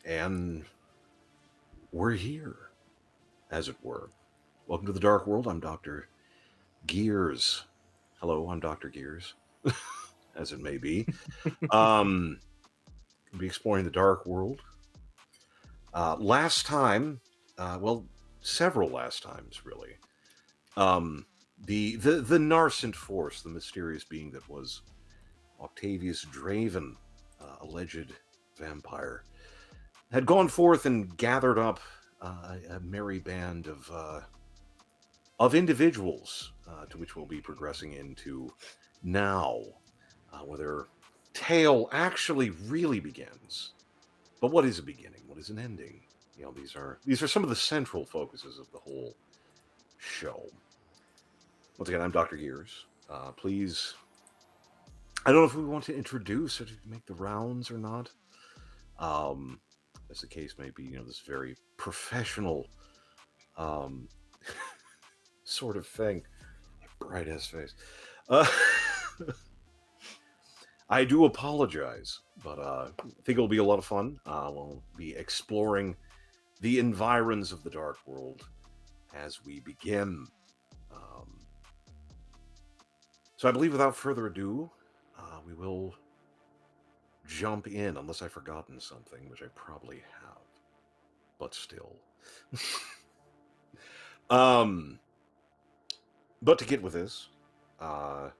And we're here, as it were. Welcome to the Dark World. I'm Dr. Gears. Hello, I'm Dr. Gears, as it may be. We'll be exploring the Dark World. Last time, well, several last times, really. Um, the Narcent Force, the mysterious being that was Octavius Draven, alleged vampire, had gone forth and gathered up a merry band of individuals to which we'll be progressing into now, where their tale actually really begins. But what is a beginning? What is an ending? You know, these are some of the central focuses of the whole show. Once again, I'm Dr. Gears. Please, I don't know if we want to introduce or to make the rounds or not. Um, as the case may be, this very professional um, sort of thing. Bright ass face. Uh, I do apologize, but I think it'll be a lot of fun. We'll be exploring the environs of the Dark World as we begin. Um, so I believe without further ado, we will jump in, unless I've forgotten something, which I probably have, but still. um, but to get with this, I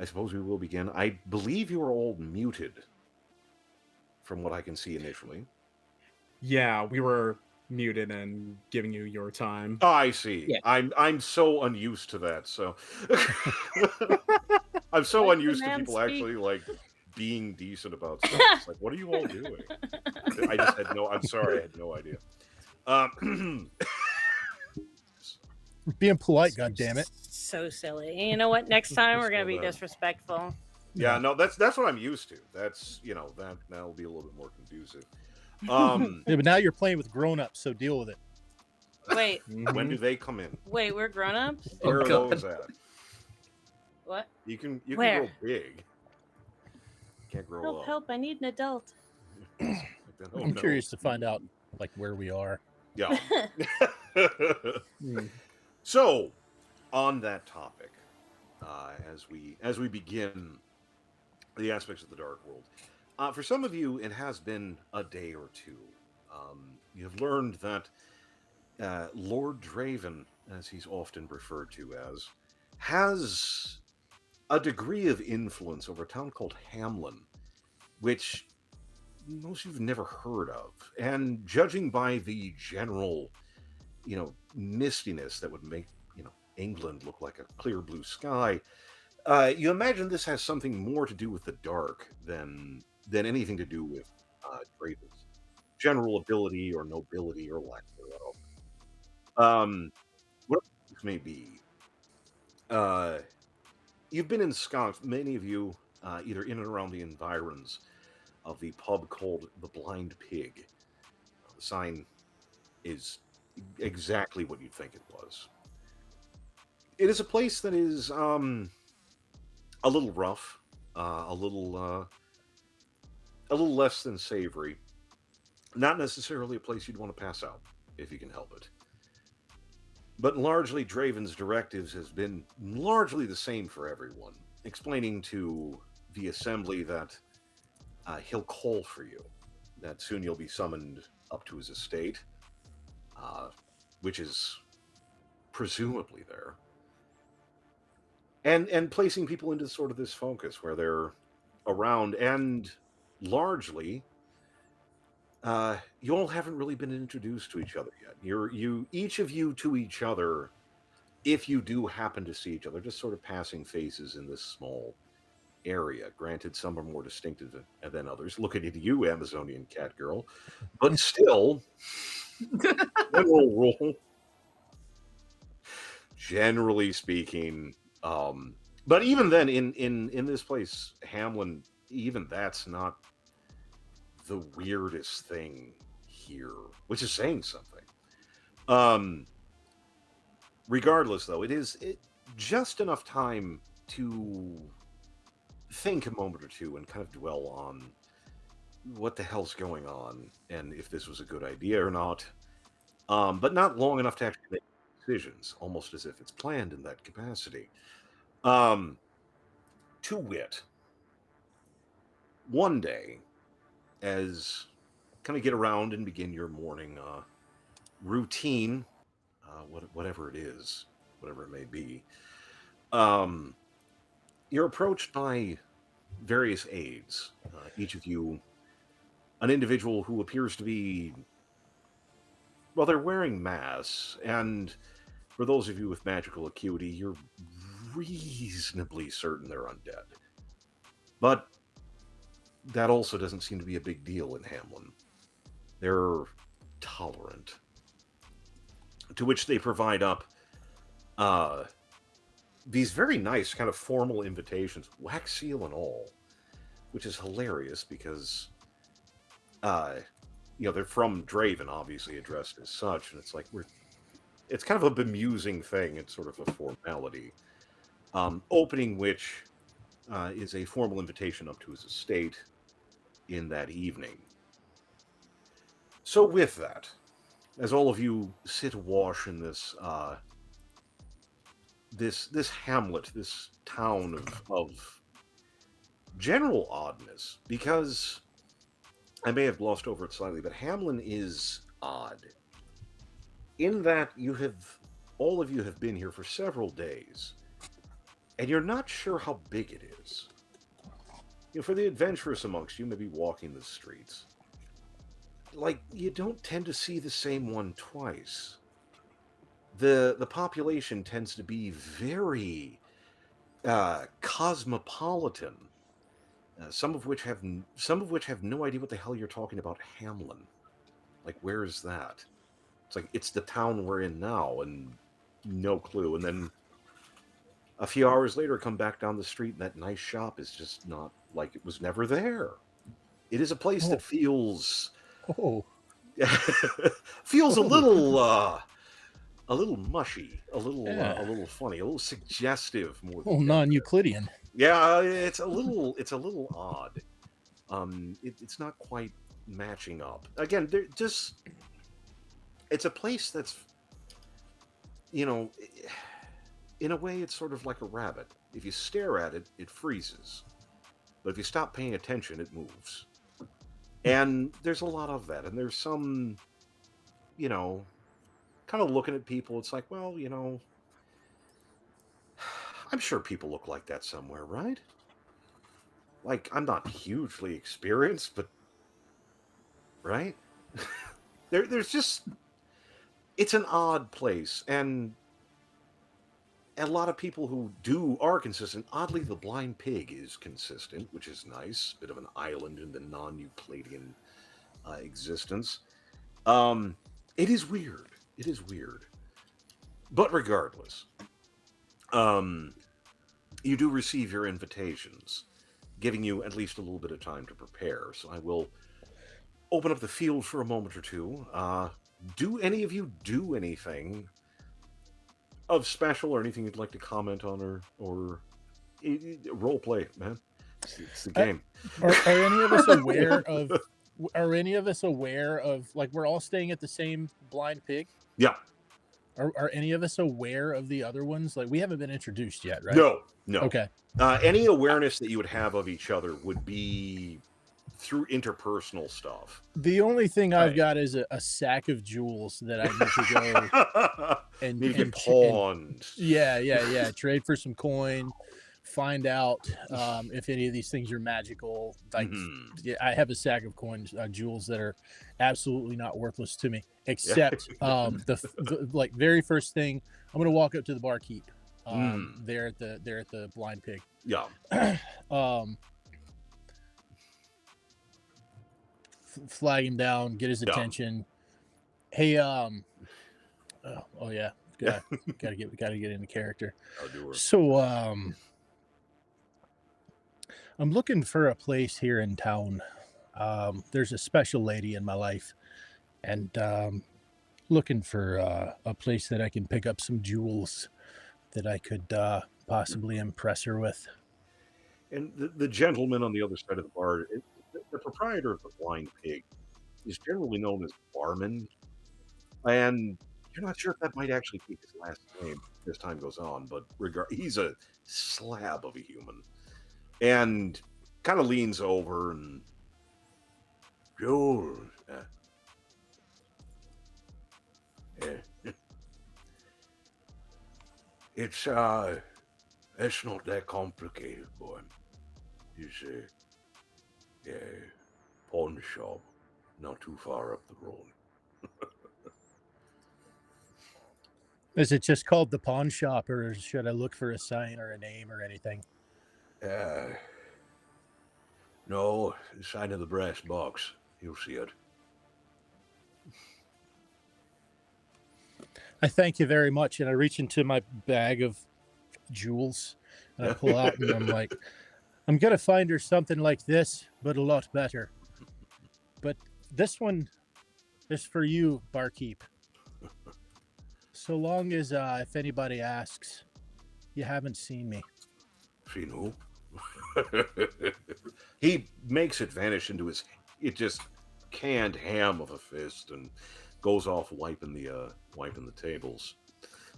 suppose we will begin. I believe you are all muted, from what I can see initially. Yeah, we were muted and giving you your time. Oh, I see. Yeah. I'm so unused to that. So I'm so Let the unused to man people speak. actually like being decent about stuff. It's like, what are you all doing? I just had no. I'm sorry, I had no idea. Being polite, goddammit. So silly. You know what? Next time we're gonna be Well done. disrespectful. Yeah, no, that's what I'm used to. That's that'll be a little bit more conducive. Yeah, but now you're playing with grown-ups, so deal with it. Wait, When do they come in? wait, we're grown ups? Where are God. those at? What? You can Where? grow big. Can't grow Help, up. help, I need an adult. Oh, I'm no. curious to find out like where we are. Yeah. Mm. So, on that topic, as we begin the aspects of the Dark World, for some of you, it has been a day or two. You've learned that Lord Draven, as he's often referred to as, has a degree of influence over a town called Hamlin, which most of you've never heard of. And judging by the general, mistiness that would make, England look like a clear blue sky, you imagine this has something more to do with the dark than anything to do with Draven's general ability or nobility or lack thereof. What this may be, uh, you've been ensconced, many of you, either in and around the environs of the pub called the Blind Pig. The sign is exactly what you'd think it was. It is a place that is a little rough, a little less than savory. Not necessarily a place you'd want to pass out if you can help it. But largely, Draven's directives has been largely the same for everyone, explaining to the assembly that he'll call for you, that soon you'll be summoned up to his estate, which is presumably there, and placing people into sort of this focus where they're around, and largely, you all haven't really been introduced to each other yet. Each of you to each other, if you do happen to see each other, just sort of passing faces in this small area. Granted, some are more distinctive than others. Looking at you, Amazonian cat girl, but still, general rule. Generally speaking, but even then, in this place, Hamlin, even that's not the weirdest thing here, which is saying something. Regardless, though, it just enough time to think a moment or two and kind of dwell on what the hell's going on and if this was a good idea or not. But not long enough to actually make decisions, almost as if it's planned in that capacity. Um, to wit, one day, as kind of get around and begin your morning routine, whatever it is, whatever it may be, um, you're approached by various aides, each of you an individual who appears to be, well, they're wearing masks, and for those of you with magical acuity, you're reasonably certain they're undead. But that also doesn't seem to be a big deal in Hamlin. They're tolerant. To which they provide up uh, these very nice, kind of formal invitations, wax seal and all, which is hilarious because, uh, they're from Draven, obviously addressed as such, and it's like it's kind of a bemusing thing. It's sort of a formality. Opening which is a formal invitation up to his estate in that evening. So with that, as all of you sit awash in this hamlet, this town of general oddness, because I may have glossed over it slightly, but Hamlin is odd in that all of you have been here for several days, and you're not sure how big it is. For the adventurous amongst you, maybe walking the streets, like, you don't tend to see the same one twice. The population tends to be very cosmopolitan. Some of which have no idea what the hell you're talking about. Hamlin, like, where is that? It's like it's the town we're in now, and no clue. And then a few hours later, come back down the street, and that nice shop is just not, like, it was never there. It is a place that feels Oh, feels a little mushy, yeah. a little funny, a little suggestive more than Oh, non-Euclidean. yeah. It's a little odd. It's not quite matching up. Again, it's a place that's, you know, in a way, it's sort of like a rabbit. If you stare at it, it freezes, but if you stop paying attention, it moves. And there's a lot of that, and there's some, you know, kind of looking at people. It's like, well, I'm sure people look like that somewhere, right? Like, I'm not hugely experienced, but right? There's just, it's an odd place, and a lot of people who are consistent. Oddly, the blind pig is consistent, which is nice. Bit of an island in the non-Euclidean existence. Um, it is weird. It is weird. But regardless, um, you do receive your invitations, giving you at least a little bit of time to prepare. So I will open up the field for a moment or two. Do any of you do anything of special or anything you'd like to comment on or role play, man? It's the game. Are any of us aware of? Are any of us aware of, like, we're all staying at the same blind pig? Yeah. Are any of us aware of the other ones? Like, we haven't been introduced yet, right? No. Okay. Any awareness that you would have of each other would be through interpersonal stuff. The only thing I've got is a sack of jewels that I need to go and need to get pawned. Yeah. Trade for some coin. Find out if any of these things are magical. Like, I have a sack of coins, jewels that are absolutely not worthless to me, except the like very first thing. I'm gonna walk up to the barkeep. There at the blind pig. Yeah. Flag him down, get his attention. Hey, oh yeah, gotta get into character. So I'm looking for a place here in town. There's a special lady in my life, and looking for a place that I can pick up some jewels that I could possibly impress her with. And the gentleman on the other side of the bar, the proprietor of the Blind Pig is generally known as Barman, and you're not sure if that might actually be his last name as time goes on, but he's a slab of a human, and kind of leans over and Joel, it's it's not that complicated, boy. You see, yeah, pawn shop, not too far up the road. Is it just called the pawn shop, or should I look for a sign or a name or anything? No, the sign of the brass box. You'll see it. I thank you very much. And I reach into my bag of jewels and I pull out and I'm like, I'm going to find her something like this, but a lot better. But this one is for you, barkeep. So long as, if anybody asks, you haven't seen me. Seen who? He makes it vanish into his just canned ham of a fist and goes off wiping the tables.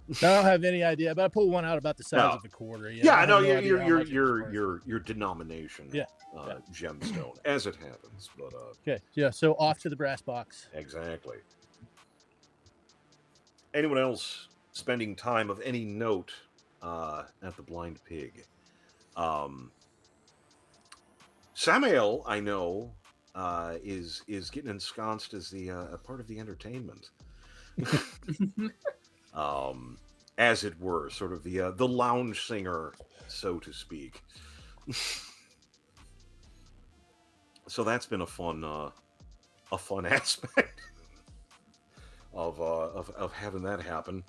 I don't have any idea, but I pull one out about the size of a quarter. Yeah, I know your denomination. Yeah. Gemstone, as it happens. But okay, yeah. So off to the brass box. Exactly. Anyone else spending time of any note at the Blind Pig? Samael, I know, is getting ensconced as the a part of the entertainment, as it were, sort of the lounge singer, so to speak. So that's been a fun aspect of having that happen.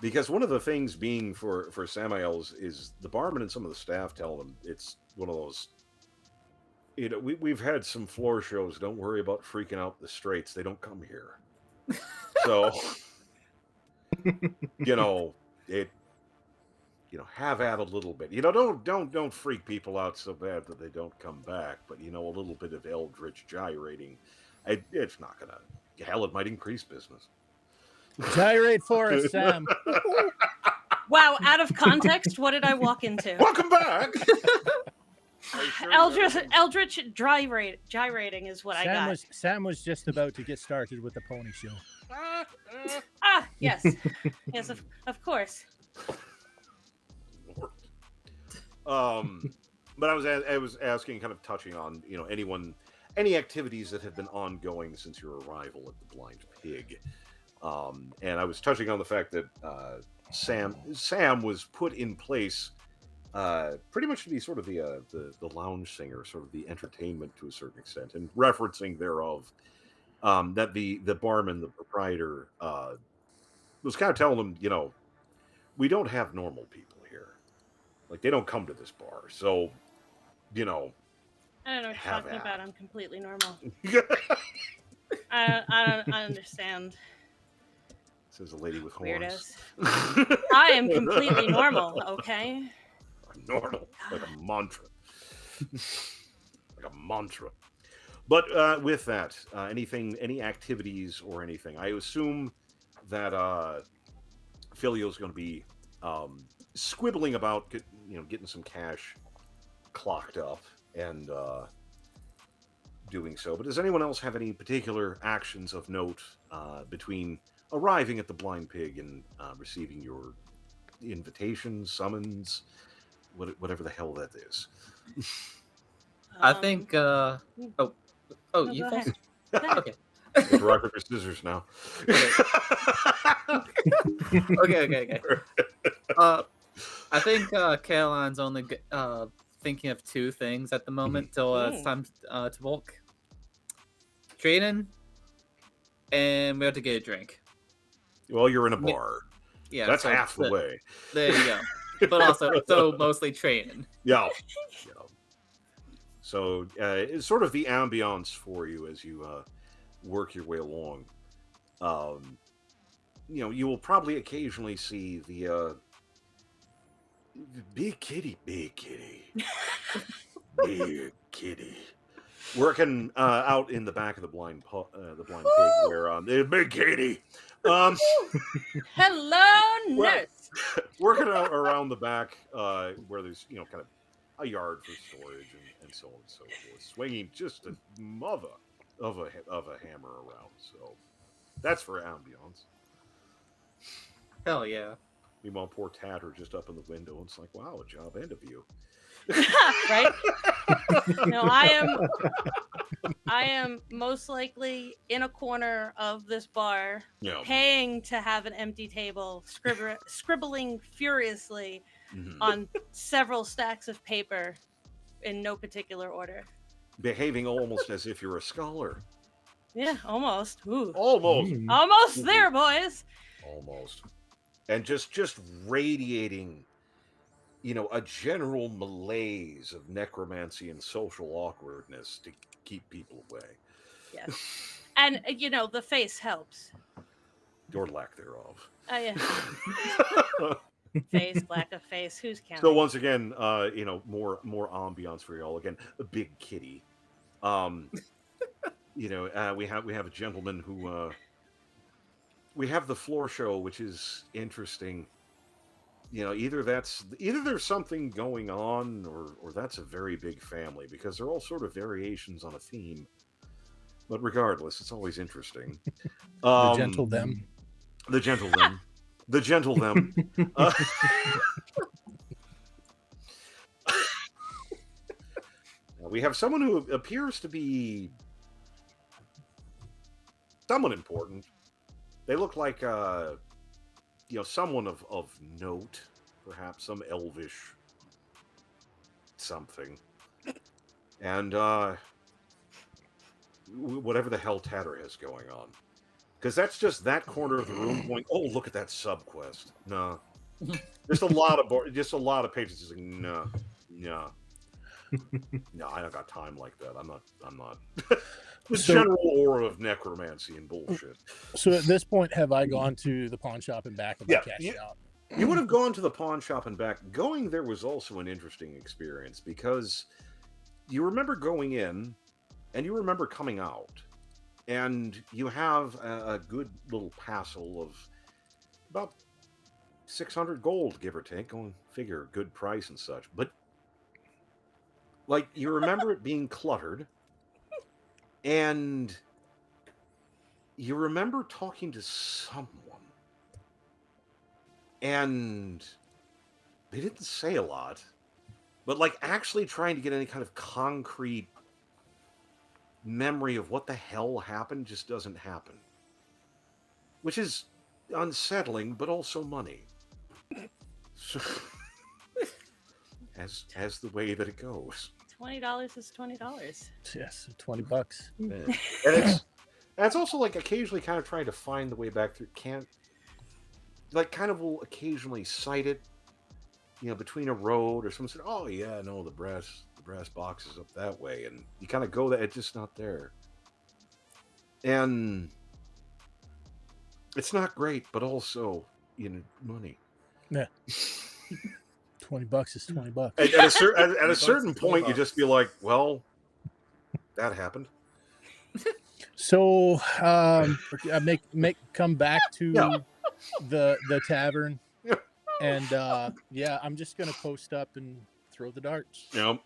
Because one of the things being for Samael's is the barman and some of the staff tell them it's one of those. You know, we've had some floor shows. Don't worry about freaking out the straights. They don't come here. So, have at a little bit. Don't freak people out so bad that they don't come back. But a little bit of eldritch gyrating, it's not gonna. Hell, it might increase business. Gyrate for us, Sam. Wow, out of context, what did I walk into? Welcome back. Eldritch gyrating is what I got. Sam was just about to get started with the pony show. Yes. Yes, of course. But I was asking, kind of touching on, any activities that have been ongoing since your arrival at the Blind Pig. And I was touching on the fact that Sam was put in place pretty much to be sort of the lounge singer, sort of the entertainment to a certain extent, and referencing thereof that the barman, the proprietor, was kind of telling them, we don't have normal people here. Like, they don't come to this bar. So, I don't know what you're talking about. I'm completely normal. I understand. Says a lady with horns. Weirdos. I am completely normal, okay? Normal. Like a mantra. Like a mantra. But with that, any activities or anything, I assume that Filio's going to be squibbling about, getting some cash clocked up and doing so. But does anyone else have any particular actions of note between arriving at the Blind Pig and receiving your invitation, summons, whatever the hell that is? I think. You go first? ahead. Okay. It's rock, paper, scissors now. Okay. I think Caroline's only thinking of two things at the moment till it's time to bulk. Training, and we have to get a drink. Well, you're in a bar. Yeah, that's half the way. There you go. But also, so mostly training. Yeah. So it's sort of the ambiance for you as you work your way along. You will probably occasionally see the big kitty, big kitty. working out in the back of the blind pig, where Big Katie, um, Hello, well, nurse. working out around the back, where there's kind of a yard for storage and so on and so forth, swinging just a mother of a hammer around. So that's for ambiance. Hell yeah. Meanwhile, poor Tatter just up in the window, and it's like, wow, a job and a view. Right? No, I am most likely in a corner of this bar, paying to have an empty table, scribbling furiously on several stacks of paper in no particular order. Behaving almost as if you're a scholar. Yeah, almost. Ooh. Almost. Almost there, boys. Almost. And just radiating, a general malaise of necromancy and social awkwardness to keep people away. Yes. And, the face helps. Or lack thereof. Yeah. Face, lack of face. Who's counting? So once again, more ambiance for y'all. Again, a big kitty. We have a gentleman who we have the floor show, which is interesting. Either there's something going on, or that's a very big family, because they're all sort of variations on a theme. But regardless, it's always interesting. The gentle them. The gentle them. The gentle them. We have someone who appears to be somewhat important. They look like someone of note, perhaps some elvish something, and whatever the hell Tatter has going on, because that's just that corner of the room going, oh, look at that subquest. No, just a lot of pages just like, no, I don't got time like that. I'm not. The general aura of necromancy and bullshit. So at this point, have I gone to the pawn shop and back and cashed out? You would have gone to the pawn shop and back. Going there was also an interesting experience, because you remember going in and you remember coming out, and you have a good little passel of about 600 gold, give or take. Going figure, good price and such. But you remember it being cluttered, and you remember talking to someone, and they didn't say a lot, but actually trying to get any kind of concrete memory of what the hell happened just doesn't happen, which is unsettling, but also money. So, as the way that it goes. $20 is $20. Yes, $20. And it's also occasionally kind of trying to find the way back through. Can't kind of will occasionally cite it, between a road or someone said, "Oh yeah, no, the brass box is up that way," and you kind of go there, it's just not there, and it's not great, but also money. Yeah. $20 is $20. At a certain point, you just be like, "Well, that happened." So, come back to the tavern, and I'm just gonna post up and throw the darts. Yep.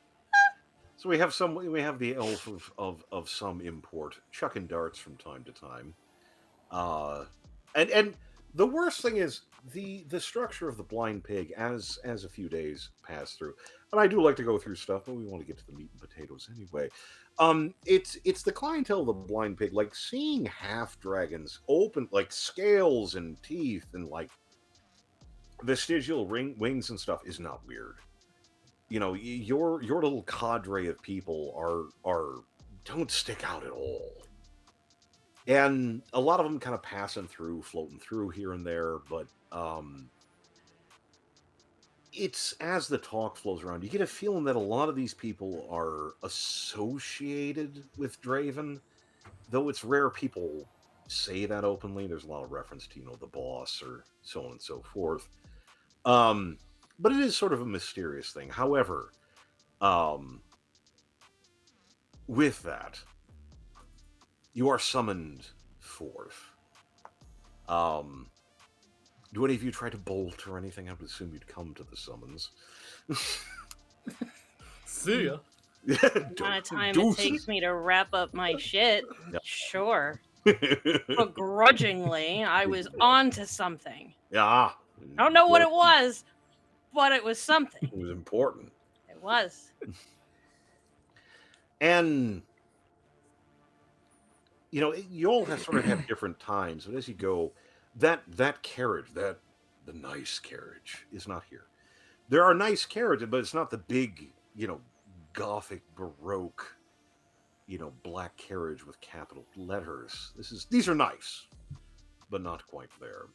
So we have the elf of some import chucking darts from time to time, and the worst thing is the structure of the blind pig as a few days pass through. And I do like to go through stuff, but we want to get to the meat and potatoes anyway. It's the clientele of the blind pig, seeing half dragons open, scales and teeth and vestigial wings and stuff is not weird. Your little cadre of people are don't stick out at all. And a lot of them kind of passing through, floating through here and there, but it's as the talk flows around, you get a feeling that a lot of these people are associated with Draven, though it's rare people say that openly. There's a lot of reference to, the boss or so on and so forth. But it is sort of a mysterious thing. However, with that, you are summoned forth. Do any of you try to bolt or anything? I would assume you'd come to the summons. See ya. The amount of time it takes me to wrap up my shit. Yeah. Sure. Begrudgingly, I was on to something. Yeah. I don't know what it was, but it was something. It was important. It was. And, you know, you all have sort of have different times, but as you go, that carriage, the nice carriage, is not here. There are nice carriages, but it's not the big, you know, Gothic, Baroque, you know, black carriage with capital letters. These are nice, but not quite there.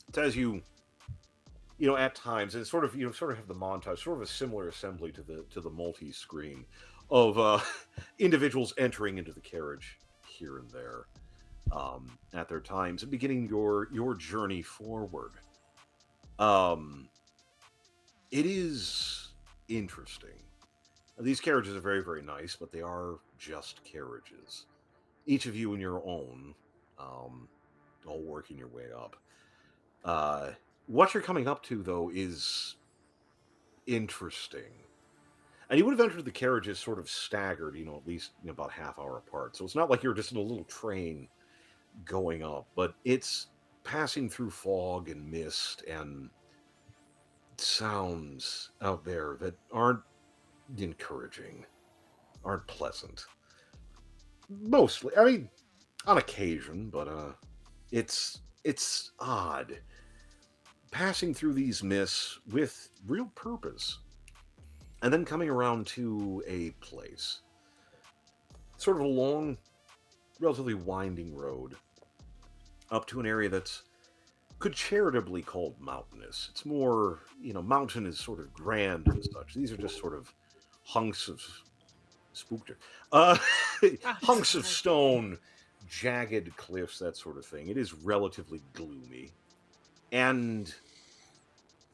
It's as you know, at times, and sort of have the montage, sort of a similar assembly to the multi-screen of individuals entering into the carriage here and there at their times and beginning your journey forward. It is interesting. These carriages are very, very nice, but they are just carriages. Each of you in your own, all working your way up. What you're coming up to, though, is interesting. And you would have entered the carriages sort of staggered, you know, at least about half hour apart. So it's not like you're just in a little train going up, but it's passing through fog and mist and sounds out there that aren't encouraging, aren't pleasant. Mostly, I mean, on occasion, but it's odd. Passing through these mists with real purpose, and then coming around to a place. Sort of a long, relatively winding road up to an area that's could charitably called mountainous. It's more, you know, mountain is sort of grand and such. These are just sort of hunks of spooked. Hunks of stone, jagged cliffs, that sort of thing. It is relatively gloomy. And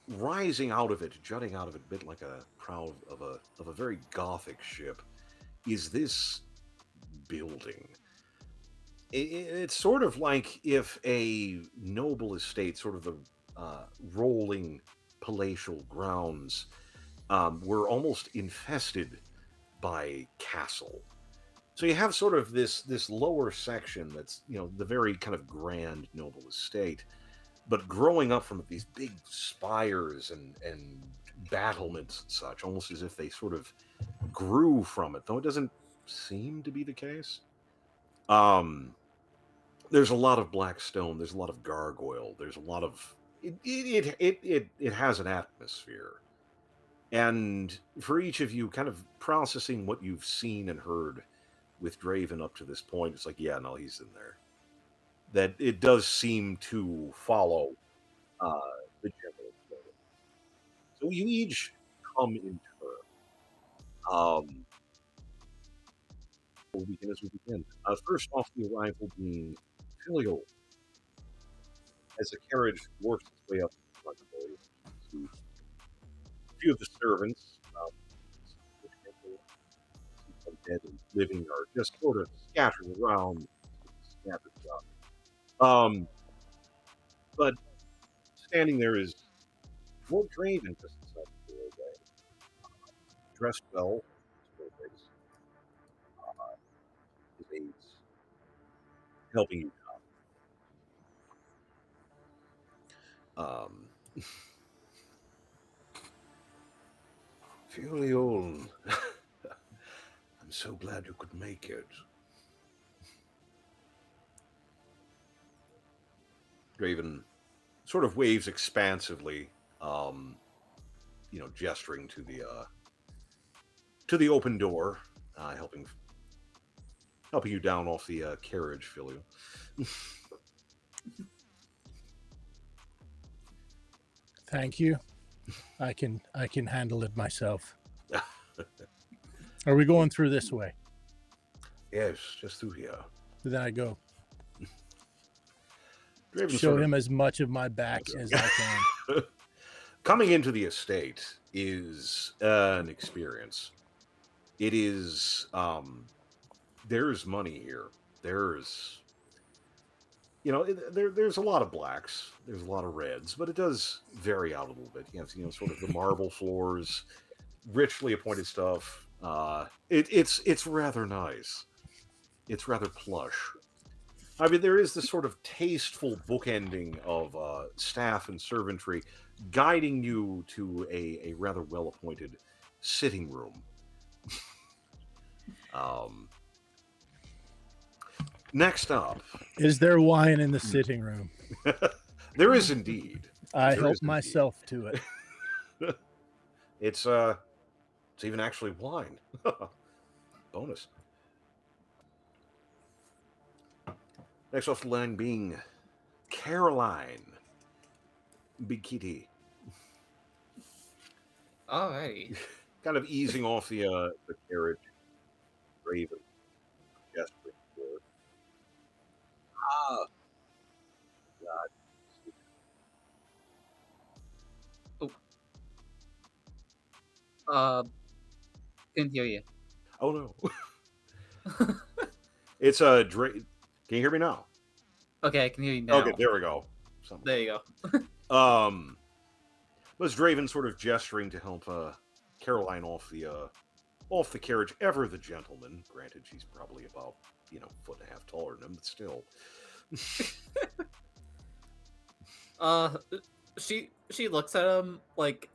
rising out of it, jutting out of it, a bit like a prow of a very Gothic ship, is this building. It's sort of like if a noble estate, sort of the rolling palatial grounds, were almost infested by castle. So you have sort of this lower section that's, you know, the very kind of grand noble estate, but growing up from these big spires and battlements and such, almost as if they sort of grew from it, though it doesn't seem to be the case. There's a lot of black stone. There's a lot of gargoyle. There's a lot of it has an atmosphere, and for each of you, kind of processing what you've seen and heard with Draven up to this point, it's like, yeah, no, he's in there. That it does seem to follow the general flow. So you each come in turn. We'll begin as we begin. First off, the arrival being Filial, as the carriage works its way up the front door. A few of the servants, some dead and living, are just sort of scattered around. But standing there is Lord Draven, just inside the doorway, dressed well, his aides helping you come. Filial, I'm so glad you could make it. Draven sort of waves expansively, you know, gesturing to the open door, helping you down off the carriage, Filial. Thank you. I can handle it myself. Are we going through this way? Yes, just through here. Then I go. Draven Show him as much of my back as I can. coming into the estate is an experience. It is, there's money here. There's, there's a lot of blacks. There's a lot of reds, but it does vary out a little bit. You have, sort of the marble floors, richly appointed stuff. It's rather nice. It's rather plush. I mean, there is this sort of tasteful bookending of staff and servantry guiding you to a rather well-appointed sitting room. Next up, is there wine in the sitting room? There is indeed. I help myself to it. It's even actually wine. Bonus. Next off the line being Caroline. Big Kitty. Alrighty. Kind of easing off the carriage. Raven. Yes. Ah. God. Oh. Couldn't hear you. Oh no. It's a Can you hear me now? Okay, I can hear you now. Okay, there we go. There you go. Was Draven sort of gesturing to help Caroline off the carriage, ever the gentleman. Granted, she's probably about, foot and a half taller than him, but still. She looks at him like,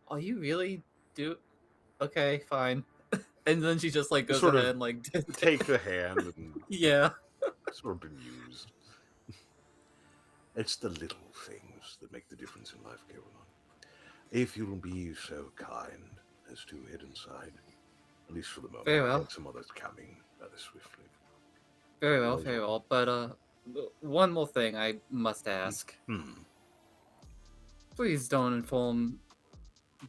"Oh, you really do? Okay, fine." And then she just like goes sort ahead of and like take the hand and yeah, sort of bemused. It's the little things that make the difference in life, Caroline. If you'll be so kind as to head inside, at least for the moment. Very well. Some others coming rather swiftly. Very well, very well. But one more thing I must ask. Please don't inform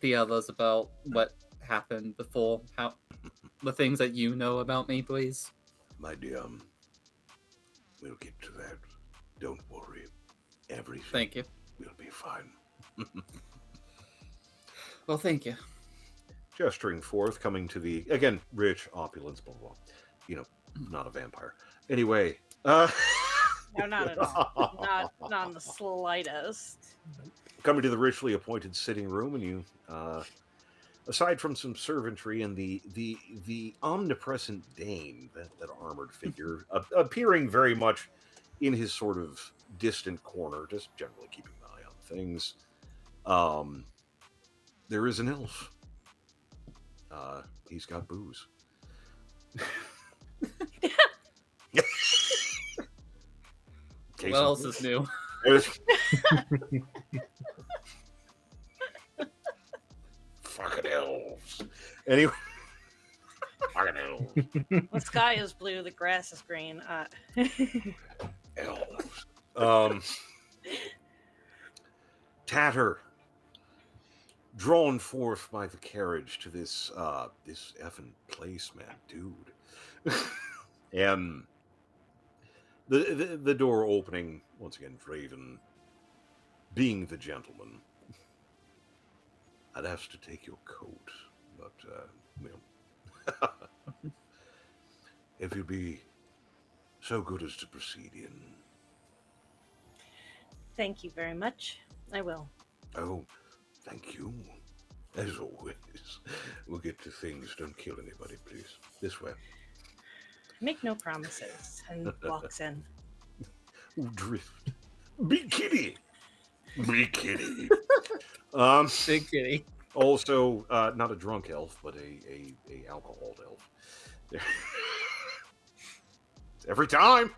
the others about what happened before. The things that you know about me, please. My dear, we'll get to that. Don't worry. Everything Thank you. will be fine. Well, thank you. Gesturing forth, coming to the, again, rich, opulence, blah, blah, blah. Not a vampire. Anyway. No, not at all. Not in the slightest. Coming to the richly appointed sitting room, and you, aside from some servantry and the omnipresent Dane, that armored figure, appearing very much in his sort of distant corner, just generally keeping an eye on things, there is an elf. He's got booze. What else is new? Fucking elves. Anyway. Fucking elves. The sky is blue, the grass is green. Elves. Tatter. Drawn forth by the carriage to this effing place, man, dude. And the door opening, once again, Draven, being the gentleman. I'd ask to take your coat, but, if you'd be so good as to proceed in. Thank you very much. I will. Oh, thank you. As always. We'll get to things. Don't kill anybody, please. This way. Make no promises. And walks in. Drift. Big kitty. Big kitty. Big kitty. Also, not a drunk elf, but a alcoholed elf. Every time.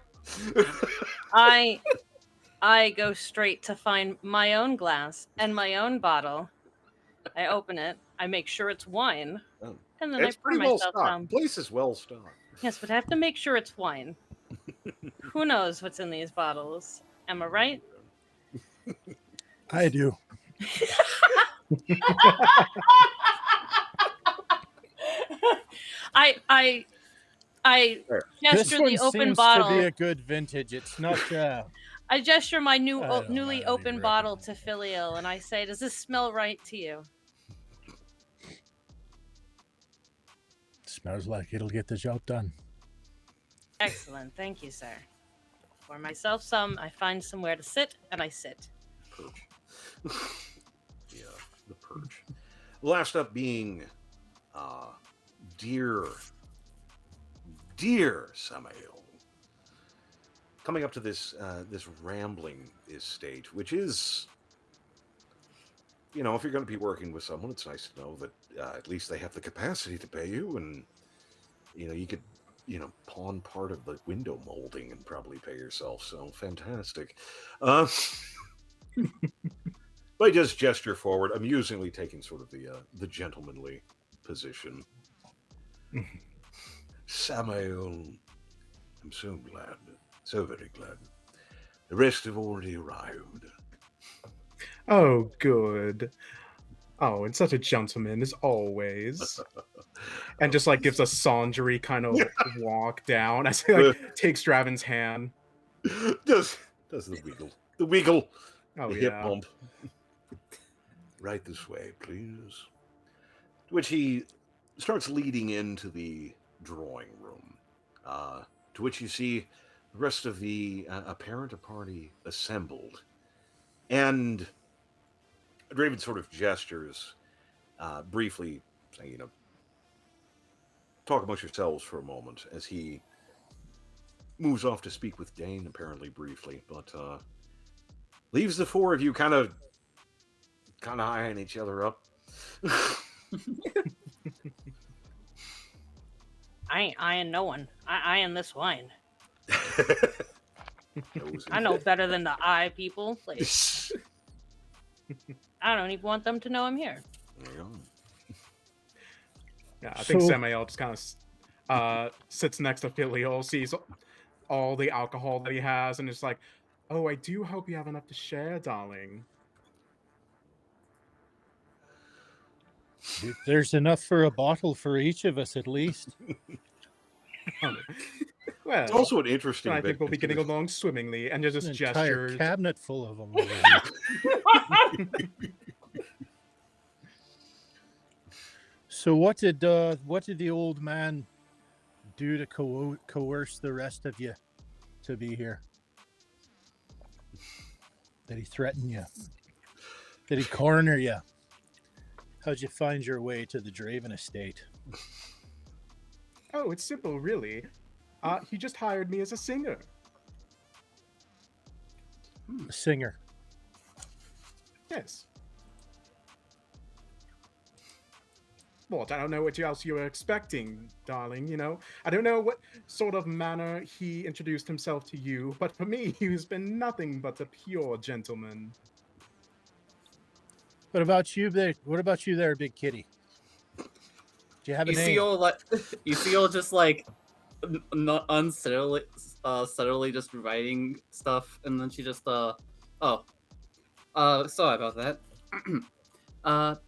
I go straight to find my own glass and my own bottle. I open it. I make sure it's wine, and then It's I pour pretty well myself stocked. some. The place is well stocked. Yes, but I have to make sure it's wine. Who knows what's in these bottles? Am I right? I do. I This gesture one the open seems bottle. to be a good vintage. It's not I gesture my newly really opened bottle to recommend Filial, and I say, "Does this smell right to you?" Smells like it'll get the job done. Excellent, thank you, sir. For myself, I find somewhere to sit, and I sit. Perch. Yeah, the perch. Last up being, dear Samael. Coming up to this rambling estate, which is, if you're going to be working with someone, it's nice to know that at least they have the capacity to pay you, and you could pawn part of the window molding and probably pay yourself. So fantastic. I just gesture forward, amusingly taking sort of the gentlemanly position. Samael, I'm so glad, so very glad. The rest have already arrived. Oh, good. Oh, and such a gentleman as always. And just like gives a Sandry kind of walk down as he like takes Draven's hand. Does the wiggle. The wiggle. Oh, the yeah. hip bump. Right this way, please. To which he starts leading into the drawing room. To which you see the rest of the apparent party assembled. And Draven sort of gestures briefly, saying, talk amongst yourselves for a moment, as he moves off to speak with Dane, apparently briefly, but leaves the four of you kind of eyeing each other up. I ain't eyeing no one. I eyeing this wine. I know better than to eye people. Like, I don't even want them to know I'm here. Yeah, I think Samael just kind of sits next to Filial, sees all the alcohol that he has, and is like, "Oh, I do hope you have enough to share, darling." There's enough for a bottle for each of us, at least. Well, it's also an interesting. I think we'll be getting along swimmingly, and just gestures. Entire cabinet full of them. So what did the old man do to coerce the rest of you to be here? Did he threaten you? Did he corner you? How'd you find your way to the Draven estate? Oh, it's simple, really. He just hired me as a singer. A singer? Yes. What? I don't know what else you were expecting, darling, I don't know what sort of manner he introduced himself to you, but for me, he's been nothing but a pure gentleman. What about you there, big kitty? Do you have a name? You see all just like not unsteadily, subtly just writing stuff, and then she just sorry about that.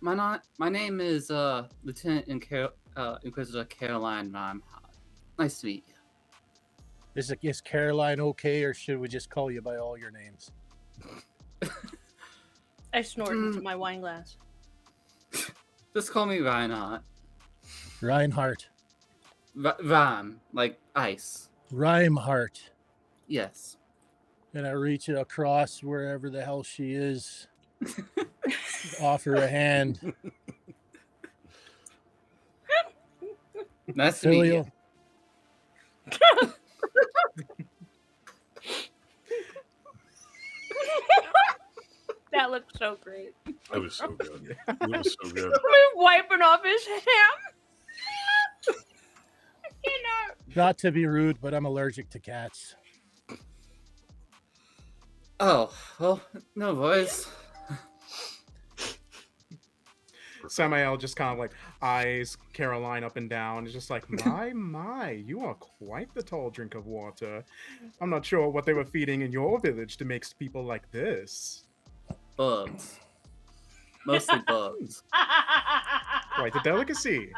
My name is Lieutenant Inquisitor Caroline Rhyme. Nice to meet you. Is Caroline okay, or should we just call you by all your names? I snort into my wine glass. Just call me Reinhardt. Reinhardt. Rhyme, like ice. Reinhardt. Yes. And I reach it across wherever the hell she is. Offer a hand. Nice to meet you. That looked so great. That was so good. It was so good. Wiping off his hand. Not to be rude, but I'm allergic to cats. Oh, well, no worries. Samael just kind of like eyes Caroline up and down. It's just like, my, you are quite the tall drink of water. I'm not sure what they were feeding in your village to make people like this. Bugs. Mostly bugs. Quite a delicacy.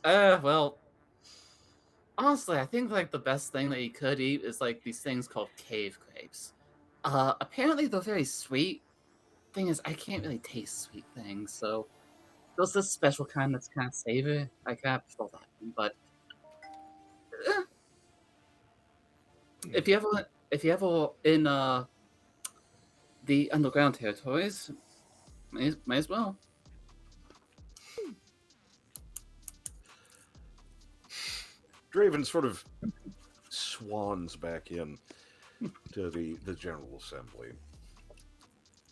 Well, Honestly, I think like the best thing that you could eat is like these things called cave grapes. Apparently they're very sweet. Thing is, I can't really taste sweet things, so there's this special kind that's kind of savory. I kind of prefer that one, but eh, if you ever in the underground territories, might as well. Draven sort of swans back in to the General Assembly.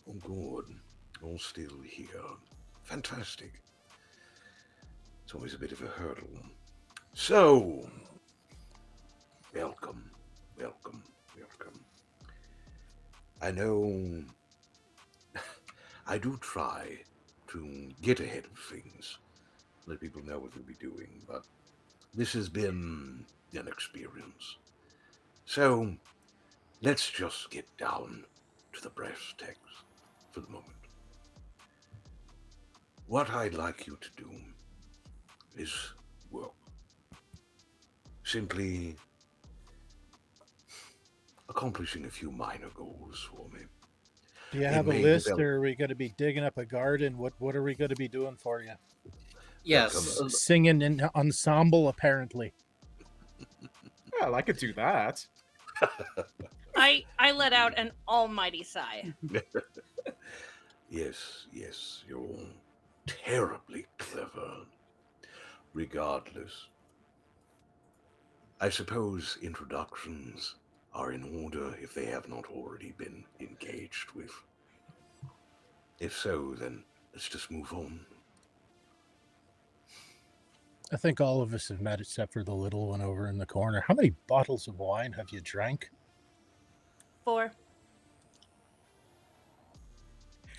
Oh, good. All still here. Fantastic. It's always a bit of a hurdle. So, welcome, welcome, welcome. I know I do try to get ahead of things, let people know what they'll be doing, but this has been an experience. So, let's just get down to the brass tacks for the moment. What I'd like you to do is work. Simply accomplishing a few minor goals for me. Do you have a list, or are we going to be digging up a garden? What are we going to be doing for you? Yes, Singing in ensemble, apparently. Well, I could do that. I let out an almighty sigh. Yes, you're terribly clever. Regardless, I suppose introductions are in order if they have not already been engaged with. If so, then let's just move on. I think all of us have met except for the little one over in the corner. How many bottles of wine have you drank? 4.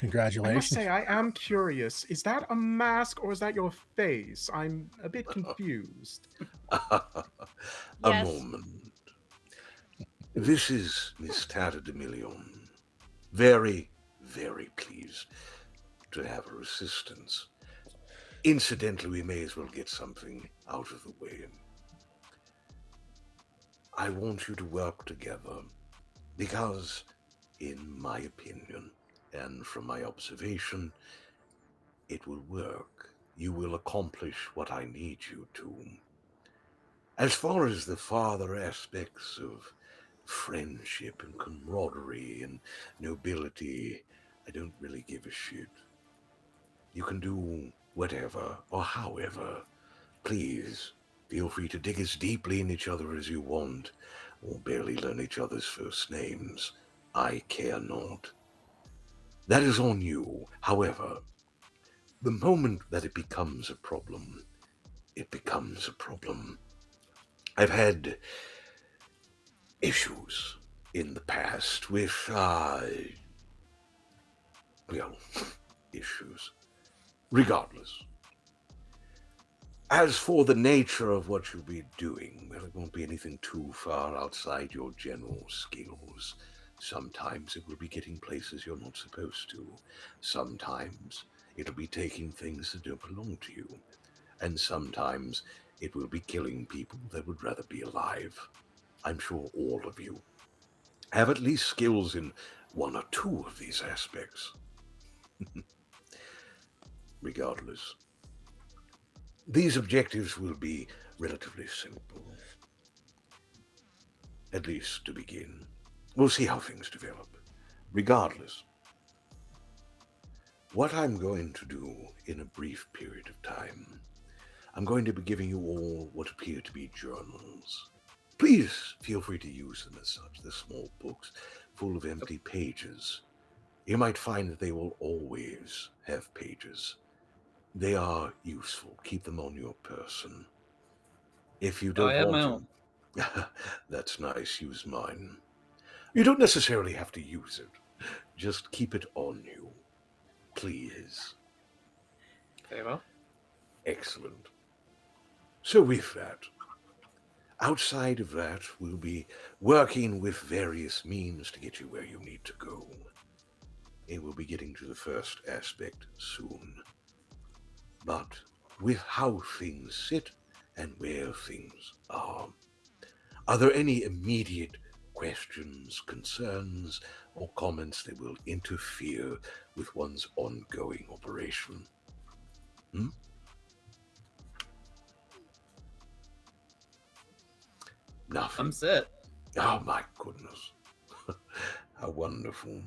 Congratulations. I must say, I am curious. Is that a mask or is that your face? I'm a bit confused. A Yes. moment. This is Miss Tata de Million. Very, very pleased to have her assistance. Incidentally, we may as well get something out of the way. I want you to work together because, in my opinion, and from my observation, it will work. You will accomplish what I need you to. As far as the farther aspects of friendship and camaraderie and nobility, I don't really give a shit. You can do whatever or however. Please, feel free to dig as deeply in each other as you want, or barely learn each other's first names. I care not. That is on you. However, the moment that it becomes a problem, it becomes a problem. I've had issues in the past with, issues. Regardless. As for the nature of what you'll be doing, well, it won't be anything too far outside your general skills. Sometimes it will be getting places you're not supposed to. Sometimes it'll be taking things that don't belong to you. And sometimes it will be killing people that would rather be alive. I'm sure all of you have at least skills in one or two of these aspects. Regardless, these objectives will be relatively simple. At least to begin. We'll see how things develop. Regardless, what I'm going to do in a brief period of time, I'm going to be giving you all what appear to be journals. Please feel free to use them as such. They're small books full of empty pages. You might find that they will always have pages. They are useful. Keep them on your person. If you don't I have want my to, own. that's nice. Use mine. You don't necessarily have to use it. Just keep it on you. Please. Very well. Excellent. So with that, outside of that, we'll be working with various means to get you where you need to go. And we'll be getting to the first aspect soon. But with how things sit and where things are. Are there any immediate questions, concerns, or comments that will interfere with one's ongoing operation? Nothing. I'm set. Oh my goodness. How wonderful.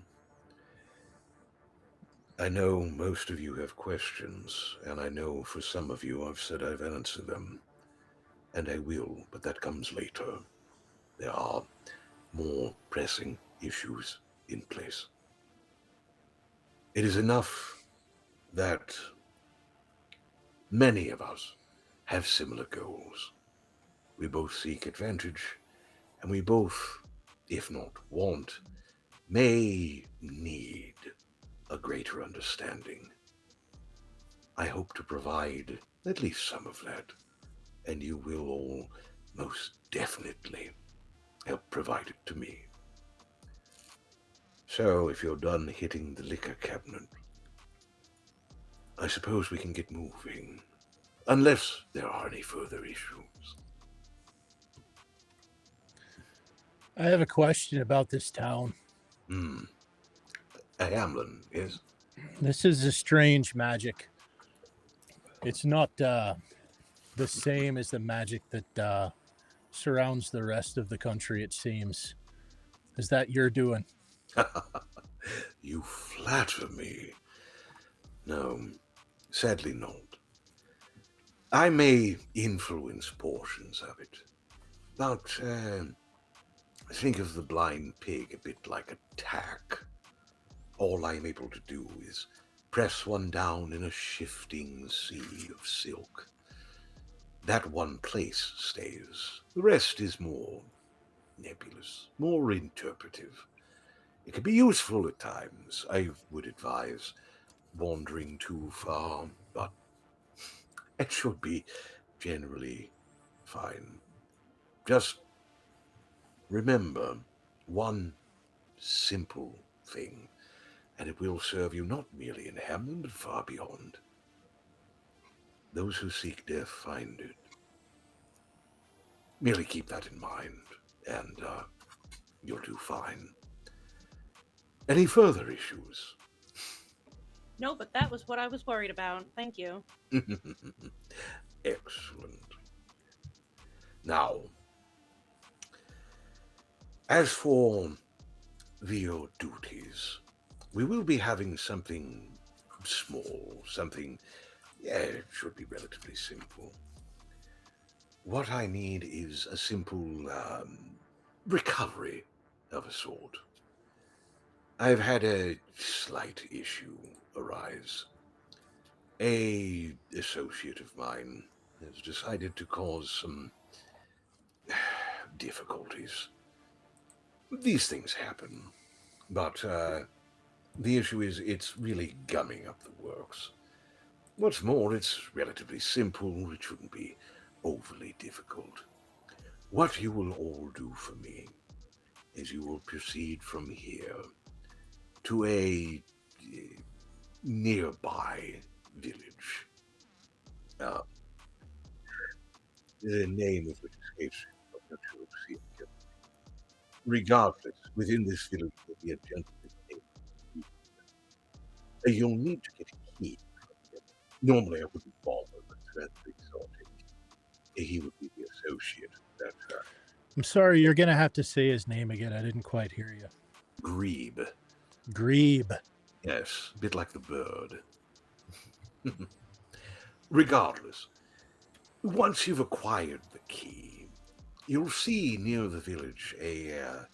I know most of you have questions, and I know for some of you I've said I've answered them. And I will, but that comes later. There are more pressing issues in place. It is enough that many of us have similar goals. We both seek advantage, and we both, if not want, may need a greater understanding. I hope to provide at least some of that, and you will all most definitely help provide it to me. So, if you're done hitting the liquor cabinet, I suppose we can get moving, unless there are any further issues. I have a question about this town. A Hamlin, yes? This is a strange magic. It's not the same as the magic that surrounds the rest of the country, it seems. Is that you're doing? You flatter me. No, sadly not. I may influence portions of it, but think of the blind pig a bit like a tack. All I'm able to do is press one down in a shifting sea of silk. That one place stays. The rest is more nebulous, more interpretive. It can be useful at times. I would advise wandering too far, but it should be generally fine. Just remember one simple thing, and it will serve you not merely in Hamlin, but far beyond. Those who seek death find it. Merely keep that in mind, and you'll do fine. Any further issues? No, but that was what I was worried about. Thank you. Excellent. Now, as for your duties, we will be having something small, something, it should be relatively simple. What I need is a simple recovery of a sort. I've had a slight issue arise. A associate of mine has decided to cause some difficulties. These things happen, but the issue is it's really gumming up the works. What's more, it's relatively simple. It shouldn't be overly difficult. What you will all do for me is you will proceed from here to a nearby village. The name of which escapes me, but not sure to see it. Regardless, within this village will be a gentleman named. You'll need to get a key from him. Normally I wouldn't bother, but that's exotic. He would be the associate. That I'm sorry, you're going to have to say his name again. I didn't quite hear you. Grebe. Grebe. Yes, a bit like the bird. Regardless, once you've acquired the key, you'll see near the village it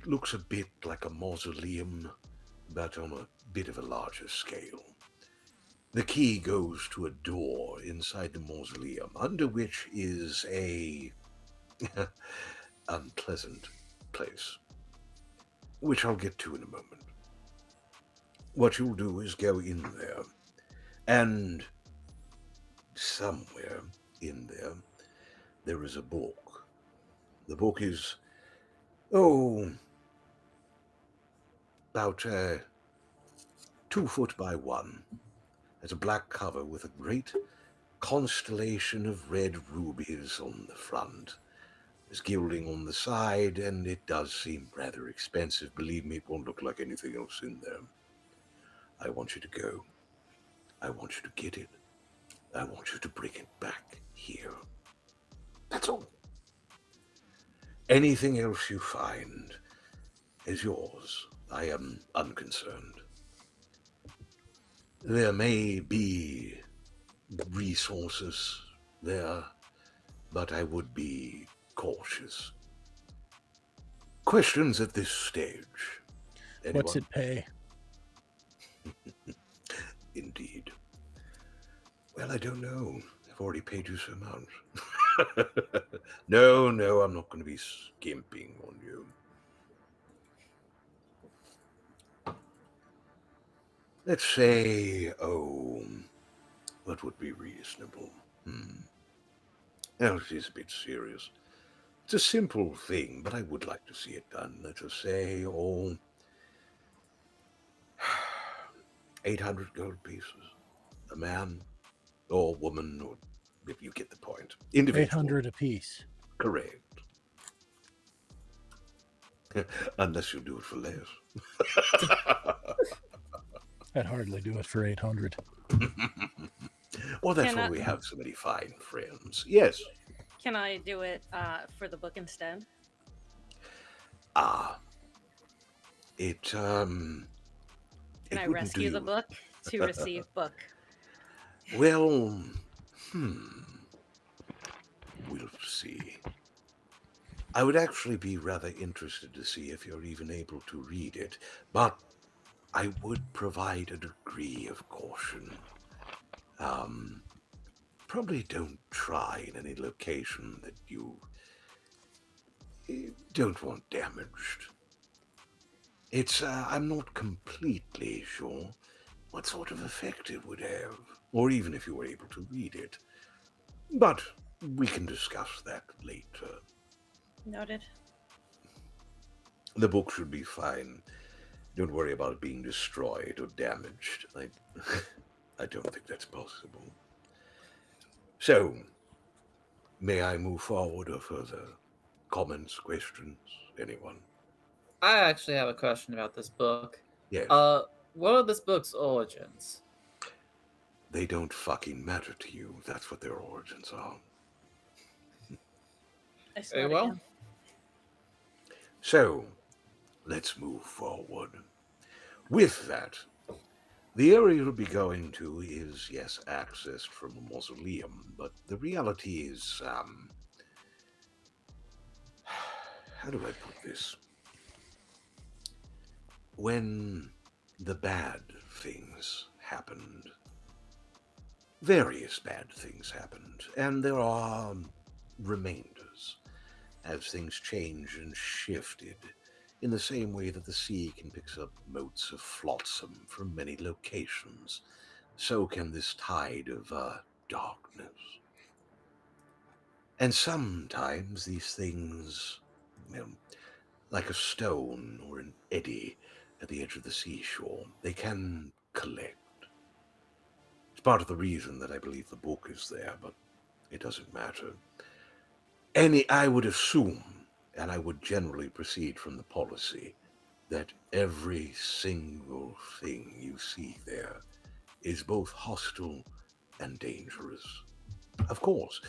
looks a bit like a mausoleum, but on a bit of a larger scale. The key goes to a door inside the mausoleum, under which is a unpleasant place, which I'll get to in a moment. What you'll do is go in there, and somewhere in there is a book. The book is, about 2 foot by 1. Has a black cover with a great constellation of red rubies on the front. There's gilding on the side, and it does seem rather expensive. Believe me, it won't look like anything else in there. I want you to go. I want you to get it. I want you to bring it back here. That's all. Anything else you find is yours. I am unconcerned. There may be resources there, but I would be cautious. Questions at this stage? Anyone? What's it pay? Indeed. Well, I don't know. I've already paid you so much. No, I'm not going to be skimping on you. Let's say, what would be reasonable? Now, it is a bit serious. It's a simple thing, but I would like to see it done. Let us say, 800 gold pieces. A man or woman, or if you get the point. Individual. 800 apiece. Correct. Unless you do it for less. I'd hardly do it for 800. Well, that's why we have so many fine friends. Yes. Can I do it for the book instead? Can I rescue the book to receive book? Well, we'll see. I would actually be rather interested to see if you're even able to read it, but I would provide a degree of caution. Probably don't try in any location that you don't want damaged. I'm not completely sure what sort of effect it would have, or even if you were able to read it. But we can discuss that later. Noted. The book should be fine. Don't worry about it being destroyed or damaged. I don't think that's possible. So, may I move forward or further? Comments, questions, anyone? I actually have a question about this book. Yes. What are this book's origins? They don't fucking matter to you. That's what their origins are. Very well. Again. So, let's move forward. With that, the area you'll be going to is, yes, accessed from a mausoleum, but the reality is, how do I put this? When the bad things happened, various bad things happened, and there are remainders as things change and shifted in the same way that the sea can pick up motes of flotsam from many locations. So can this tide of darkness. And sometimes these things, like a stone or an eddy at the edge of the seashore, they can collect. It's part of the reason that I believe the book is there, but it doesn't matter. I would assume, and I would generally proceed from the policy, that every single thing you see there is both hostile and dangerous. Of course,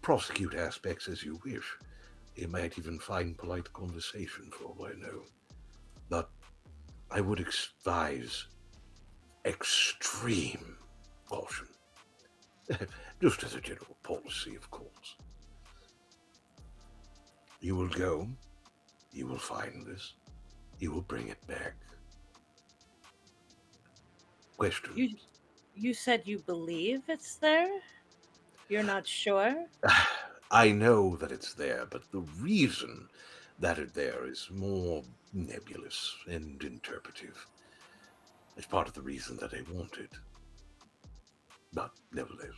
prosecute aspects as you wish. You might even find polite conversation, for all I know. But I would advise extreme caution. Just as a general policy, of course. You will go, you will find this, you will bring it back. Questions? You said you believe it's there? You're not sure? I know that it's there, but the reason that it's there is more nebulous and interpretive. It's part of the reason that I want it. But nevertheless.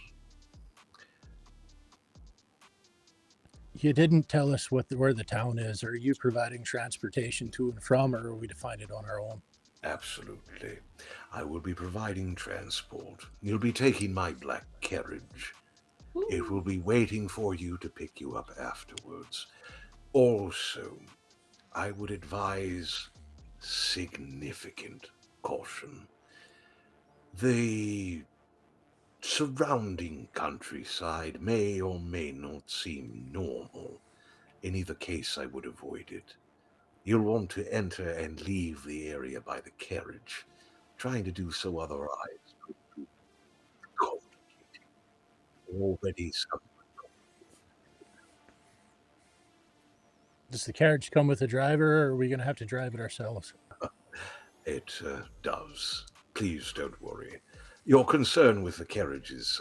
You didn't tell us where the town is. Are you providing transportation to and from, or are we to find it on our own? Absolutely. I will be providing transport. You'll be taking my black carriage. It will be waiting for you to pick you up afterwards. Also, I would advise significant caution. The surrounding countryside may or may not seem normal. In either case, I would avoid it. You'll want to enter and leave the area by the carriage. Trying to do so otherwise could be complicated. Already some. Does the carriage come with a driver, or are we going to have to drive it ourselves? It does. Please don't worry. Your concern with the carriage is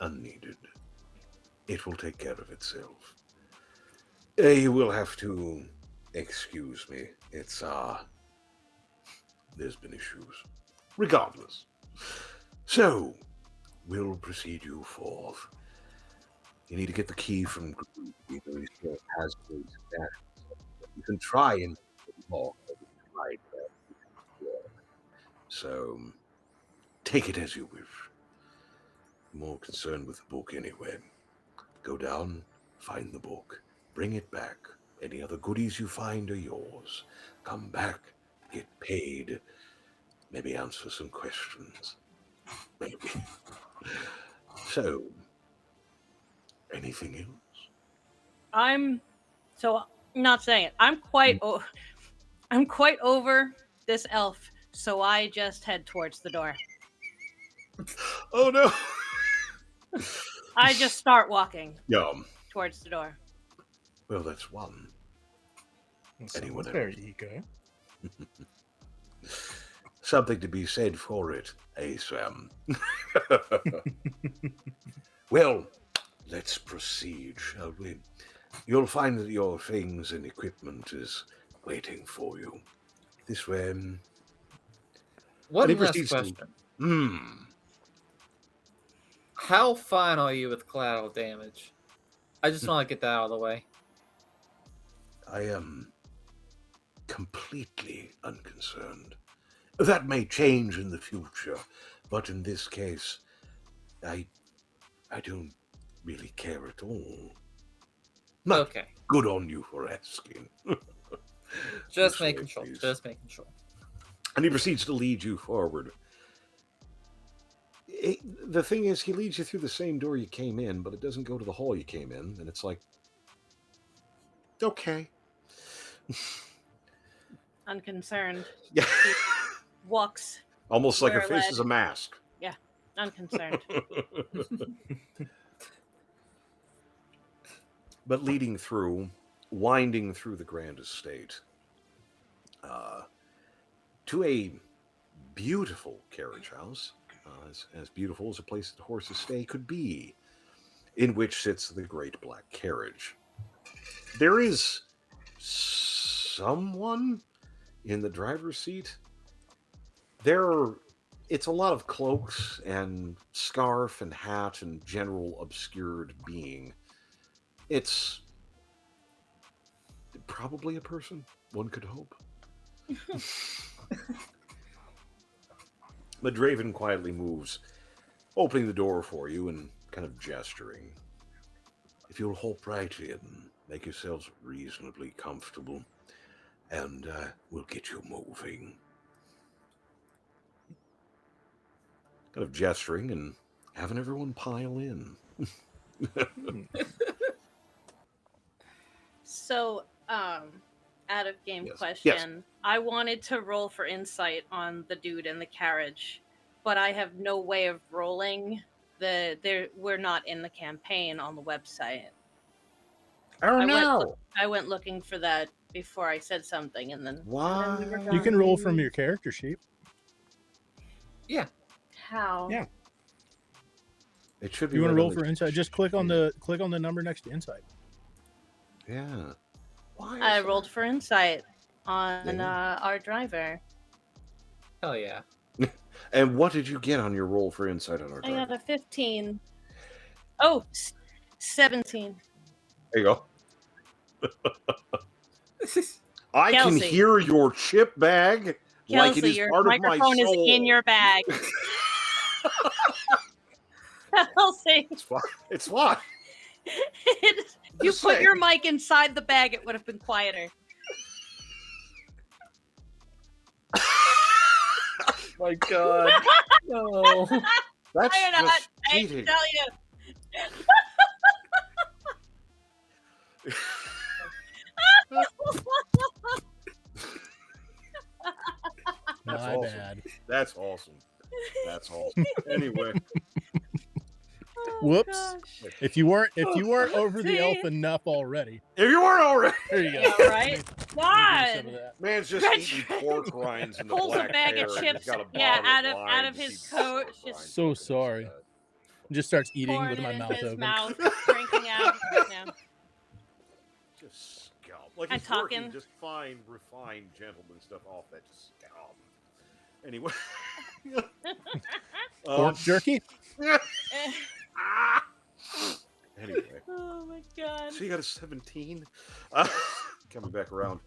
unneeded. It will take care of itself. You will have to excuse me. It's there's been issues. Regardless. So, we'll proceed you forth. You need to get the key from Groove. Either he has those stashes. You can try and walk. So, take it as you wish. More concerned with the book anyway. Go down, find the book, bring it back. Any other goodies you find are yours. Come back, get paid, maybe answer some questions. Maybe. So, anything else? I'm not saying it. I'm quite over this elf, so I just head towards the door. Oh no! I just start walking Yeah. towards the door. Well, that's one. Anyone else? Very eager. Something to be said for it, eh, Sam? Well, let's proceed, shall we? You'll find that your things and equipment is waiting for you. This way. One And he last proceeds to- question. How fine are you with collateral damage? I just want to get that out of the way. I am completely unconcerned. That may change in the future, but in this case, I don't really care at all. Not Okay. good on you for asking. Just This way, making sure. please. Just making sure. And he proceeds to lead you forward. The thing is, he leads you through the same door you came in, but it doesn't go to the hall you came in, and it's like, okay. Unconcerned. Yeah. Walks. Almost like a We're face led. is a mask. Unconcerned. But leading through, winding through the grand estate, to a beautiful carriage house, as beautiful as a place that horses stay could be, in which sits the great black carriage. There is someone in the driver's seat. It's a lot of cloaks and scarf and hat and general obscured being. It's probably a person, one could hope. But Draven quietly moves, opening the door for you and kind of gesturing. If you'll hop right in, make yourselves reasonably comfortable, and we'll get you moving. Kind of gesturing and having everyone pile in. So, out of game Yes. question. I wanted to roll for insight on the dude in the carriage, but I have no way of rolling. We're not in the campaign on the website. I went looking for that before I said something, and then Why? we were You can gone. roll from your character sheet. Yeah. How? Yeah. It should be. You want to right roll on for the- insight? Just click on the number next to insight. Yeah. Why? I is rolled that? for insight on Yeah. our driver. Hell yeah. And what did you get on your roll for insight on our I got driver? a 15. Oh, 17. There you go. I can Kelsey. hear your chip bag like it Kelsey, is your part of my microphone is soul. in your bag. Helsing. It's fine. It's fine. If you Just put saying. your mic inside the bag, it would have been quieter. My God. No. That's I don't know. just I hate to cheating. tell you. That's My awesome. bad. That's awesome. That's awesome. Anyway, Oh, Whoops. gosh. If you weren't over the elf See? enough already, if you weren't already, there you go. Yeah, right? Let me do some of God. that. man's just Red eating Dragon pork rinds in the pulls a black bag hair of and chips, he's got a yeah, bottle of out wine of to his keep coat, pork just rinds So in his sorry. head. Just starts eating pouring with it my in mouth his open. mouth, drinking out. Yeah. Just scum. Like I'm he's working talking. just fine, refined gentleman stuff off that just scum. Anyway. Pork jerky? Anyway. Oh my god. So you got a 17? Coming back around.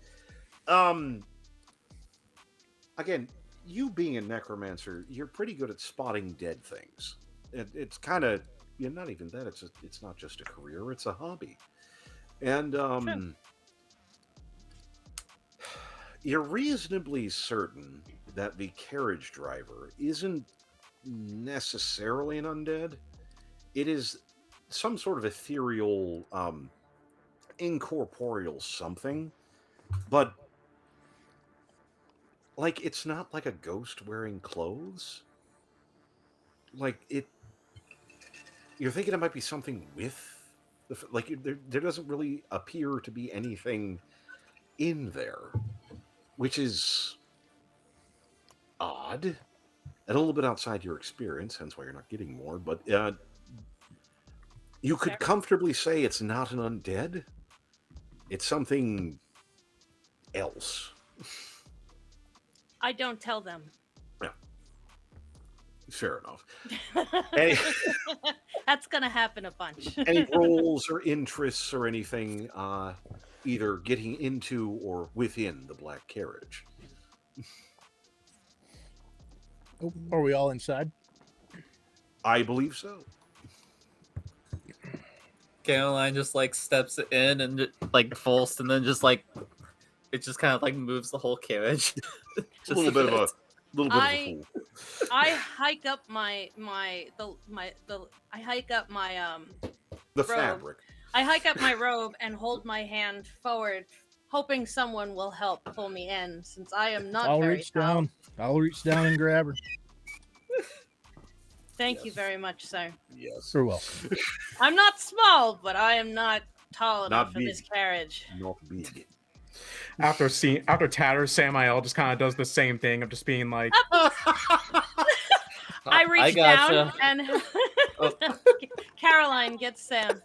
Again, you being a necromancer, you're pretty good at spotting dead things. It's kind of, not even that. It's not just a career; it's a hobby. And you're reasonably certain that the carriage driver isn't necessarily an undead. It is some sort of ethereal, incorporeal something, but like it's not like a ghost wearing clothes. Like it, you're thinking it might be something with there doesn't really appear to be anything in there, which is odd and a little bit outside your experience, hence why you're not getting more. But you could comfortably say it's not an undead. It's something else. I don't tell them. Yeah. Fair enough. That's gonna happen a bunch. Any roles or interests or anything, either getting into or within the black carriage? Are we all inside? I believe so. Caroline just like steps in and like falls, and then just like it just kind of like moves the whole carriage. Just a little bit of a fool. I hike up my The robe. fabric. I hike up my robe and hold my hand forward, hoping someone will help pull me in, since I am not I'll very reach tall. down. I'll reach down and grab her. Thank you very much, sir. Yes. You're welcome. I'm not small, but I am not tall enough Not for big. this carriage. Not big. After Tatter, Samael just kind of does the same thing of just being like, I reach down and Caroline gets Sam.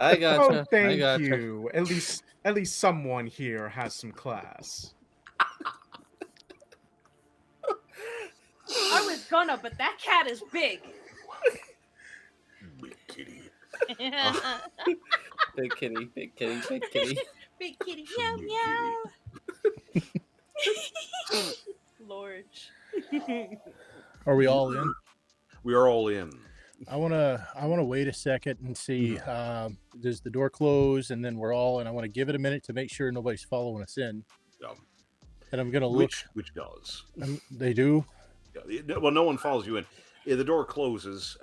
I gotcha. "Oh, thank I gotcha. you. At least someone here has some class." I was gonna, but that cat is big. Big kitty. Big kitty, big kitty, big kitty. Big kitty, meow Big meow. Lord. Are we all in? We are all in. I wanna wait a second and see. Does the door close, and then we're all. And I want to give it a minute to make sure nobody's following us in. And I'm gonna look. Which does. They do. Yeah, well, no one follows you in. Yeah, the door closes.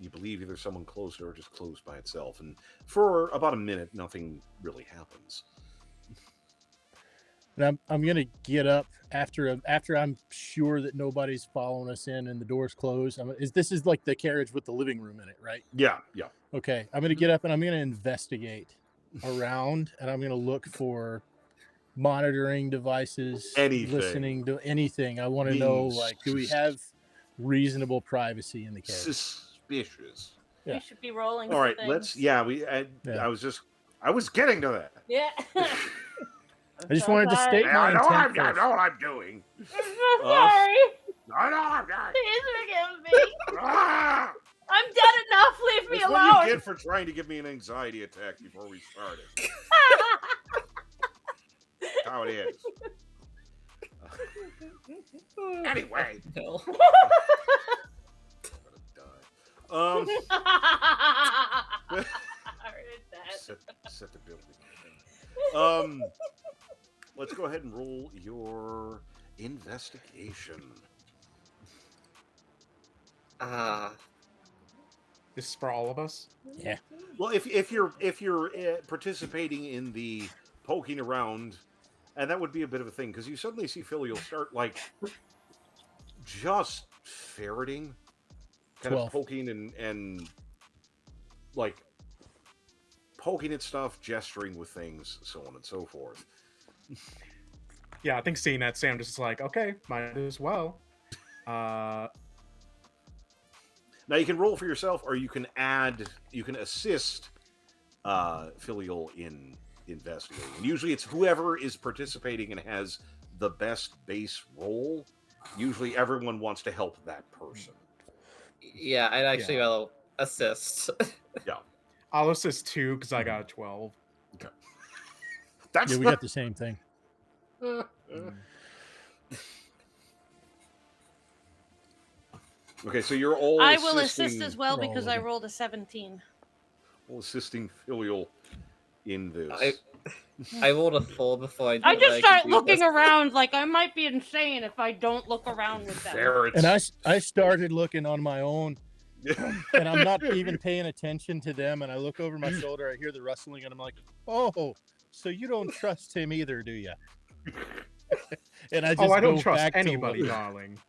You believe either someone closed it or just closed by itself. And for about a minute, nothing really happens. And I'm gonna get up after I'm sure that nobody's following us in and the door's closed. This is like the carriage with the living room in it, right? Yeah. Okay. I'm gonna get up and I'm gonna investigate around, and I'm gonna look for monitoring devices, Anything. listening to anything. I want to know, like, do we have reasonable privacy in the carriage? Suspicious. Yeah. We should be rolling. All right, things. let's. Yeah, I was getting to that. Yeah. I just wanted to state my intent I first. know what I'm doing. Sorry. I know I'm doing. Please forgive me. Ah! I'm dead enough. Leave me That's what alone. you get for trying to give me an anxiety attack before we started. How it is. Anyway. No. Um, I heard that. set the building. Um, let's go ahead and roll your investigation. This is for all of us. Yeah. Well, if you're participating in the poking around, and that would be a bit of a thing because you suddenly see Philly will start like just ferreting, kind 12. of poking and like poking at stuff, gesturing with things, so on and so forth. Yeah, I think seeing that, Sam just is like, okay, might as well. Now you can roll for yourself, or you can assist Filial in investigating. And usually it's whoever is participating and has the best base roll. Usually everyone wants to help that person. Yeah, I'd actually rather assist. Yeah. I'll assist 2 because I got a 12. Okay. Yeah, we got the same thing. Okay, so you're all I will assist as well because I over. rolled a 17. all assisting Filial in this. I rolled a 4 before I. I just start looking around like I might be insane if I don't look around with them. Ferrets. And I started looking on my own, and I'm not even paying attention to them. And I look over my shoulder, I hear the rustling, and I'm like, "Oh, so you don't trust him either, do you?" And I just I don't go trust back to anybody, looking. darling.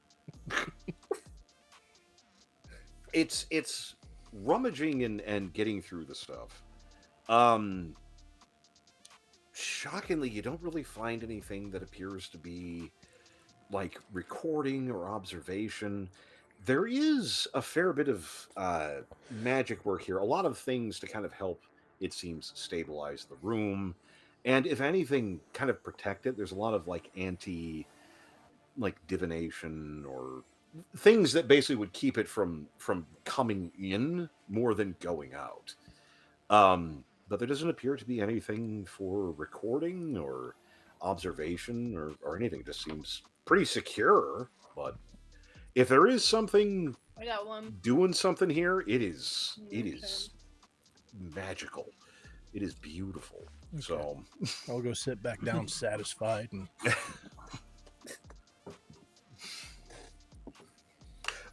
It's rummaging and getting through the stuff. Shockingly, you don't really find anything that appears to be like recording or observation. There is a fair bit of magic work here. A lot of things to kind of help, it seems, stabilize the room. And if anything, kind of protect it. There's a lot of like divination or things that basically would keep it from coming in more than going out. But there doesn't appear to be anything for recording or observation or anything. It just seems pretty secure. But if there is something I got one. doing something here, it is magical. It is beautiful. Okay. So I'll go sit back down satisfied. And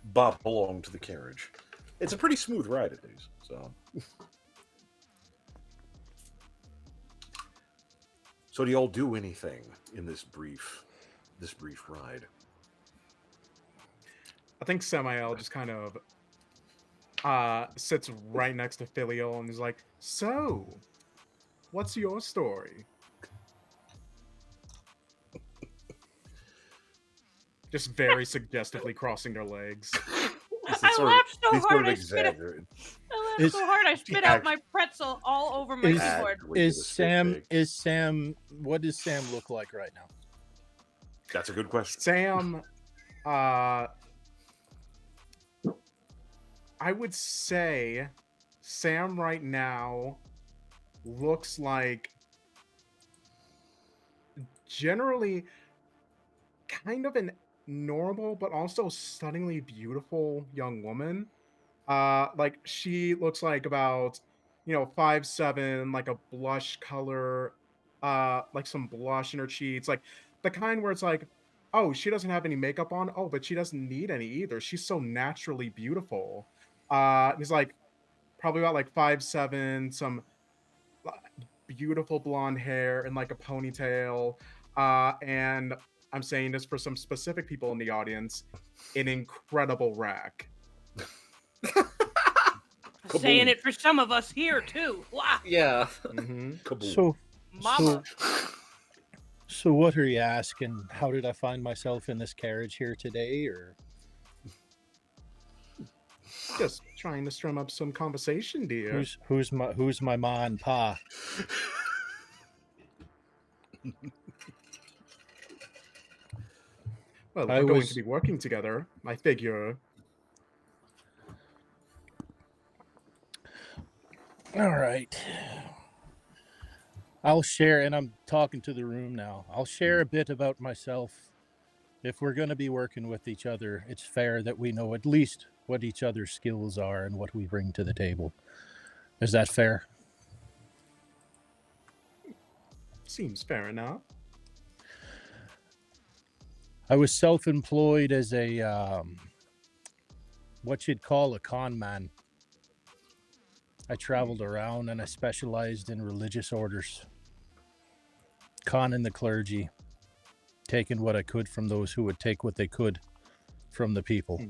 bop along to the carriage. It's a pretty smooth ride at least. So do y'all do anything in this brief ride? I think Samael just kind of sits right next to Filial and is like, so, what's your story? Just very suggestively crossing their legs. I laughed so hard I spit out my pretzel all over my keyboard. Is Sam? What does Sam look like right now? That's a good question. Sam, I would say Sam right now looks like generally kind of an normal but also stunningly beautiful young woman. Like she looks like about 5'7", like a blush color, like some blush in her cheeks, like the kind where it's like, oh, she doesn't have any makeup on, oh, but she doesn't need any either, she's so naturally beautiful. He's like probably about like 5'7", some beautiful blonde hair and like a ponytail, and I'm saying this for some specific people in the audience, an incredible rack. Saying it for some of us here too. Wow. Yeah. So, Mama. so what are you asking? How did I find myself in this carriage here today, or? Just trying to strum up some conversation, dear. Who's my ma and pa? Well, if we're going to be working together, I figure. All right. I'll share, and I'm talking to the room now. I'll share a bit about myself. If we're going to be working with each other, it's fair that we know at least what each other's skills are and what we bring to the table. Is that fair? Seems fair enough. I was self-employed as a what you'd call a con man. I traveled around and I specialized in religious orders, conning the clergy, taking what I could from those who would take what they could from the people.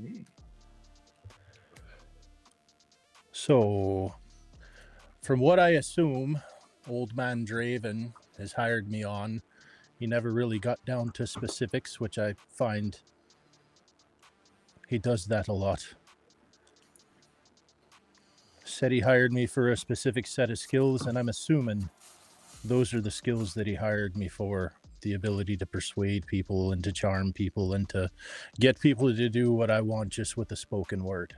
So, from what I assume, old man Draven has hired me on. He never really got down to specifics, which I find he does that a lot. Said he hired me for a specific set of skills, and I'm assuming those are the skills that he hired me for. The ability to persuade people and to charm people and to get people to do what I want just with a spoken word.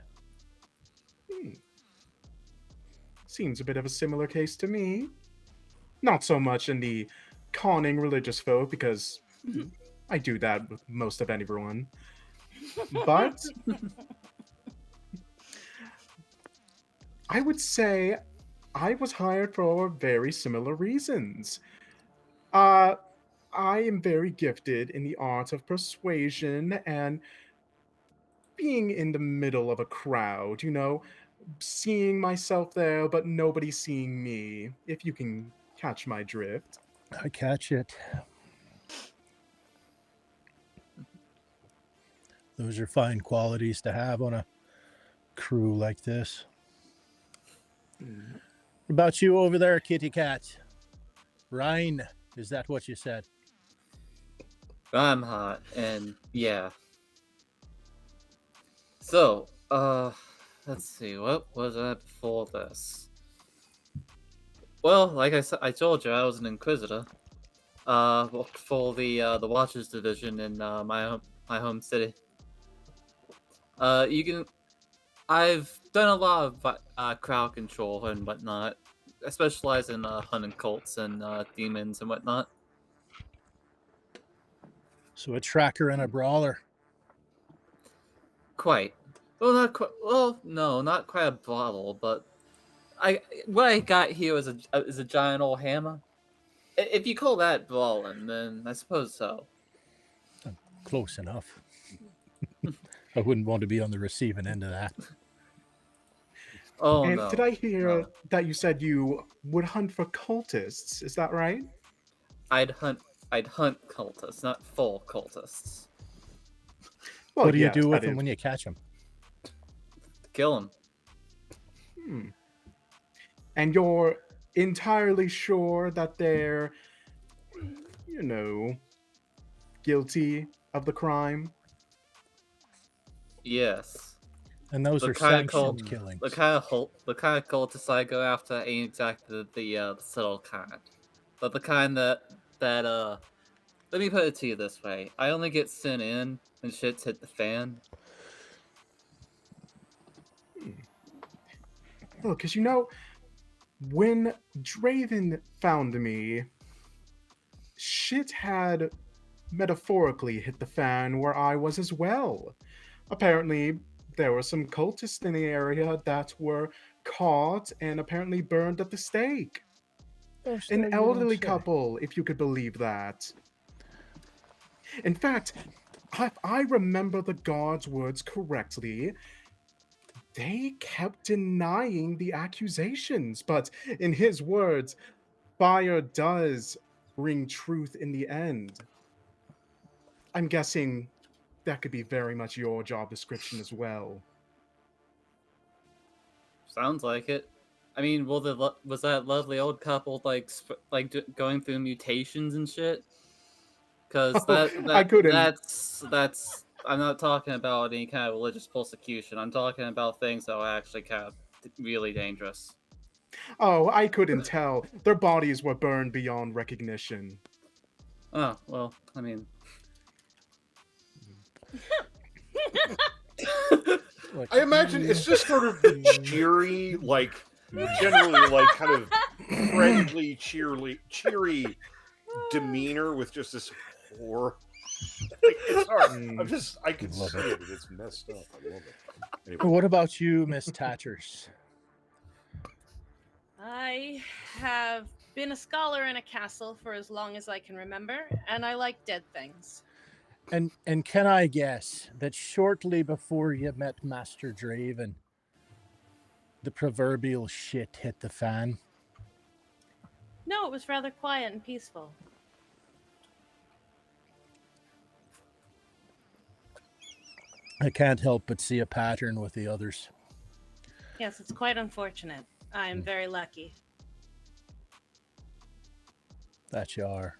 Seems a bit of a similar case to me. Not so much in the conning religious folk, because I do that with most of everyone. But I would say I was hired for very similar reasons. I am very gifted in the art of persuasion and being in the middle of a crowd, seeing myself there, but nobody seeing me, if you can catch my drift. I catch it. Those are fine qualities to have on a crew like this. What about you over there, kitty cat? Ryan, is that what you said? I'm hot, and yeah. So, let's see, what was I before this? Well, like I said, I told you I was an Inquisitor. Worked for the Watchers division in my home city. I've done a lot of crowd control and whatnot. I specialize in hunting cults and demons and whatnot. So a tracker and a brawler. Quite. Well, not quite. Well, no, not quite a bottle, but what I got here is a giant old hammer. If you call that brawling, then I suppose so. Close enough. I wouldn't want to be on the receiving end of that. Oh, and no. Did I hear No. that you said you would hunt for cultists? Is that right? I'd hunt cultists, not full cultists. Well, what do you yes, do with that them is- when you catch them? Kill them. And you're entirely sure that they're, guilty of the crime? Yes. And those The are kind of sanctioned killings. The kind of cultists I go after ain't exactly the subtle kind, but the kind that let me put it to you this way: I only get sent in when shit's hit the fan. Well, because when Draven found me, shit had metaphorically hit the fan where I was as well. Apparently, there were some cultists in the area that were caught and apparently burned at the stake. An elderly couple, if you could believe that. In fact, if I remember the guard's words correctly, they kept denying the accusations, but in his words, fire does bring truth in the end. I'm guessing that could be very much your job description as well. Sounds like it. I mean, was that lovely old couple going through mutations and shit? Because I couldn't. that's I'm not talking about any kind of religious persecution. I'm talking about things that are actually kind of really dangerous. Oh, I couldn't tell. Their bodies were burned beyond recognition. Oh, well, I mean... I imagine it's just sort of the cheery, generally, kind of friendly, cheery demeanor with just this horror It's hard. I can Love see it. it. And it's messed up. I love it. Anyway. What about you, Miss Tatchers? I have been a scholar in a castle for as long as I can remember, and I like dead things. And can I guess that shortly before you met Master Draven, the proverbial shit hit the fan? No, it was rather quiet and peaceful. I can't help but see a pattern with the others. Yes, it's quite unfortunate. I am very lucky. That you are.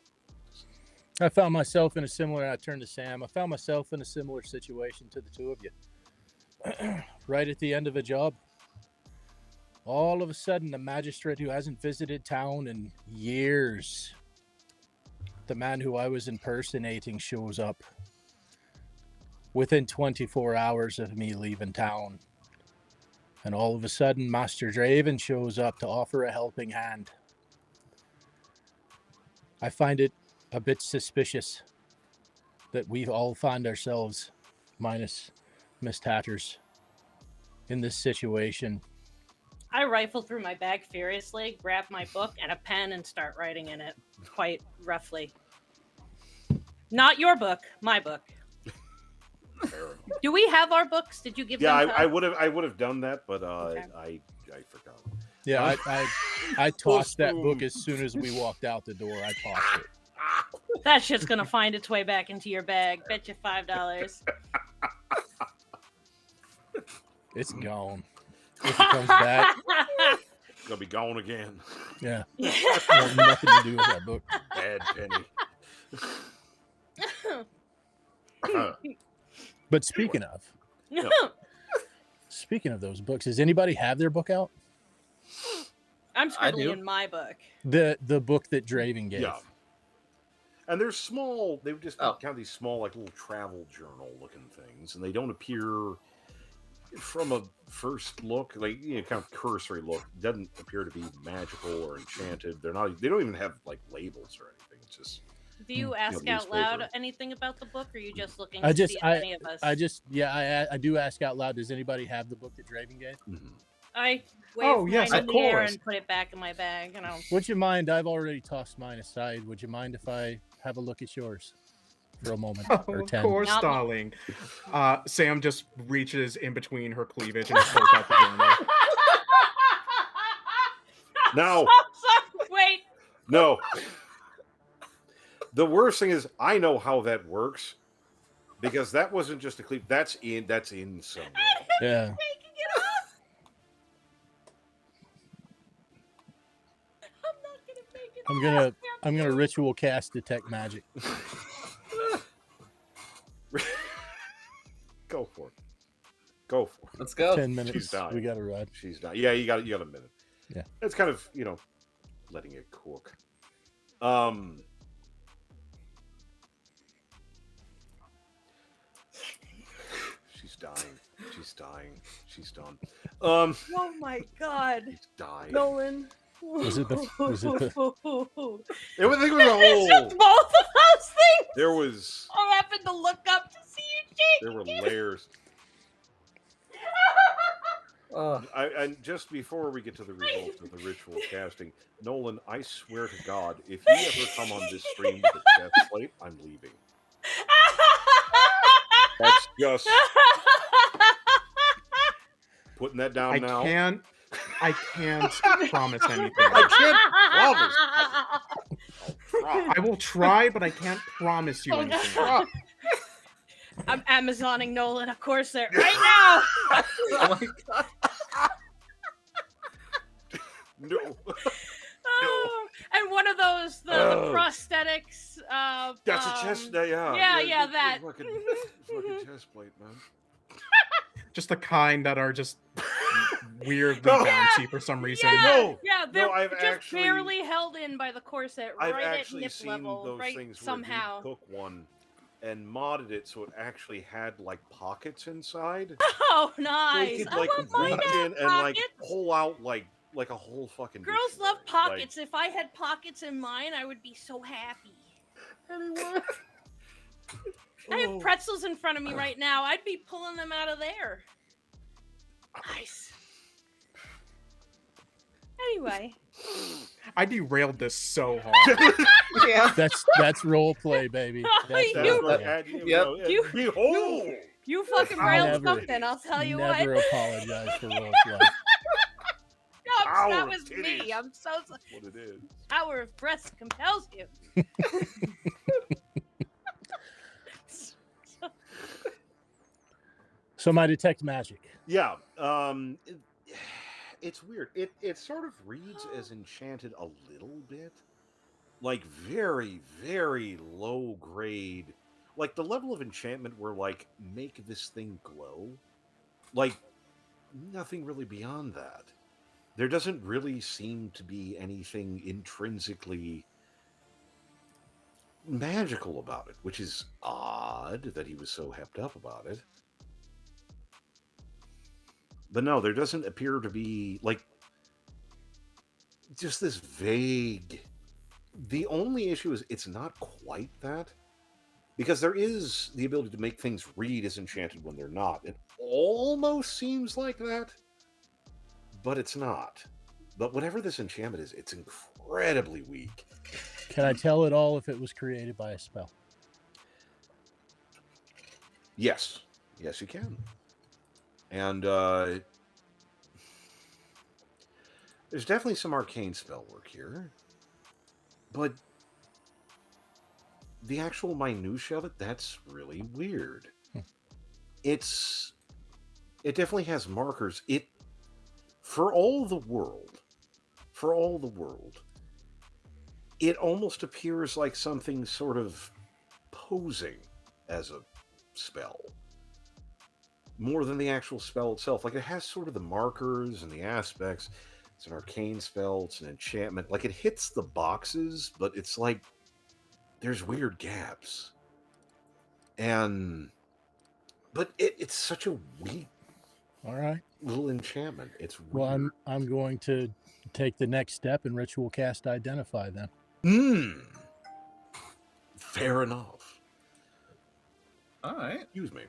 I found myself in a similar, I turned to Sam, I found myself in a similar situation to the two of you. Right at the end of a job, all of a sudden, the magistrate who hasn't visited town in years, the man who I was impersonating, shows up within 24 hours of me leaving town. And all of a sudden, Master Draven shows up to offer a helping hand. I find it a bit suspicious that we've all found ourselves, minus Miss Tatters, in this situation. I rifle through my bag furiously, grab my book and a pen, and start writing in it quite roughly. Not your book, my book. Do we have our books? Did you give them? Yeah, I would have done that, but okay. I forgot. Yeah, I tossed that book as soon as we walked out the door. I tossed it. That shit's gonna find its way back into your bag. Bet you $5. It's gone. If it comes back, it's gonna be gone again. Yeah. Nothing to do with that book. Bad penny. But speaking of those books, does anybody have their book out? I'm scribbling in my book. The book that Draven gave. Yeah. And they're small. They would just be kind of these small, like little travel journal looking things, and they don't appear from a first look, like kind of cursory look. Doesn't appear to be magical or enchanted. They're not. They don't even have like labels or anything. It's just. Do you ask out loud anything about the book, or are you just looking to see if any of us? I do ask out loud. Does anybody have the book that Draven gave? Mm-hmm. I wave mine in the air and put it back in my bag. And Would you mind? I've already tossed mine aside. Would you mind if I have a look at yours for a moment? Or 10? Of course, darling. Sam just reaches in between her cleavage and pulls out the journal. No. Wait. No. The worst thing is, I know how that works, because that wasn't just a cleave. That's in somewhere. Yeah. I'm gonna ritual cast detect magic. Go for it. Go for it. Let's go. 10 minutes. She's dying. We got to ride. She's dying. Yeah, you got a minute. Yeah. It's kind of letting it cook. She's dying. She's dying. She's done. Oh my God. She's dying. Nolan. Was it the? I think it was a whole. It's just both of those things. There was. I happened to look up to see you, Jake. There were layers. And just before we get to the results of the ritual casting, Nolan, I swear to God, if you ever come on this stream with a chest plate, I'm leaving. That's just putting that down now. I can't promise anything. I can't promise. I will try, but I can't promise you anything. I'm Amazoning Nolan a corset right now. Oh my God. No. And one of those the prosthetics. That's a chest. Yeah. Yeah, that. Fucking chest plate, man. Just the kind that are just weirdly bouncy for some reason. Yeah, they're just barely held in by the corset, I've right actually at hip seen level, those right things somehow. where you took one and modded it so it actually had like pockets inside. Oh, So nice! you could I like want mine reach to have in and like pockets. pull out like a whole fucking. Girls love dictionary. pockets. If I had pockets in mine, I would be so happy. Anyway. I have pretzels in front of me right now. I'd be pulling them out of there. Nice. Anyway. I derailed this so hard. Yeah. That's role play, baby. That's role play. Behold! You fucking railed something, I'll tell you what. Never apologize for role play. No, that was me. I'm so sorry. What it is. Power of breast compels you. So my detect magic. Yeah. It's weird. It sort of reads as enchanted a little bit. Like very, very low grade. Like the level of enchantment where like make this thing glow. Like nothing really beyond that. There doesn't really seem to be anything intrinsically magical about it, which is odd that he was so hepped up about it. But no, there doesn't appear to be, like, just this vague... The only issue is it's not quite that. Because there is the ability to make things read as enchanted when they're not. It almost seems like that, but it's not. But whatever this enchantment is, it's incredibly weak. Can I tell it all if it was created by a spell? Yes. Yes, you can. And there's definitely some arcane spell work here. But the actual minutia of it, that's really weird. It definitely has markers. For all the world, it almost appears like something sort of posing as a spell. More than the actual spell itself. Like, it has sort of the markers and the aspects. It's an arcane spell, it's an enchantment. Like, it hits the boxes, but it's like there's weird gaps. But it's such a weak little enchantment. It's weird. Well, I'm going to take the next step and ritual cast identify then. Fair enough. All right. Excuse me.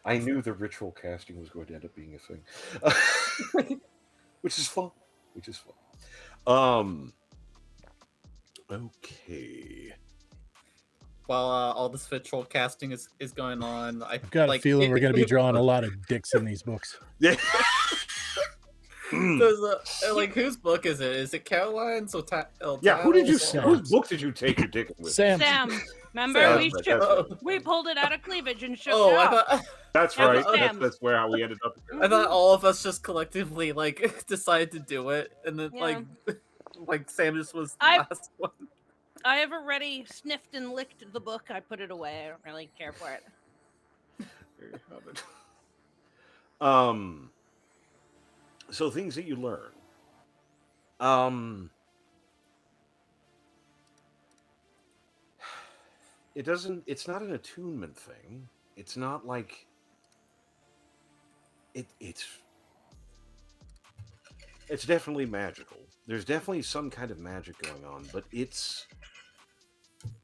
I knew the ritual casting was going to end up being a thing. Which is fun. Okay. While all this ritual casting is going on, I've got a feeling we're going to be drawing a lot of dicks in these books. Yeah. Like, whose book is it? Is it Caroline's or yeah, whose book did you take your dick with? Sam. Remember, we pulled it out of cleavage and shook it off. That's right. That's where we ended up. I thought all of us just collectively like decided to do it, and then like Sam just was the last one. I have already sniffed and licked the book. I put it away. I don't really care for it. There you have it. So things that you learn. It's not an attunement thing. It's not like it's definitely magical. There's definitely some kind of magic going on, but it's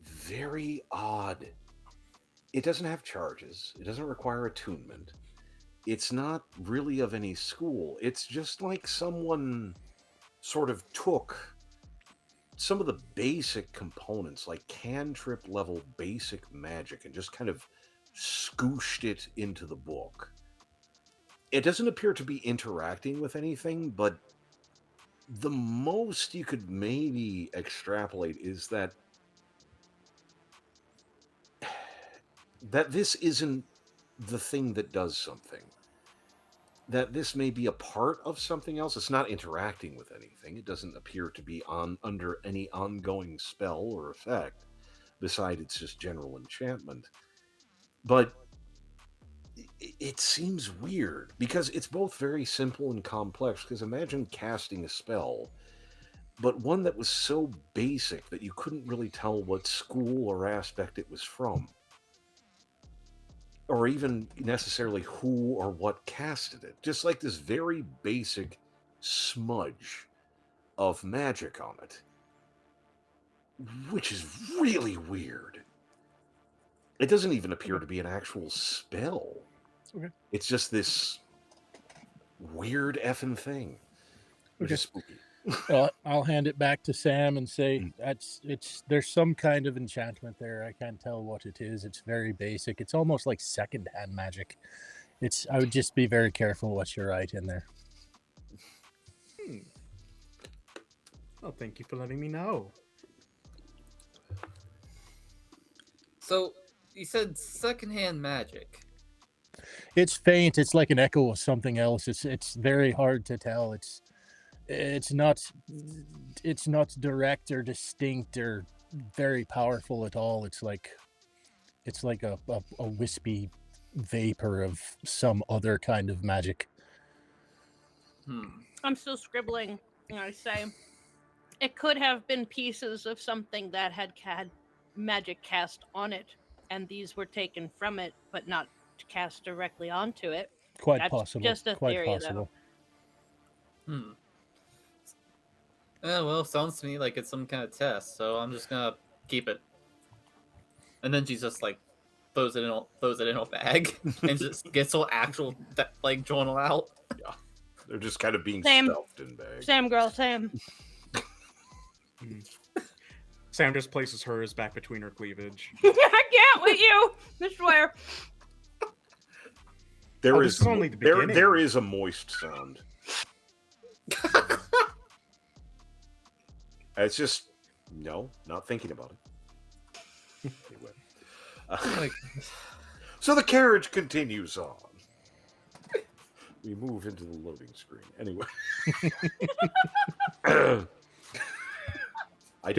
very odd. It doesn't have charges. It doesn't require attunement. It's not really of any school. It's just like someone sort of took some of the basic components, like cantrip level basic magic, and just kind of scooshed it into the book. It doesn't appear to be interacting with anything, but the most you could maybe extrapolate is that this isn't the thing that does something. That this may be a part of something else. It's not interacting with anything. It doesn't appear to be under any ongoing spell or effect, besides it's just general enchantment. But it seems weird, because it's both very simple and complex. Because imagine casting a spell, but one that was so basic that you couldn't really tell what school or aspect it was from. Or even necessarily who or what casted it. Just like this very basic smudge of magic on it. which is really weird. It doesn't even appear to be an actual spell. Okay. It's just this weird effing thing, which is spooky. Well, I'll hand it back to Sam and say there's some kind of enchantment there. I can't tell what it is. It's very basic. It's almost like secondhand magic. I would just be very careful what you write in there. Well, thank you for letting me know. So, you said secondhand magic. It's faint. It's like an echo of something else. It's very hard to tell. It's not direct or distinct or very powerful at all. It's like a wispy vapor of some other kind of magic. I'm still scribbling, and I say it could have been pieces of something that had magic cast on it, and these were taken from it, but not cast directly onto it. Quite possible. Just a Quite theory, possible. though. Well, sounds to me like it's some kind of test, so I'm just gonna keep it. And then she just like throws it in a bag and just gets her actual like journal out. Yeah, they're just kind of being Same. stuffed in bags. Sam, girl, Sam. Sam just places hers back between her cleavage. I can't with you, I swear. This is only the beginning. There is a moist sound. It's just not thinking about it. Anyway. So the carriage continues on. We move into the loading screen. Anyway. I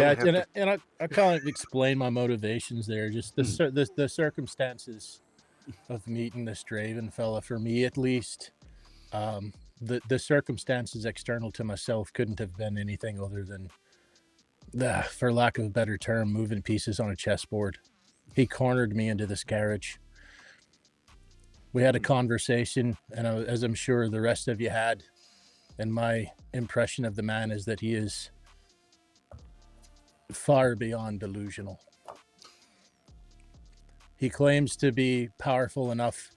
can't explain my motivations there. Just the circumstances of meeting this Draven fella, for me at least, the circumstances external to myself couldn't have been anything other than, for lack of a better term, moving pieces on a chessboard. He cornered me into this carriage. We had a conversation, and as I'm sure the rest of you had, and my impression of the man is that he is far beyond delusional. He claims to be powerful enough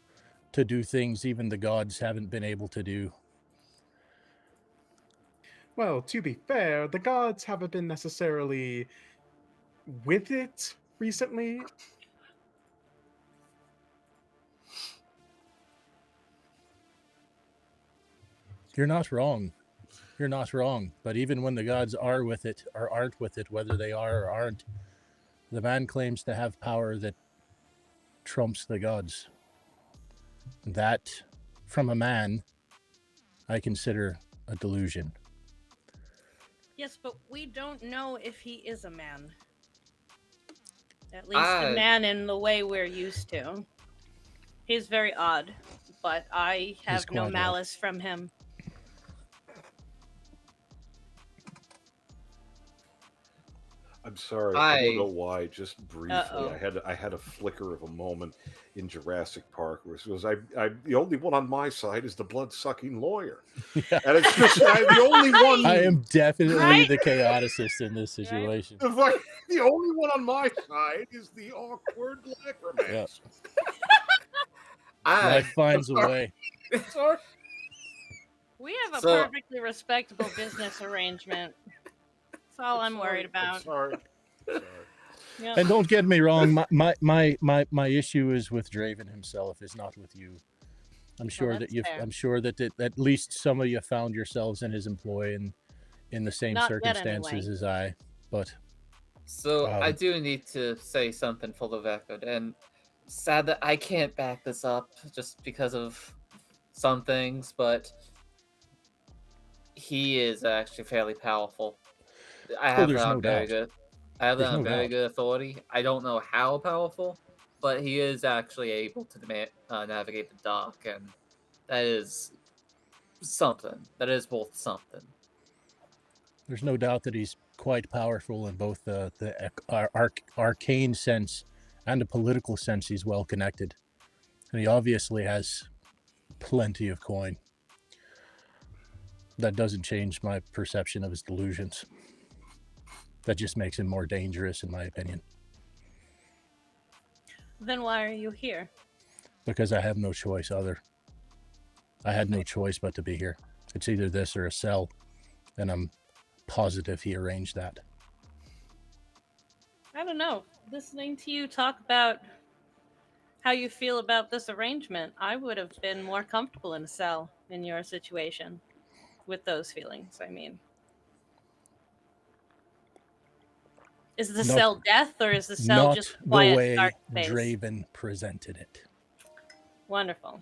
to do things even the gods haven't been able to do. Well, to be fair, the gods haven't been necessarily with it recently. You're not wrong. You're not wrong. But even when the gods are with it or aren't with it, whether they are or aren't, the man claims to have power that trumps the gods. That, from a man, I consider a delusion. Yes, but we don't know if he is a man. At least a man in the way we're used to. He's very odd, but I have no malice from him. I'm sorry. I don't know why. Just briefly, I had a flicker of a moment in Jurassic Park where it was I'm the only one on my side is the blood-sucking lawyer, and it's just I'm the only one. I am definitely the chaoticist in this situation. Right? The only one on my side is the awkward necromancer. Life finds a way. Sorry. We have a perfectly respectable business arrangement. That's all I'm worried about. Sorry. Yep. And don't get me wrong, my issue is with Draven himself, is not with you. I'm sure that at least some of you found yourselves in his employ and in the same Not circumstances as I. But so I do need to say something for the record, and sad that I can't back this up just because of some things, but he is actually fairly powerful. I have that on very good. I have that on very good authority. I don't know how powerful, but he is actually able to navigate the dark, and that is something. That is both something. There's no doubt that he's quite powerful in both the arcane sense and the political sense. He's well connected, and he obviously has plenty of coin. That doesn't change my perception of his delusions. That just makes him more dangerous, in my opinion. Then why are you here? Because I have no choice other. I had no choice but to be here. It's either this or a cell, and I'm positive he arranged that. I don't know. Listening to you talk about how you feel about this arrangement, I would have been more comfortable in a cell in your situation with those feelings. I mean, is the cell death or is the cell Not just the quiet, way dark space? Draven presented it. Wonderful.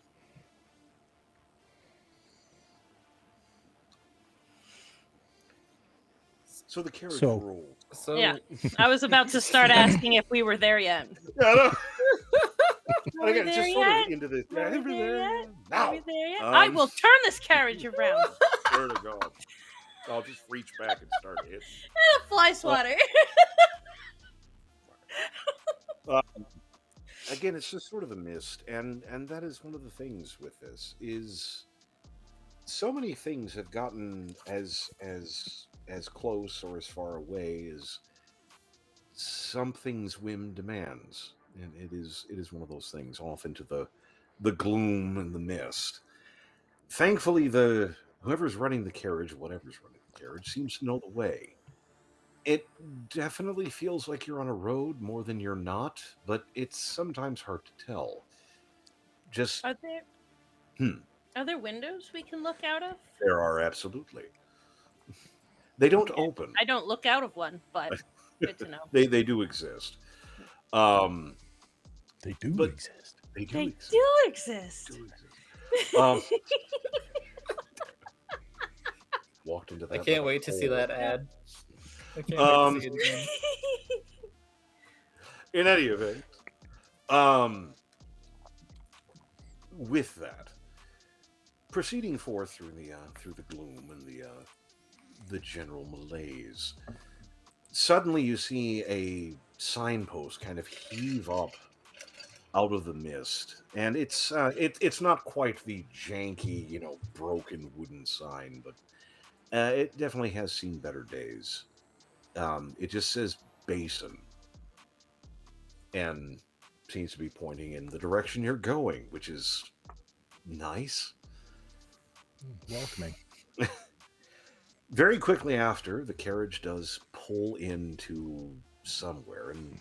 So the carriage rolled. So yeah, I was about to start asking if we were there yet. Again, it's just sort of into this. Are we there yet? Now. Are we there yet? I will turn this carriage around. Swear to God. I'll just reach back and start hitting. Fly swatter. Again, it's just sort of a mist, and that is one of the things with this is so many things have gotten as close or as far away as something's whim demands, and it is one of those things off into the gloom and the mist. Thankfully, whoever's running the carriage, whatever's running the carriage, seems to know the way. It definitely feels like you're on a road more than you're not, but it's sometimes hard to tell. Just Are there windows we can look out of? There are, absolutely. They don't open. I don't look out of one, but good to know. They do exist. They do exist. They do They exist. do exist. Walked into that. I can't wait to see that ad. I can't wait to see it again. In any event, with that, proceeding forth through the gloom and the general malaise, suddenly you see a signpost kind of heave up out of the mist, and it's not quite the janky, broken wooden sign, but it definitely has seen better days. It just says basin, and seems to be pointing in the direction you're going, which is nice. Welcoming. Very quickly after, the carriage does pull into somewhere, and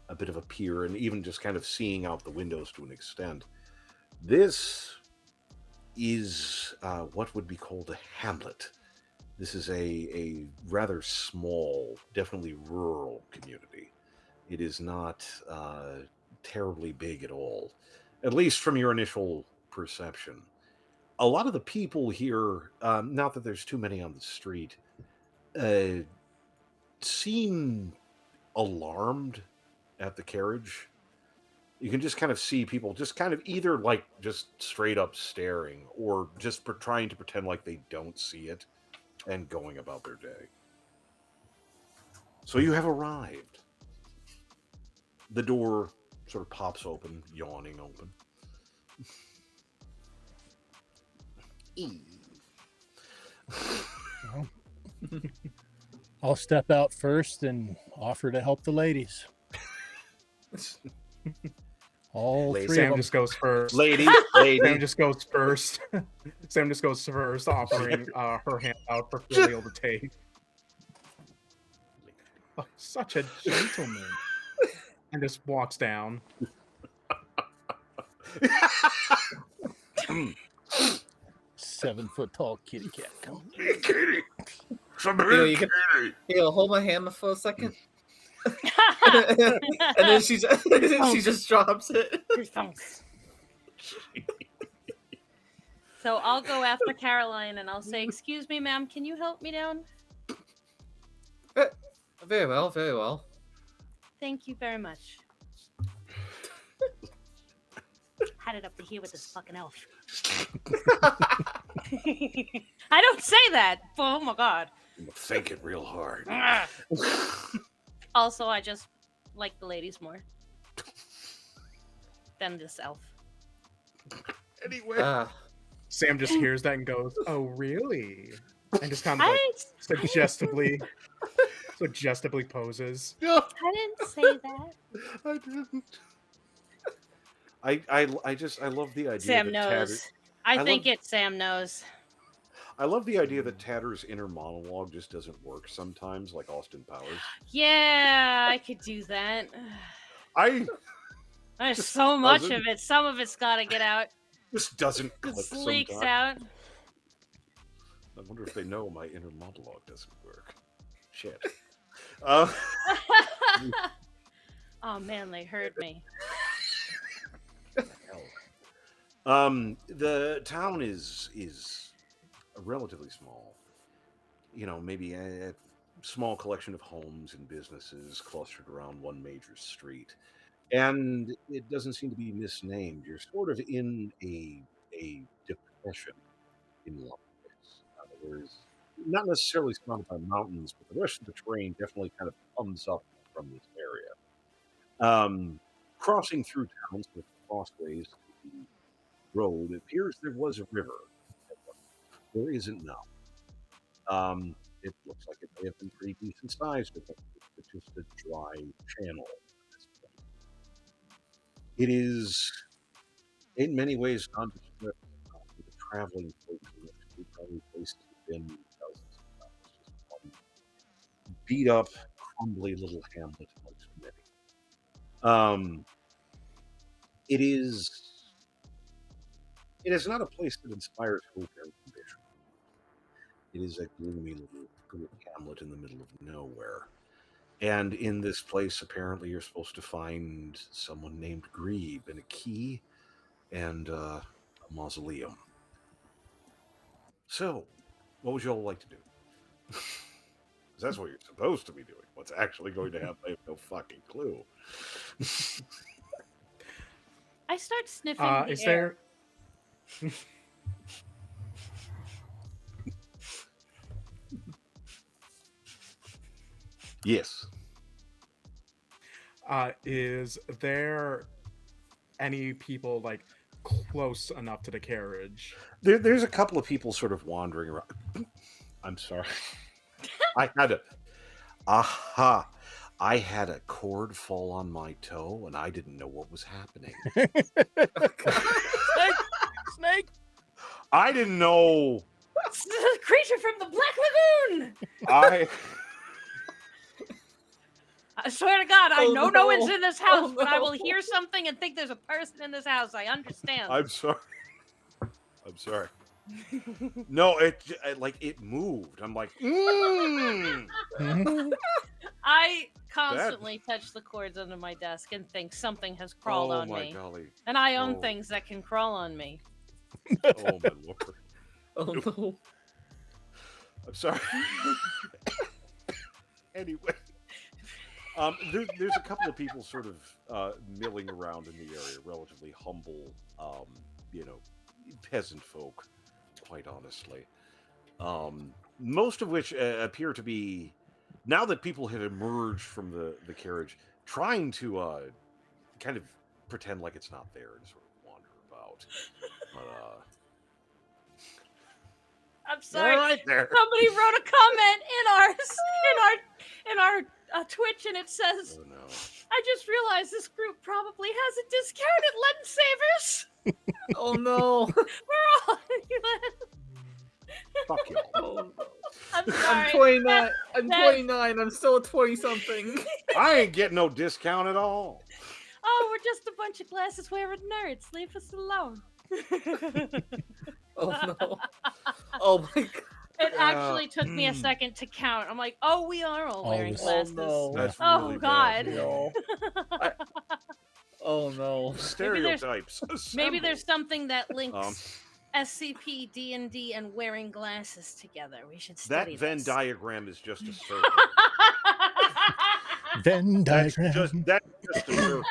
a bit of a pier, and even just kind of seeing out the windows to an extent. This is what would be called a hamlet. This is a rather small, definitely rural community. It is not terribly big at all, at least from your initial perception. A lot of the people here, not that there's too many on the street, seem alarmed at the carriage. You can just kind of see people just kind of either like just straight up staring or just trying to pretend like they don't see it and going about their day. So you have arrived. The door sort of pops open, yawning open. Well, I'll step out first and offer to help the ladies. All three Sam of them. just goes first. Lady. Sam just goes first. Sam just goes first, offering her hand out for Filial to take. Oh, such a gentleman. And just walks down. 7-foot tall kitty cat. Come on. Katie. Here, hold my hammer for a second. And then she just drops it. So I'll go after Caroline and I'll say, "Excuse me, ma'am, can you help me down?" Very well, very well. Thank you very much. Had it up to here with this fucking elf. I don't say that. Oh my god. Think it real hard. Also, I just like the ladies more than this elf. Anyway. Sam just hears that and goes, "Oh, really?" And just kind of like, suggestively suggestively poses. Yeah, I didn't say that. I didn't. I love the idea Sam that knows. I think love, it's Sam knows. I love the idea that Tatter's inner monologue just doesn't work sometimes, like Austin Powers. Yeah, I could do that. I There's just so much doesn't of it. Some of it's got to get out. just doesn't It click leaks sometimes. out. I wonder if they know my inner monologue doesn't work. Shit. Uh, Oh man, they heard me. the town is relatively small. You know, maybe a small collection of homes and businesses clustered around one major street. And it doesn't seem to be misnamed. You're sort of in a depression in one place. There's not necessarily surrounded by mountains, but the rest of the terrain definitely kind of comes up from this area. Crossing through towns with crossways to the road, it appears there was a river. There isn't now. It looks like it may have been pretty decent size, but it's just a dry channel at this point. It is, in many ways, nondescript with a traveling folks in it. Probably places have been thousands of times. Just one beat up, crumbly little hamlet amongst many. Um, it is. It is not a place that inspires hope or ambition. It is a gloomy little hamlet in the middle of nowhere. And in this place, apparently, you're supposed to find someone named Grebe and a key and a mausoleum. So, what would you all like to do? Because that's what you're supposed to be doing. What's actually going to happen, I have no fucking clue. I start sniffing the Is air. there? Yes. Is there any people like close enough to the carriage? There's a couple of people sort of wandering around. I'm sorry. I had a cord fall on my toe and I didn't know what was happening. Snake. I didn't know. It's the creature from the Black Lagoon. I swear to God, I know no one's in this house, but I will hear something and think there's a person in this house. I understand. I'm sorry. No, it moved. I'm like, I constantly touch the cords under my desk and think something has crawled on my me. golly. And I own things that can crawl on me. Oh my lord. Oh no. I'm sorry. Anyway. There's a couple of people sort of milling around in the area, relatively humble, peasant folk, quite honestly. Most of which appear to be, now that people have emerged from the carriage, trying to kind of pretend like it's not there and sort of wander about. But, I'm sorry. right there. Somebody wrote a comment in our Twitch, and it says, Oh no. "I just realized this group probably has a discount at Lens Savers." Oh no. We're all. Fuck y'all. Oh, no. I'm sorry. I'm 29. I'm 29. I'm still 20 something. I ain't getting no discount at all. Oh, we're just a bunch of glasses wearing nerds. Leave us alone. Oh no. Oh my god. It actually took me a second to count. I'm like, oh, we are all wearing glasses. Oh no. That's Oh, really God. bad. No. Oh no. Stereotypes. Maybe there's assemble. something that links SCP, D&D, and wearing glasses together. We should That study Venn this. diagram is just a circle. Venn diagram. That's just a circle.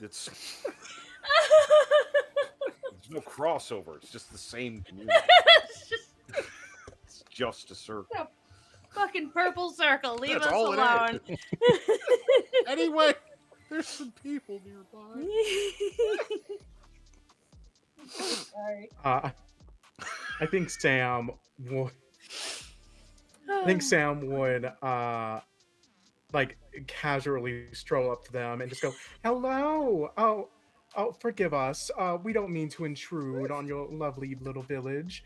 It's there's no crossover. It's just the same community. It's just a circle. Fucking purple circle. Leave That's us all it alone. Anyway, there's some people nearby. Sorry. I think Sam would I think Sam would like casually stroll up to them and just go, "Hello. Oh, forgive us. We don't mean to intrude on your lovely little village.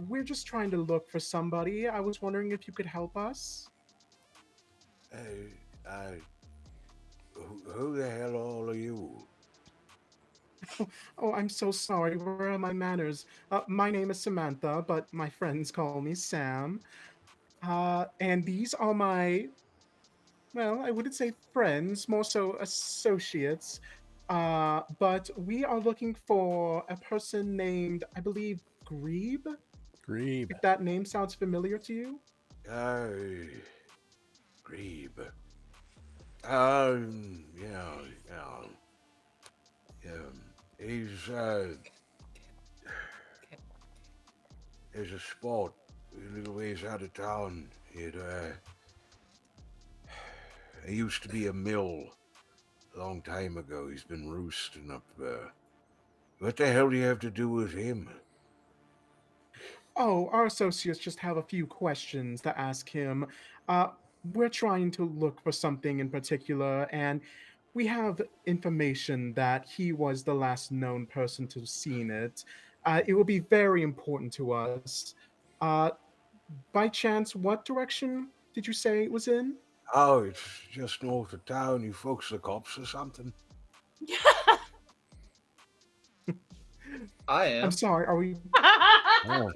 We're just trying to look for somebody. I was wondering if you could help us." I, who the hell all are you? Oh, I'm so sorry. Where are my manners? My name is Samantha, but my friends call me Sam. And these are my, well, I wouldn't say friends, more so associates. But we are looking for a person named, I believe, Grebe. Grebe. If that name sounds familiar to you. Grebe. Yeah, yeah. He's, there's a spot a little ways out of town. It used to be a mill a long time ago. He's been roosting up there. What the hell do you have to do with him? Oh, our associates just have a few questions to ask him. Uh, we're trying to look for something in particular, and we have information that he was the last known person to have seen it. It will be very important to us. Uh, by chance, what direction did you say it was in? Oh, it's just north of town. You folks the cops or something? I I'm am. sorry, are we? Oh.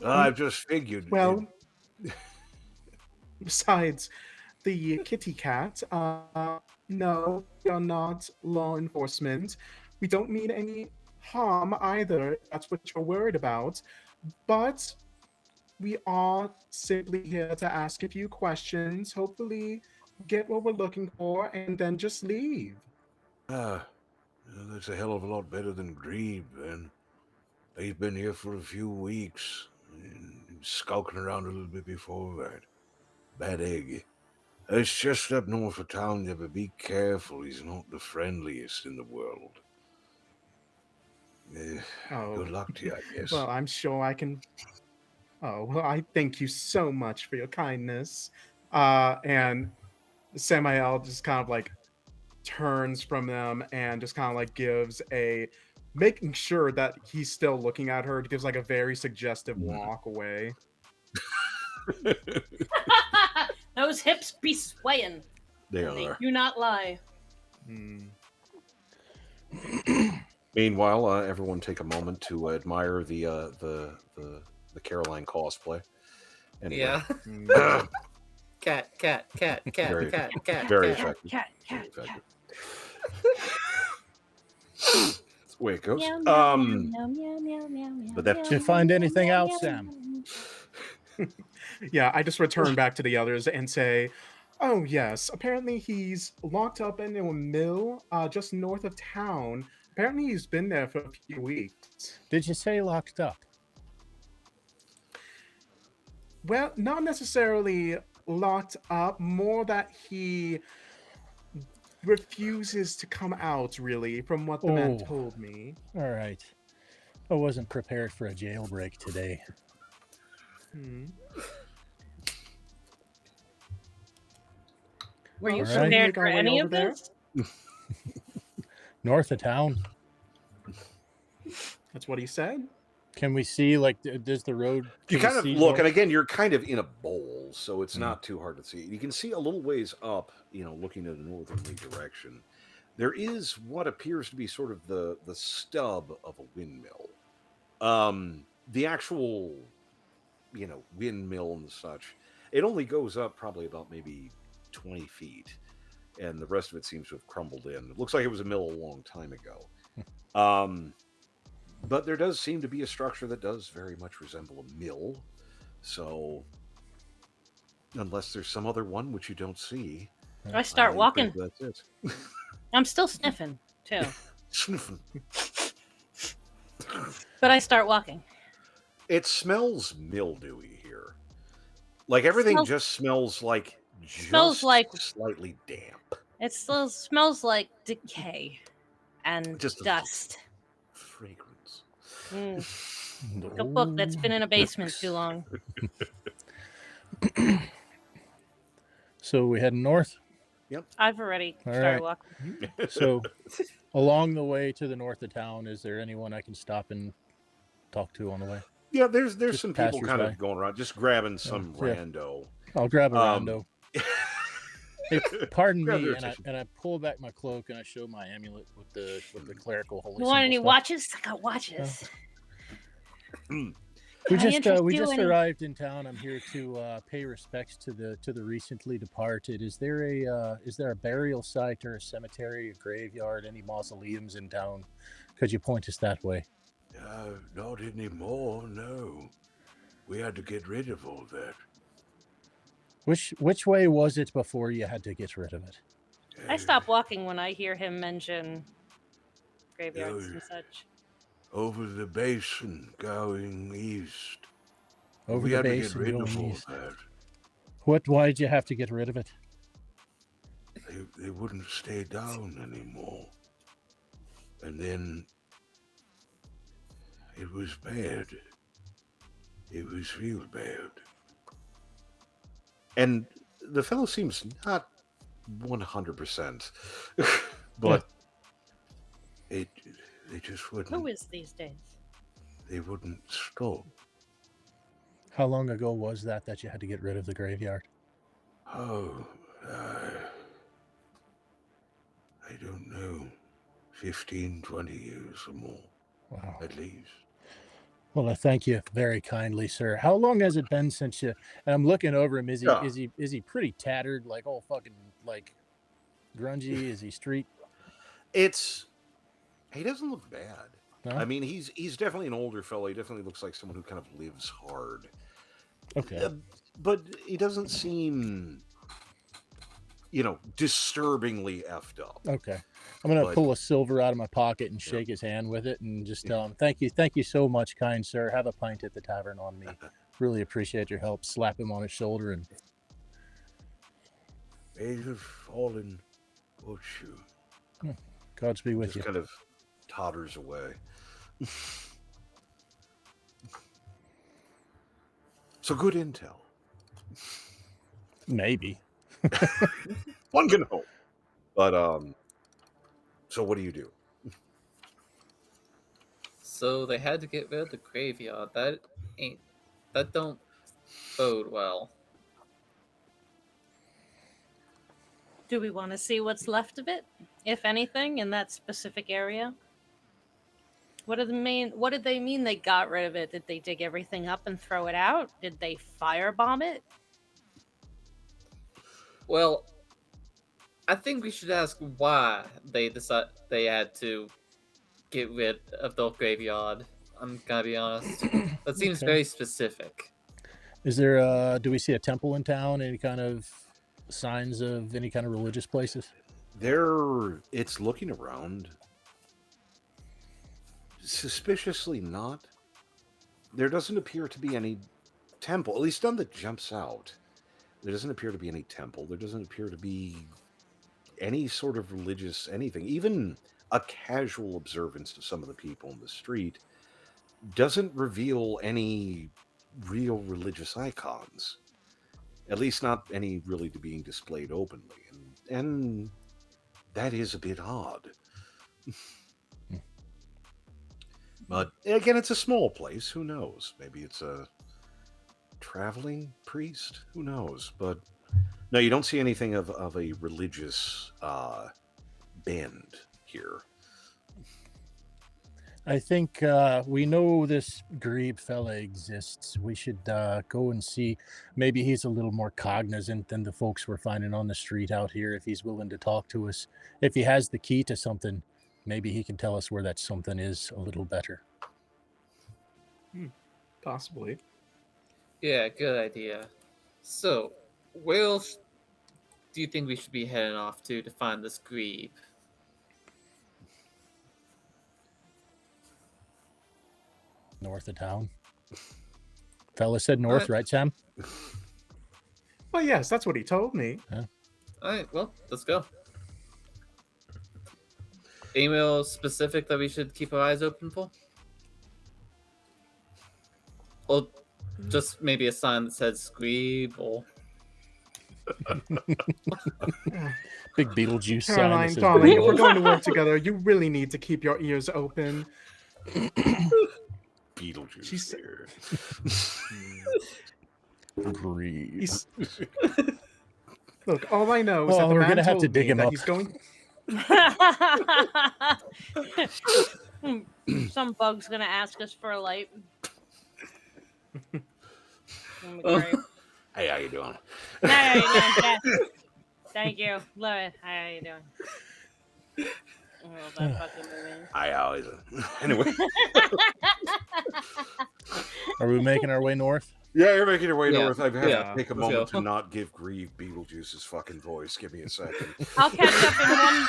I've just figured. Well, besides the kitty cat, no, we are not law enforcement. We don't mean any harm either, if that's what you're worried about. But we are simply here to ask a few questions, hopefully get what we're looking for, and then just leave. That's a hell of a lot better than Grebe, then. He's been here for a few weeks, and skulking around a little bit before that. Bad egg. It's just up north of town, yeah, but be careful. He's not the friendliest in the world. Oh, Good luck to you, I guess. well, I'm sure I can. Oh, well, I thank you so much for your kindness. And Samael just kind of like turns from them and just kind of like gives a, making sure that he's still looking at her, gives like a very suggestive walk away. Those hips be swaying. They and are. They do not lie. Meanwhile, everyone take a moment to admire the Caroline cosplay. Anyway. Yeah. Cat. Very effective. Cat. That's the way it goes. Meow, meow, meow, meow, meow, meow, meow, but that- meow, Did you find meow, anything meow, out, meow, Sam? meow. Yeah, I just return back to the others and say, oh, yes, apparently he's locked up in a mill just north of town. Apparently he's been there for a few weeks. Did you say locked up? Well, not necessarily locked up, more that he refuses to come out, really, from what the man Oh. told me. All right. I wasn't prepared for a jailbreak today. Were you All right. prepared for Make our way any over of there? this? North of town. That's what he said. Can we see, like, does the road... You can kind we of see look, north? and again, you're kind of in a bowl, so it's not too hard to see. You can see a little ways up, looking in a northerly direction. There is what appears to be sort of the stub of a windmill. The actual, windmill and such, it only goes up probably about maybe 20 feet, and the rest of it seems to have crumbled in. It looks like it was a mill a long time ago. But there does seem to be a structure that does very much resemble a mill. So, unless there's some other one which you don't see, I start walking. That's it. I'm still sniffing, too. Sniffing. But I start walking. It smells mildewy here. Like everything Smells- just smells like Smells like- slightly damp. It still smells like decay and Just a- dust. Fragrance. A book that's been in a basement too long. So we heading north? Yep. I've already started walking. So along the way to the north of town, is there anyone I can stop and talk to on the way? Yeah, there's Just some people kind passers-by. of going around, just grabbing some Yeah. rando. I'll grab a rando. Hey, pardon Grab me, their and attention. I pull back my cloak and I show my amulet with the clerical holy You want any symbol stuff. watches? I got watches. We Can I interest we you just in- arrived in town. I'm here to pay respects to the recently departed. Is there a burial site or a cemetery, a graveyard, any mausoleums in town? Could you point us that way? Not anymore, no. We had to get rid of all that. Which way was it before you had to get rid of it? I stop walking when I hear him mention graveyards and such. Over the basin, going east. Over we the had to basin, get rid of going all east. that. Why did you have to get rid of it? They wouldn't stay down anymore. And then it was bad. It was real bad. And the fellow seems not 100%, but they just wouldn't. Who is these days? They wouldn't stop. How long ago was that you had to get rid of the graveyard? Oh, I don't know. 15, 20 years or more. Wow. At least. Well, I thank you very kindly, sir. How long has it been since you? And I'm looking over him. Is he pretty tattered, like all fucking like grungy? Is he street? he doesn't look bad. No? I mean, he's definitely an older fellow. He definitely looks like someone who kind of lives hard. Okay. But he doesn't seem, disturbingly effed up. Okay. I'm gonna pull a silver out of my pocket and shake his hand with it and just tell him, thank you so much, kind sir. Have a pint at the tavern on me. Really appreciate your help. Slap him on his shoulder and May have fallen watch you. Gods be with Just you. kind of totters away. So good intel. Maybe. One can hope. But so what do you do? So they had to get rid of the graveyard. That don't bode well. Do we want to see what's left of it, if anything, in that specific area? What did they mean they got rid of it? Did they dig everything up and throw it out? Did they firebomb it? Well, I think we should ask why they decided they had to get rid of the graveyard. I'm gonna be honest. That seems very specific. Is there do we see a temple in town? Any kind of signs of any kind of religious places? It's looking around. Suspiciously not. There doesn't appear to be any temple, at least none that jumps out. There doesn't appear to be any temple. There doesn't appear to be any sort of religious anything. Even a casual observance to some of the people in the street doesn't reveal any real religious icons. At least not any really being displayed openly. And that is a bit odd. But again, it's a small place. Who knows? Maybe it's a traveling priest. Who knows? But no, you don't see anything of a religious bend here. I think we know this Grebe fella exists. We should go and see. Maybe he's a little more cognizant than the folks we're finding on the street out here. If he's willing to talk to us, if he has the key to something, maybe he can tell us where that something is a little better. Possibly. Yeah, good idea. So, where else do you think we should be heading off to find this Grebe? North of town. Fella said north, right, Sam? Well, yes, that's what he told me. Yeah. Alright, well, let's go. Anything else specific that we should keep our eyes open for? Well, just maybe a sign that says Squeeble. Big Beetlejuice sign that Caroline, says darling, if we're Beetlejuice. going to work together, you really need to keep your ears open. Beetlejuice She's- here. Breathe. Look, all I know is Oh, that the we're man gonna have to told dig me him that up. he's going. Some bug's gonna ask us for a light. Oh. Hey, how you doing? How you doing? Yeah. Thank you. Love it. How you doing? I love that fucking movie. I always. Anyway. Are we making our way north? Yeah, you're making your way Yeah. north. I have Yeah. to take a Let's moment go. to not give Grieve Beetlejuice's fucking voice. Give me a second. I'll catch up in one.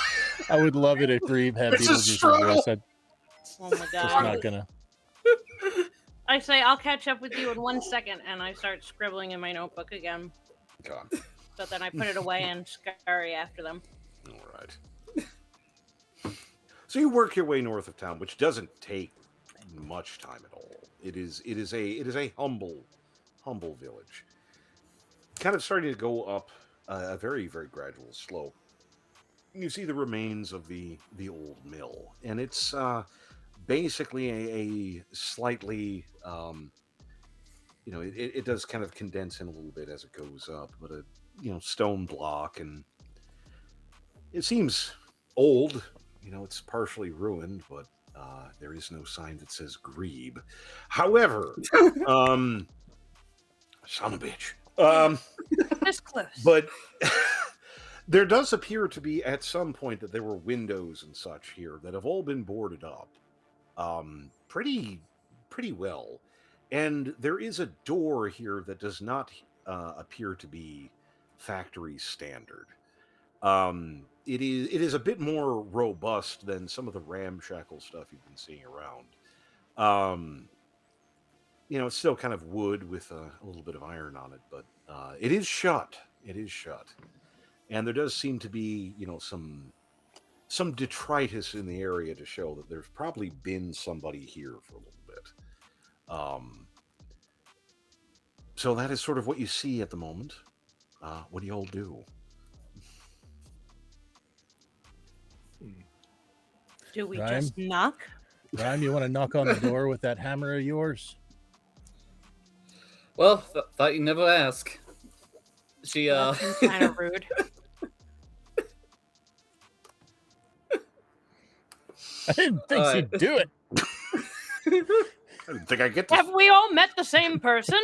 I would love it if Grieve had It's a Beetlejuice's struggle. voice. I'm Oh my just god. not gonna. I say I'll catch up with you in 1 second, and I start scribbling in my notebook again. God. But then I put it away and scurry after them. All right. So you work your way north of town, which doesn't take much time at all. It is a humble village. Kind of starting to go up a very, very gradual slope. You see the remains of the old mill, and it's basically a slightly it does kind of condense in a little bit as it goes up, but a stone block, and it seems old. It's partially ruined, but there is no sign that says Grebe. However, son of a bitch. This close. But there does appear to be at some point that there were windows and such here that have all been boarded up pretty well. And there is a door here that does not appear to be factory standard. It is a bit more robust than some of the ramshackle stuff you've been seeing around. It's still kind of wood with a little bit of iron on it, but it is shut. It is shut, and there does seem to be some detritus in the area to show that there's probably been somebody here for a little bit. So that is sort of what you see at the moment. What do you all do? Do we Rhyme? just knock? Rhyme, you want to knock on the door with that hammer of yours? Well, thought you'd never ask. She That seems kind of rude. I didn't think she'd do it. I didn't think I'd get this. Have we all met the same person?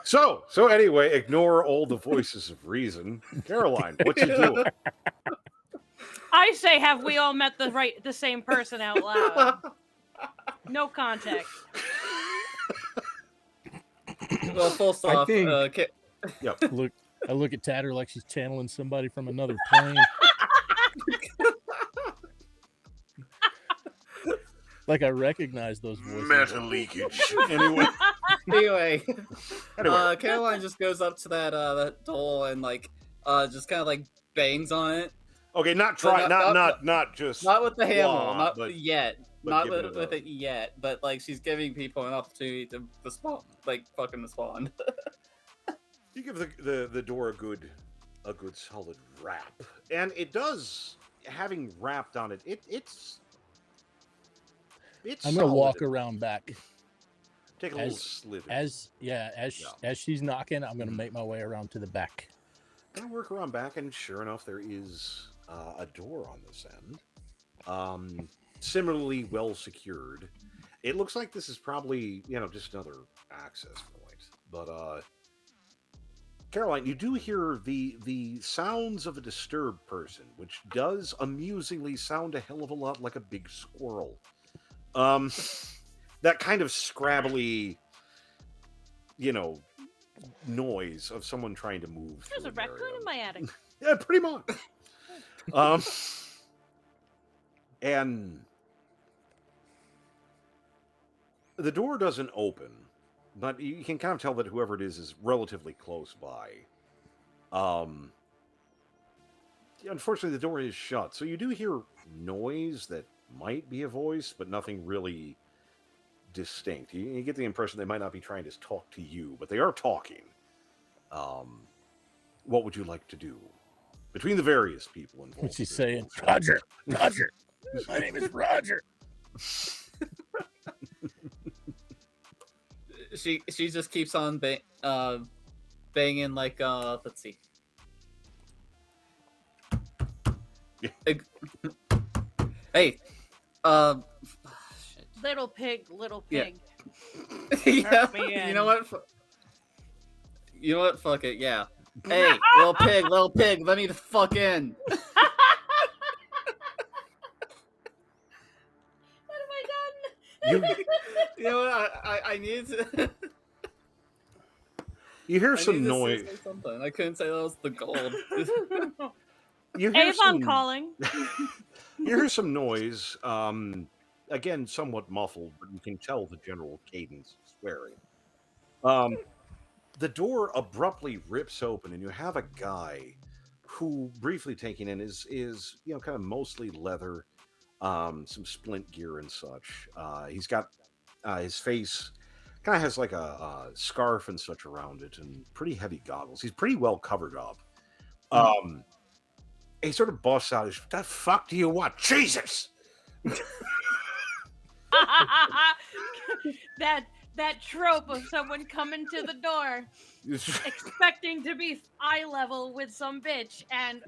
So anyway, ignore all the voices of reason. Caroline, what you doing? I say, have we all met the same person out loud? No context. well, full off. think- Yep. I look at Tatter like she's channeling somebody from another plane. Like I recognize those voices. Meta leakage. Anyway. Anyway, Anyway. Caroline just goes up to that door and just kind of bangs on it. Okay, not just Not with the hammer, Blah, not but- yet. but Not give it with a- it yet, but she's giving people an opportunity to respond, fucking respond. You give the door a good solid wrap, and it does. Having wrapped on it, it's. I'm gonna solid. walk around back. Take a little slither. As she's knocking, I'm gonna Mhm. make my way around to the back. I work around back, and sure enough, there is a door on this end. Similarly well secured. It looks like this is probably just another access point. But Caroline, you do hear the sounds of a disturbed person, which does amusingly sound a hell of a lot like a big squirrel. That kind of scrabbly, noise of someone trying to move. There's through a an raccoon area. in my attic. Yeah, pretty much. And the door doesn't open, but you can kind of tell that whoever it is relatively close by. Unfortunately, the door is shut, so you do hear noise that might be a voice, but nothing really distinct. You get the impression they might not be trying to talk to you, but they are talking. What would you like to do between the various people involved? What's he saying? Roger, Roger. My name is Roger. She just keeps on banging like let's see. Hey, shit. Little pig. Yeah. Me in. You know what? You know what? Fuck it. Yeah. Hey, little pig, let me the fuck in. What have I done? You know what? I needed to. You hear I some needed to noise. say something. I couldn't say that was the gold. You hear Avon calling. You hear some noise. Again, somewhat muffled, but you can tell the general cadence of swearing. The door abruptly rips open, and you have a guy who, briefly taken in, is kind of mostly leather, some splint gear and such. He's got his face kind of has like a scarf and such around it, and pretty heavy goggles. He's pretty well covered up. He sort of busts out, "What the fuck do you want? Jesus!" that trope of someone coming to the door expecting to be eye level with some bitch, and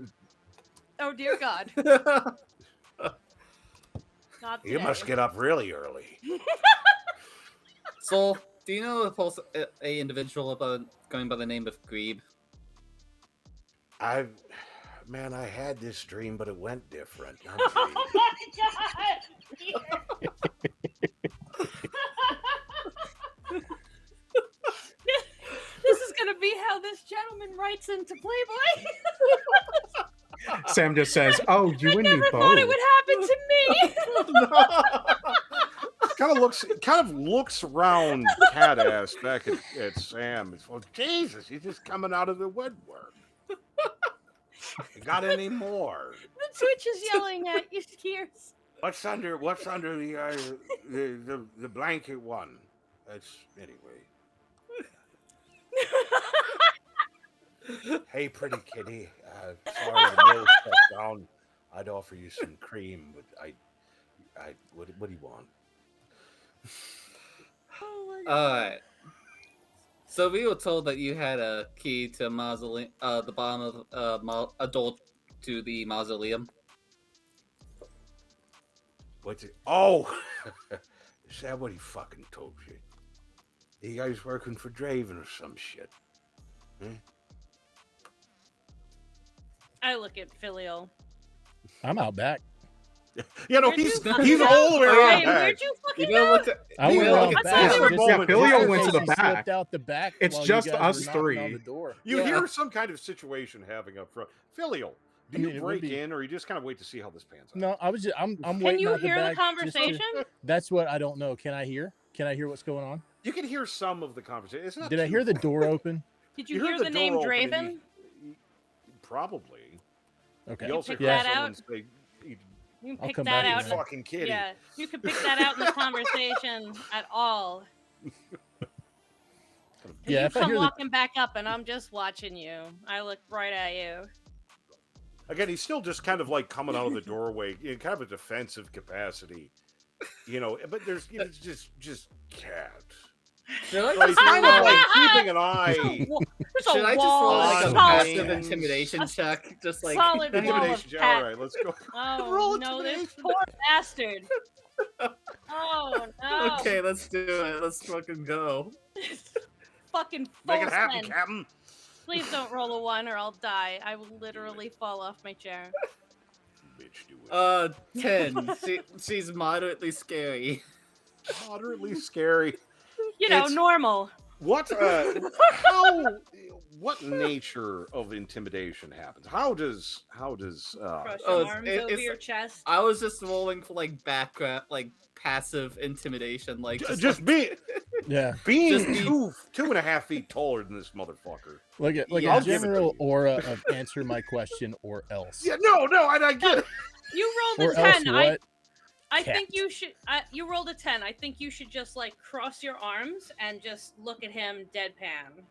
oh dear God. Not You must get up really early. Soul, do you know a individual going by the name of Grebe? I had this dream, but it went different. I'm Oh dreaming. my God. This is gonna be how this gentleman writes into Playboy. Sam just says, "Oh, you and me Never both." thought it would happen to me. kind of looks around cat ass back at Sam. It's, "Well, Jesus, he's just coming out of the woodwork. You got any more? The Twitch is yelling at you, Gears. What's under the blanket one? That's anyway. Hey, pretty kitty. Sorry, the mill's shut down. I'd offer you some cream, but what do you want? Oh my God. Alright. So we were told that you had a key to mausoleum, the bottom of a door to the mausoleum. What's it? Oh, is that what he fucking told you? You guys working for Draven or some shit? I look at Filial. I'm out back. You know, Where'd he's you fucking he's go? all the way around Hey, back. where'd you fucking You know go? what? I went You know around what- the back. I thought Just- Yeah, Filial just went to in the case he back. slipped out the back. It's while you just guys us were knocking three. on the door. You Yeah. hear some kind of situation having up front. Filial, do I you mean, it would break be- in, or you just kind of wait to see how this pans out? No, I was just, I'm Can waiting you out the hear the back just to- conversation? That's what I don't know. Can I hear? Can I hear what's going on? You can hear some of the conversation. It's not Did I too hear the far. door open? Did you heard hear the name door open and Draven? Probably. Okay. You also pick hear that someone out? say, You can I'll pick come that back out. to in that. the- "Fucking kitty." Yeah, you can pick that out in the conversation at all. Yeah, You if I come hear the walking back up, and I'm just watching you. I look right at you. Again, he's still just kind of like coming out of the doorway in kind of a defensive capacity, But there's just cat. Should I So he's just kind roll of like like, keeping an eye. There's should a I just wall, roll like a on passive things. intimidation check? Just like solid wall of Intimidation check. cat. All right, let's go. Oh Roll no, this intimidation. poor bastard. Oh no. Okay, let's do it. Let's fucking go. Fucking Make full it happen, send. Captain. Please don't roll a 1 or I'll die. I will literally fall off my chair. Bitch, do it. 10. She's moderately scary. Moderately scary. You know, It's- normal. What nature of intimidation happens? How does Crush Oh, your it's- arms it- over it's- your chest. I was just rolling for like background, like passive intimidation, like just like, yeah, being Just be- 2.5 feet taller than this motherfucker? like a Yeah. I'll give it to general you. aura of answer my question or else. Yeah, no, I get it. You rolled Or a else 10. what? I think you should. You rolled a 10. I think you should just like cross your arms and just look at him deadpan.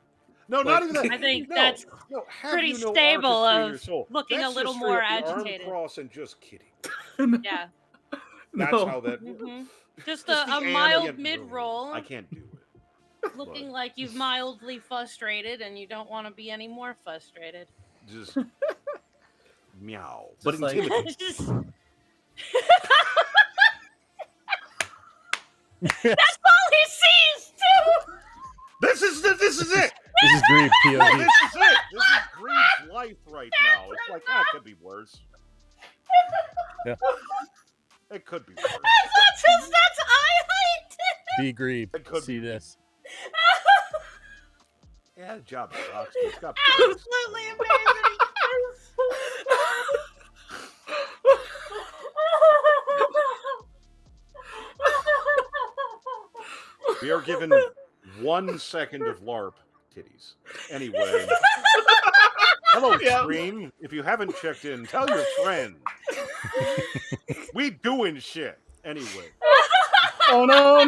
No, not even that. I think no, that's no, have pretty you no stable artistry in your of soul. looking That's a little just straight more up the agitated. arm cross and just kidding. Yeah. That's how that works. Just Just a the mild ambient mid-roll. I can't do it. Looking like you've mildly frustrated and you don't want to be any more frustrated. Just meow. Just But like- intimidating. That's all he sees too. This is it. This is Grieve No, POV. this is it. This is Grieve's life right now. It's like, it could be worse. Yeah. It could be worse. That's eye height. Be Grieve. It could See be. this. Yeah, the job sucks. But it's got Absolutely amazing. We are given 1 second of LARP titties. Anyway. Hello, Scream. If you haven't checked in, tell your friends. We doing shit. Anyway. Oh no!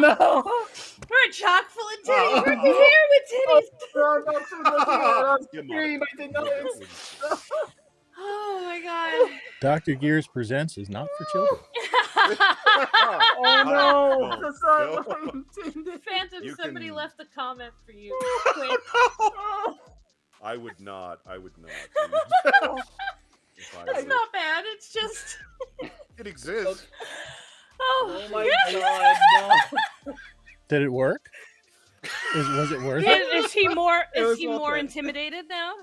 We're chock full of titties. We're here with titties. Oh my god. Dr. Gears Presents is not for children. Oh no! no. That's not what I intended. Phantom, You somebody can- left a comment for you. Quick. I would not. It's not bad. It's just. It exists. Oh, Oh my god! No. Did it work? Was it worth it? Is he more? It Is was he well more said. intimidated now?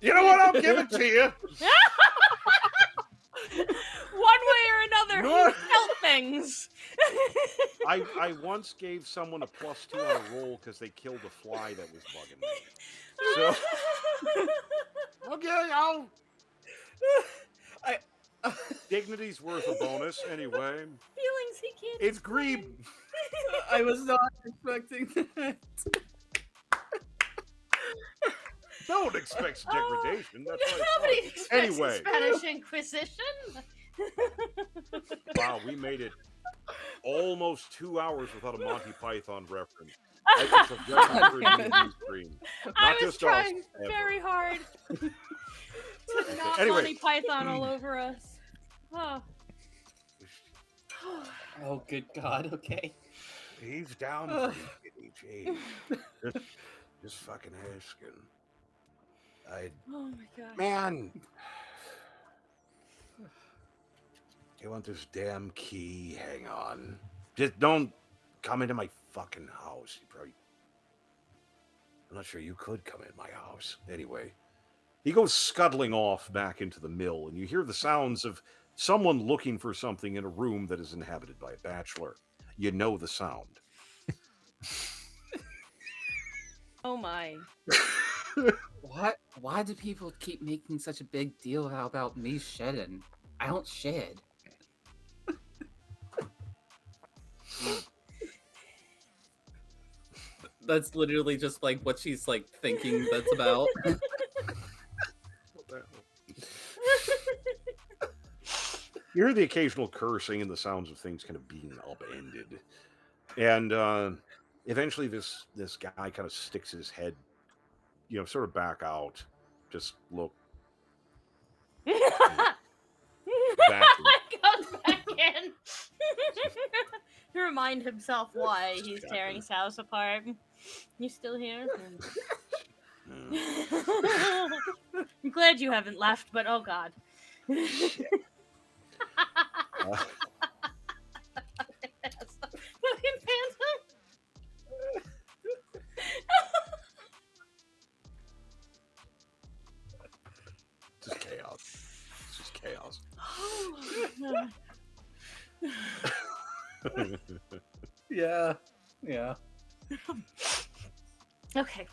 You know what? I'll give it to you. One way or another, No. he felt things. I once gave someone a +2 on a roll because they killed a fly that was bugging me. So okay, I'll. Dignity's worth a bonus anyway. Feelings he can't. It's Grebe. I was not expecting that. Don't expect degradation. That's why it's Nobody fun. expects Anyway. the Spanish Inquisition. Wow, we made it almost 2 hours without a Monty Python reference. I just a record for a DVD stream. I Not was just trying us, ever. very hard to not Anyway. Monty Python all over us. Oh. Oh, good God. Okay. He's down for you, Kitty. Just fucking asking. Oh my god. Man. You want this damn key? Hang on. Just don't come into my fucking house. You probably. I'm not sure you could come in my house. Anyway, he goes scuttling off back into the mill, and you hear the sounds of someone looking for something in a room that is inhabited by a bachelor. You know the sound. Oh my. What? Why do people keep making such a big deal about me shedding? I don't shed. That's literally just like what she's like thinking that's about. What the hell? You hear the occasional cursing and the sounds of things kind of being upended. And eventually this guy kind of sticks his head, sort of back out. Just look back. Goes back in. To remind himself why he's tearing his house apart. You still here? I'm glad you haven't left, but oh god. Fucking Phantom. Just chaos. It's just chaos. Yeah. Okay.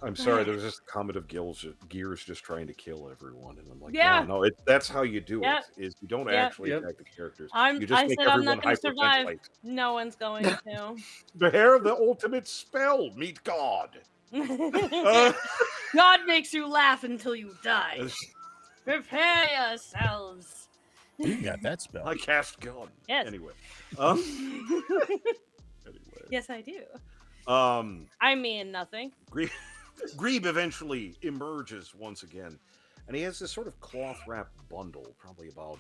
I'm sorry, there was just a comment of Gears just trying to kill everyone, and I'm like, Yeah. no, that's how you do Yep. it. Is you don't Yep. actually attack the characters. I You just make said I'm everyone not going to survive. hyperventilate. No one's going to. Prepare the ultimate spell. Meet God. God makes you laugh until you die. Prepare yourselves. You got that spell. I cast gun. Yes. Anyway. Anyway. Yes, I do. Um, I mean nothing. Grebe eventually emerges once again, and he has this sort of cloth-wrapped bundle, probably about,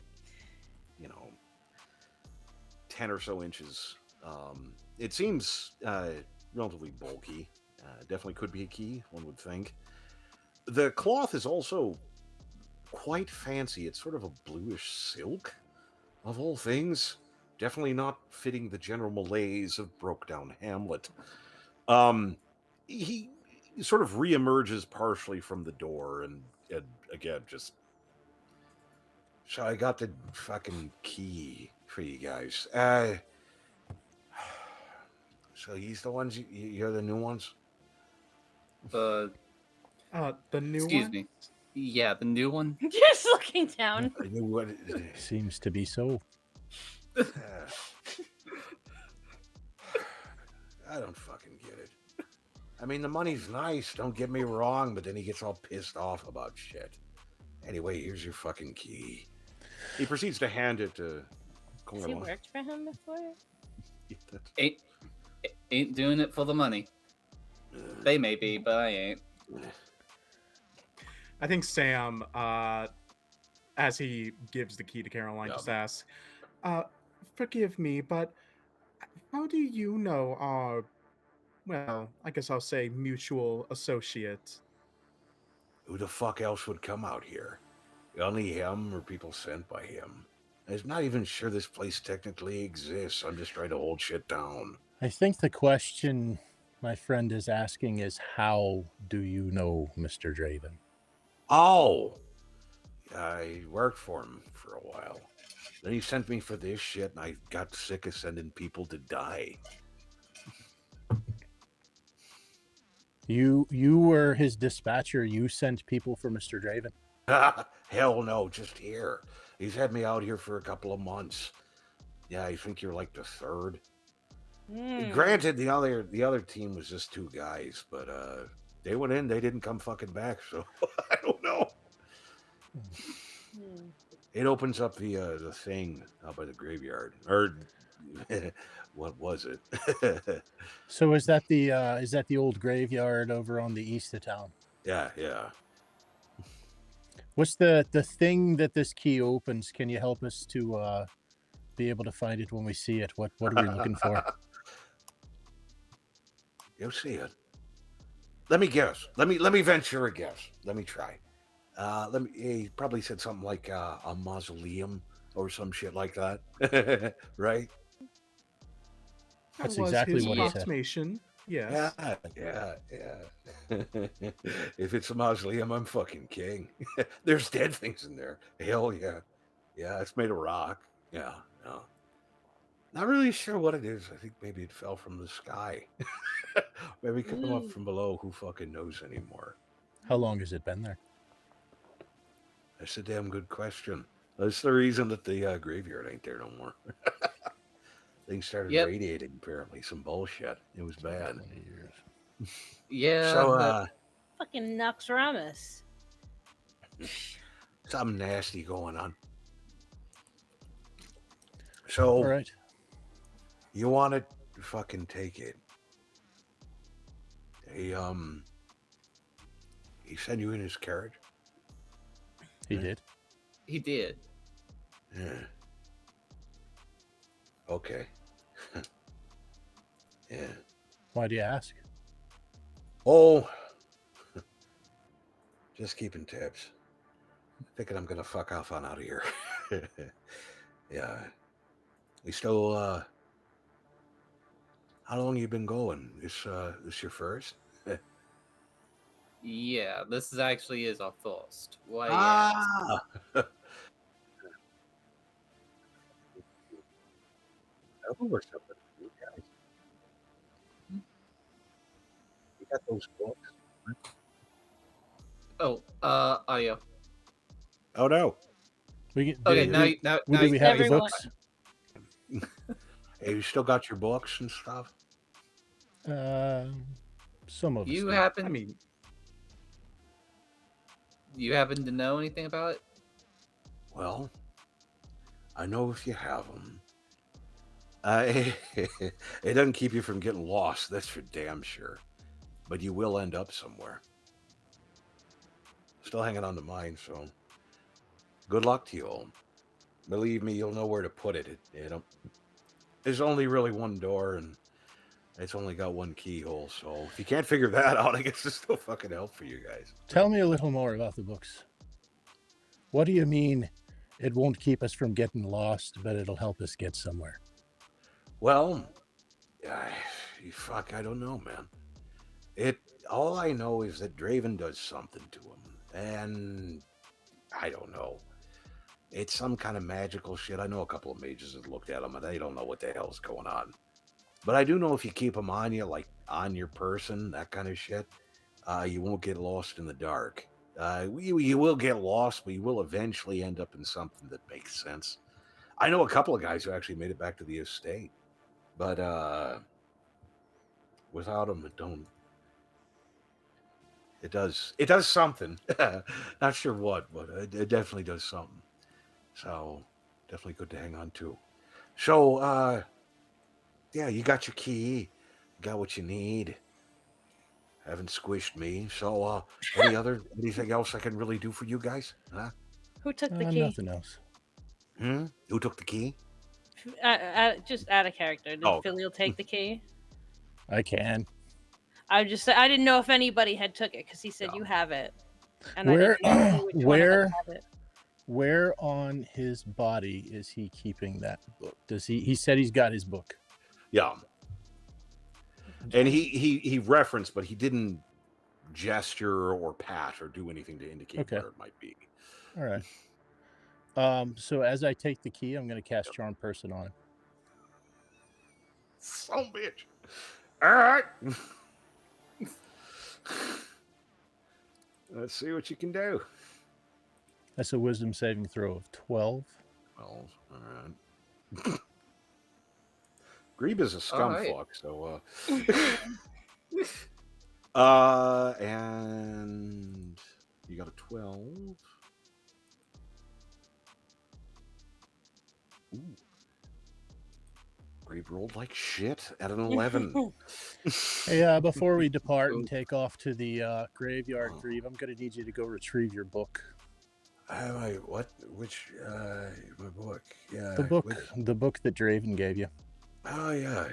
10 or so inches. It seems relatively bulky. Definitely could be a key, one would think. The cloth is also quite fancy. It's sort of a bluish silk, of all things. Definitely not fitting the general malaise of broke-down Hamlet. He sort of reemerges partially from the door, and again, just... So I got the fucking key for you guys. So he's the ones, you're the new ones? The new Excuse one? me. Yeah, the new one. Just looking down. I knew what... Seems to be so. I don't fucking get it. I mean, the money's nice, don't get me wrong, but then he gets all pissed off about shit. Anyway, here's your fucking key. He proceeds to hand it to Has he Cornwall. worked for him before? Ain't doing it for the money. They may be, but I ain't. I think Sam, as he gives the key to Caroline, just asks, forgive me, but how do you know our, well, I guess I'll say mutual associate? Who the fuck else would come out here? Only him or people sent by him. I'm not even sure this place technically exists. I'm just trying to hold shit down. I think the question my friend is asking is, how do you know Mr. Draven? Oh! I worked for him for a while. Then he sent me for this shit, and I got sick of sending people to die. You were his dispatcher. You sent people for Mr. Draven? Hell no, just here. He's had me out here for a couple of months. Yeah, I think you're like the third. Granted, the other team was just 2 guys, but they went in, they didn't come fucking back, so I don't know. It opens up the thing out by the graveyard, or what was it? So is that the old graveyard over on the east of town? Yeah. What's the thing that this key opens? Can you help us to be able to find it when we see it? What are we looking for? You'll see it. Let me guess. Let me venture a guess. Let me try. He probably said something like a mausoleum or some shit like that, right? That's That was exactly his what he said. approximation. Yes. Yeah. If it's a mausoleum, I'm fucking king. There's dead things in there. Hell yeah. Yeah, it's made of rock. Yeah. Not really sure what it is. I think maybe it fell from the sky. Maybe come up from below. Who fucking knows anymore? How long has it been there? That's a damn good question. That's the reason that the graveyard ain't there no more. Things started radiating, apparently. Some bullshit. It was bad. 20 years. Yeah. So, Fucking Noxramus. something nasty going on. So, all right. You want to fucking take it. He sent you in his carriage? He did. He did. Yeah. Okay. Yeah. Why do you ask? Oh, just keeping tabs. Thinking I'm gonna fuck off on out of here. Yeah. We still, how long you been going? This your first? Yeah, this is actually is our first. Why? Ah! Or something, you guys. You got those books? Oh, audio. Oh no! We get, Okay, did, now we, now we, now do we have the Everyone. books? Hey, you still got your books and stuff? Some of us. you do. happen. I mean, you happen to know anything about it? Well, I know if you have them. It doesn't keep you from getting lost, that's for damn sure. But you will end up somewhere. Still hanging on to mine, so good luck to you all. Believe me, you'll know where to put it. There's only really one door, and it's only got one keyhole, so if you can't figure that out, I guess there's no fucking help for you guys. Tell me a little more about the books. What do you mean it won't keep us from getting lost, but it'll help us get somewhere? Well, fuck, I don't know, man. All I know is that Draven does something to him, and I don't know. It's some kind of magical shit. I know a couple of mages have looked at them, and they don't know what the hell's going on. But I do know if you keep them on you, like on your person, that kind of shit, you won't get lost in the dark. You will get lost, but you will eventually end up in something that makes sense. I know a couple of guys who actually made it back to the estate, but without them, it don't. It does something. Not sure what, but it definitely does something. So definitely good to hang on to. So yeah, you got your key, got what you need. Haven't squished me. So anything else I can really do for you guys? Huh? Who took the key? Nothing else. Who took the key? Just out of character. Did Philiel take the key? I can. I didn't know if anybody had took it because he said you have it. And Where I didn't know which one of us have it. Where on his body is he keeping that book? Does he said he's got his book. Yeah. And he referenced, but he didn't gesture or pat or do anything to indicate where it might be. All right. So as I take the key, I'm going to cast Charm Person on him. Son bitch. All right. Let's see what you can do. That's a wisdom saving throw of 12. 12. All right. Grebe is a scumfuck, so and you got a 12. Ooh. Grebe rolled like shit at an 11. Hey, before we depart and take off to the graveyard, Grebe, I'm going to need you to go retrieve your book. What? Which my book? Yeah. The book that Draven gave you. Oh yeah.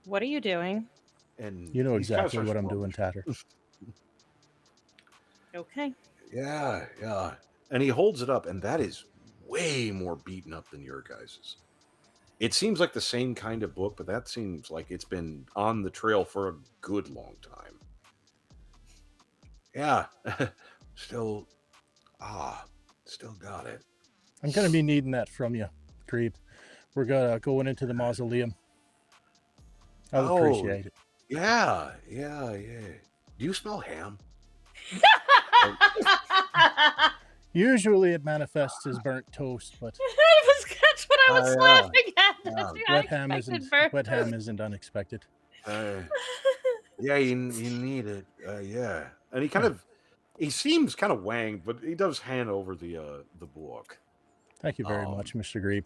What are you doing? And you know exactly what I'm doing, Tatter. Okay. Yeah. And he holds it up, and that is way more beaten up than your guys's. It seems like the same kind of book, but that seems like it's been on the trail for a good long time. Yeah. Still got it. I'm going to be needing that from you, Grebe. We're going into the mausoleum. I would appreciate it. Yeah. Do you smell ham? Usually it manifests as burnt toast, but that's what I was laughing at. Wet ham isn't unexpected. Yeah, you need it. Yeah, and he seems kind of wanged, but he does hand over the book. Thank you very much, Mr. Grebe.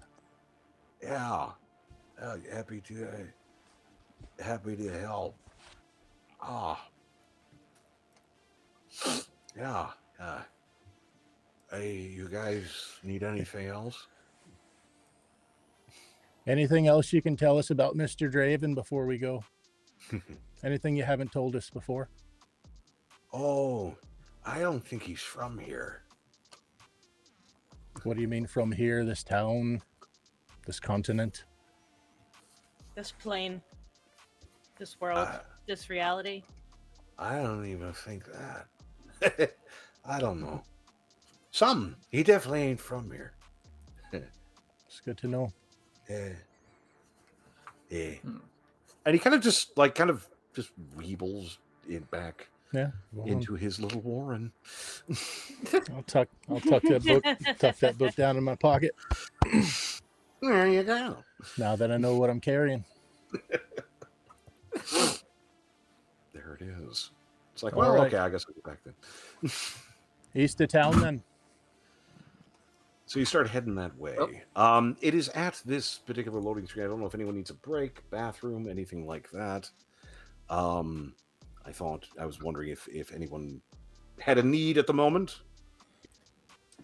Yeah, happy to help. Yeah. Hey, you guys need anything else? Anything else you can tell us about Mr. Draven before we go? Anything you haven't told us before? Oh, I don't think he's from here. What do you mean from here? This town? This continent? This plane? This world? This reality? I don't even think that. I don't know. He definitely ain't from here. It's good to know. Yeah. And he kind of just weebles it back into his little warren. I'll tuck that book down in my pocket. There you go. Now that I know what I'm carrying. There it is. It's like, well, right. Okay, I guess I'll get back then. East of town then. So you start heading that way. It is at this particular loading screen. I don't know if anyone needs a break, bathroom, anything like that. I was wondering if anyone had a need at the moment.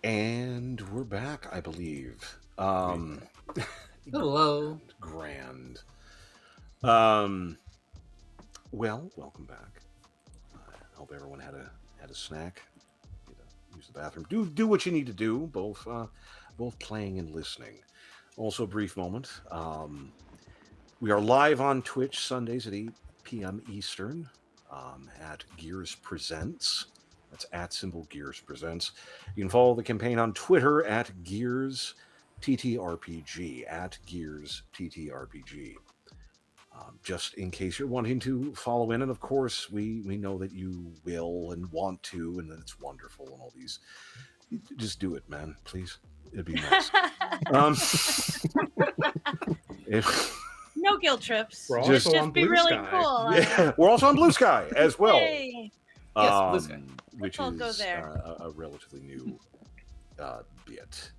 And we're back, I believe. Hello. Grand. Well, welcome back. I hope everyone had a snack. Use the bathroom. Do what you need to do, both playing and listening. Also, a brief moment. We are live on Twitch Sundays at 8 p.m. Eastern at Gears Presents. That's at symbol Gears Presents. You can follow the campaign on Twitter at Gears TTRPG, at Gears TTRPG. Just in case you're wanting to follow in, and of course, we know that you will and want to, and that it's wonderful and all these. Just do it, man, please. It'd be nice. No guilt trips. We're Just also on be Blue really Sky. cool. Yeah, we're also on Blue Sky as well. Yay. Yes, Blue Sky. Which Let's all go is there. a relatively new bit.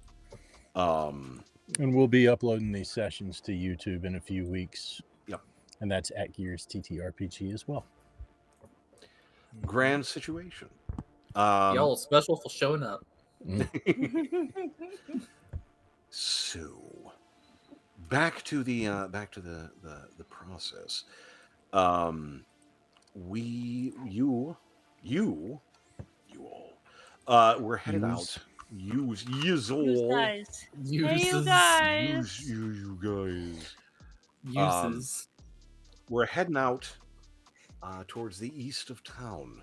And we'll be uploading these sessions to YouTube in a few weeks. Yep. And that's at Gears TTRPG as well. Grand situation. Y'all special for showing up. So back to the process. You all we're headed out. You guys. Uses. Hey, you guys. you guys. Uses. We're heading out towards the east of town,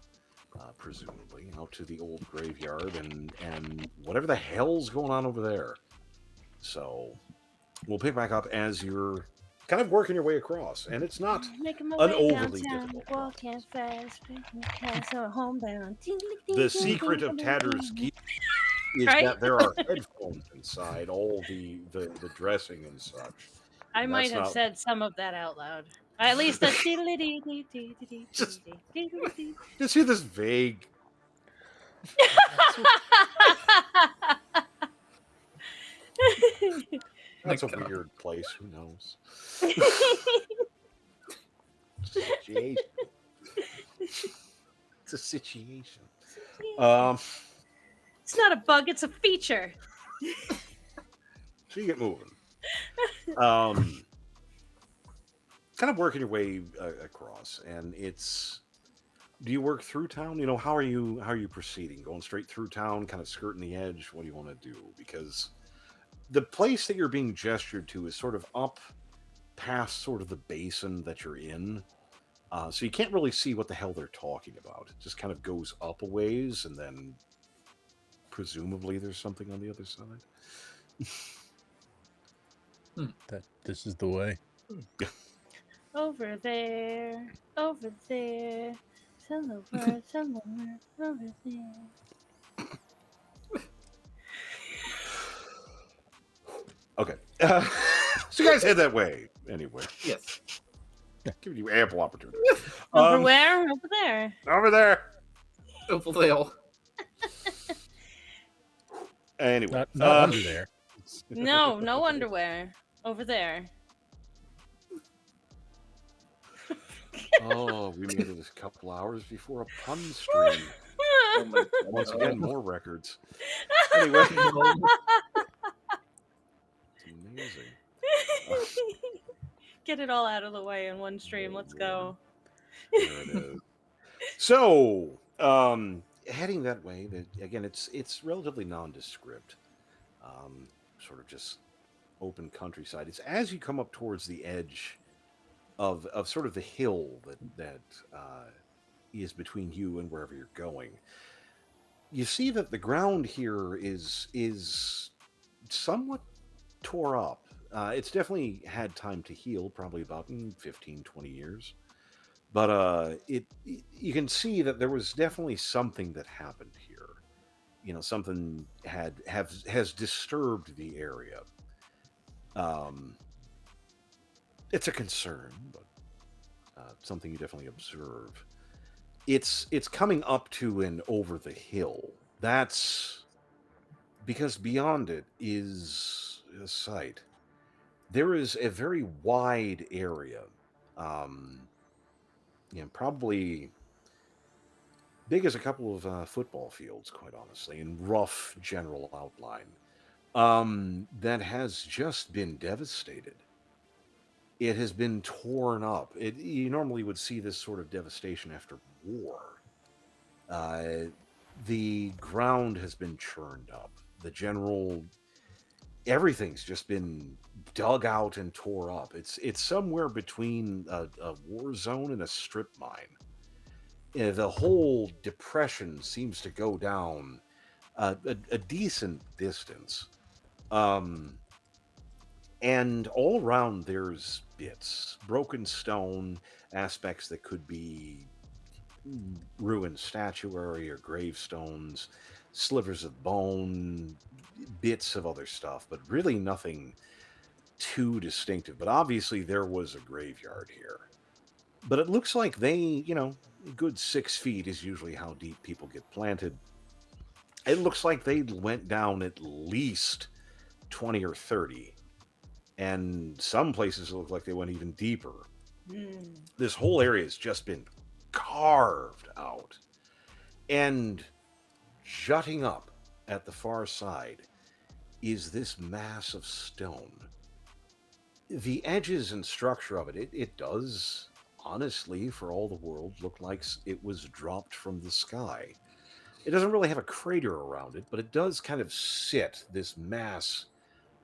presumably out to the old graveyard and whatever the hell's going on over there. So we'll pick back up as you're kind of working your way across, and it's not an overly difficult walking fast, homebound. The secret of Tatter's gear is Right? that there are headphones inside all the dressing and such. I And might that's have not- said some of that out loud. At least a Just hear this vague. That's a weird place. Who knows? Situation. It's a situation. It's not a bug, it's a feature. So you get moving. Kind of working your way across, and it's. Do you work through town? You know, how are you proceeding? Going straight through town, kind of skirting the edge? What do you want to do? Because the place that you're being gestured to is sort of up past sort of the basin that you're in. So you can't really see what the hell they're talking about. It just kind of goes up a ways, and then presumably there's something on the other side. That this is the way. Over there, somewhere, over there. Okay. So you guys head that way anyway. Yes. Giving you ample opportunity. Over where? Over there. Over there. Overlay. Anyway. Not under there. No, no underwear. Over there. Oh, we made it a couple hours before a pun stream. Oh my God. Once again, more records. Anyway. It's amazing. Get it all out of the way in one stream. Let's go. There it is. So, heading that way, again, it's relatively nondescript. Sort of just open countryside. It's as you come up towards the edge of sort of the hill that is between you and wherever you're going. You see that the ground here is somewhat tore up. It's definitely had time to heal, probably about 15, 20 years. But you can see that there was definitely something that happened here. You know, something has disturbed the area. It's a concern, but something you definitely observe. It's coming up to and over the hill. That's because beyond it is a site. There is a very wide area, um, probably big as a couple of football fields, quite honestly, in rough general outline, that has just been devastated. It has been torn up. You normally would see this sort of devastation after war. Uh, the ground has been churned up. The general everything's just been dug out and tore up. It's somewhere between a war zone and a strip mine. The whole depression seems to go down a decent distance. Um, and all around there's bits, broken stone, aspects that could be ruined statuary or gravestones, slivers of bone, bits of other stuff, but really nothing too distinctive. But obviously there was a graveyard here. But it looks like they, a good 6 feet is usually how deep people get planted. It looks like they went down at least 20 or 30. And some places look like they went even deeper. This whole area has just been carved out. And jutting up at the far side is this mass of stone. The edges and structure of it does, honestly, for all the world, look like it was dropped from the sky. It doesn't really have a crater around it, but it does kind of sit, this mass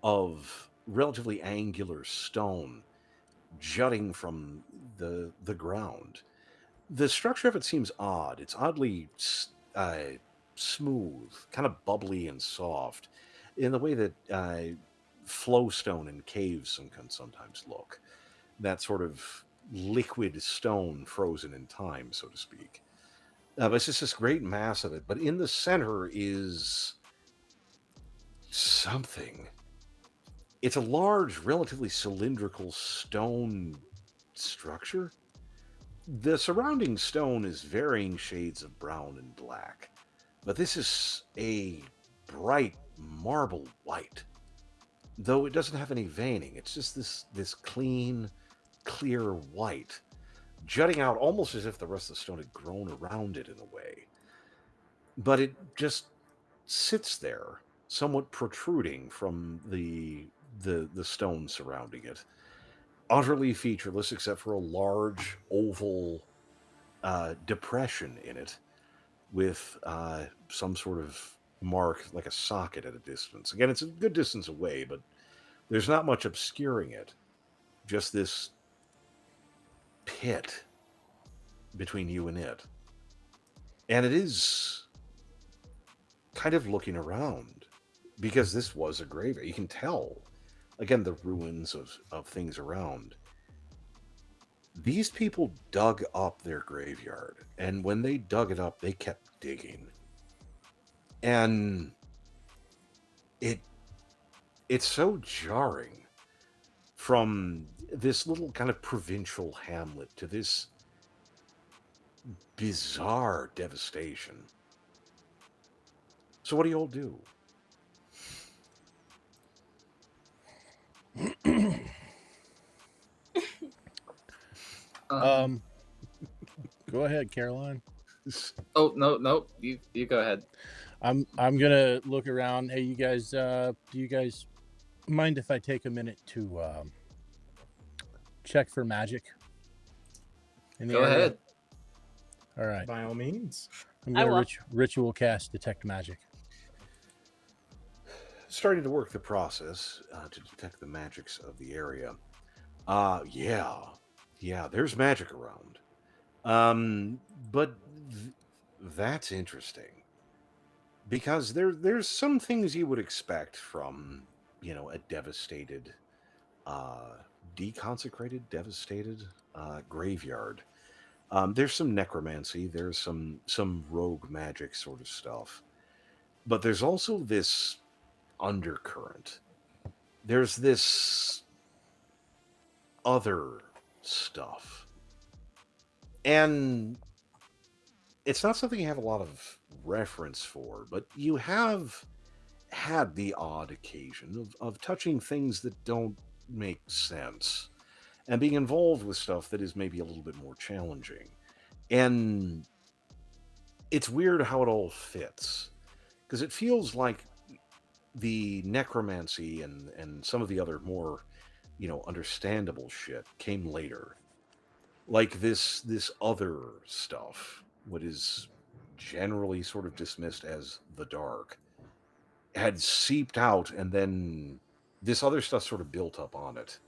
of relatively angular stone jutting from the ground. The structure of it seems odd. It's oddly smooth, kind of bubbly and soft, in the way that flowstone in caves can sometimes look. That sort of liquid stone frozen in time, so to speak. But it's just this great mass of it. But in the center is something. It's a large, relatively cylindrical stone structure. The surrounding stone is varying shades of brown and black, but this is a bright marble white. Though it doesn't have any veining, it's just this clean, clear white, jutting out almost as if the rest of the stone had grown around it in a way. But it just sits there, somewhat protruding from the stone surrounding it, utterly featureless except for a large oval depression in it with some sort of mark like a socket at a distance. Again, it's a good distance away, but there's not much obscuring it. Just this pit between you and it. And it is kind of looking around because this was a graveyard. You can tell, again, the ruins of things around. These people dug up their graveyard, and when they dug it up, they kept digging. And it's so jarring from this little kind of provincial hamlet to this bizarre devastation. So what do you all do? Go ahead, Caroline. Oh no, you go ahead. I'm gonna look around. Hey, you guys, do you guys mind if I take a minute to check for magic? Go ahead. All right. By all means. I'm gonna ritual cast detect magic. Starting to work the process to detect the magics of the area. Yeah, there's magic around. But that's interesting because there's some things you would expect from, a devastated, deconsecrated, devastated graveyard. There's some necromancy, there's some rogue magic sort of stuff, but there's also this undercurrent. There's this other stuff. And it's not something you have a lot of reference for, but you have had the odd occasion of touching things that don't make sense and being involved with stuff that is maybe a little bit more challenging. And it's weird how it all fits because it feels like the necromancy and some of the other more, understandable shit came later. Like this other stuff, what is generally sort of dismissed as the dark, had seeped out, and then this other stuff sort of built up on it.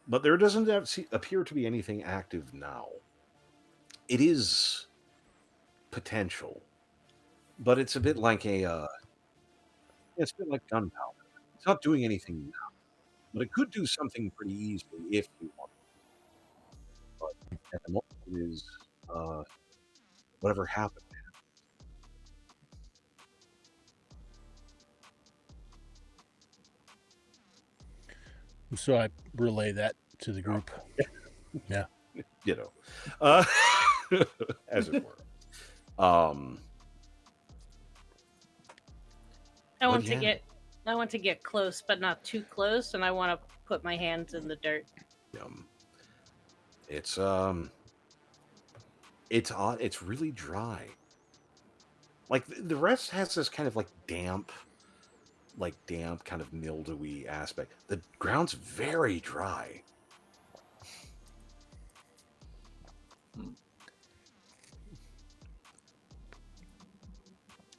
But there doesn't appear to be anything active now. It is potential, but it's a bit like it's a bit like gunpowder. It's not doing anything now, but it could do something pretty easily if you want. But at the moment, it is whatever happened. So I relay that to the group. Yeah. As it were. I want to get close, but not too close, and I want to put my hands in the dirt. It's odd. It's really dry. Like the rest has this kind of damp kind of mildewy aspect. The ground's very dry.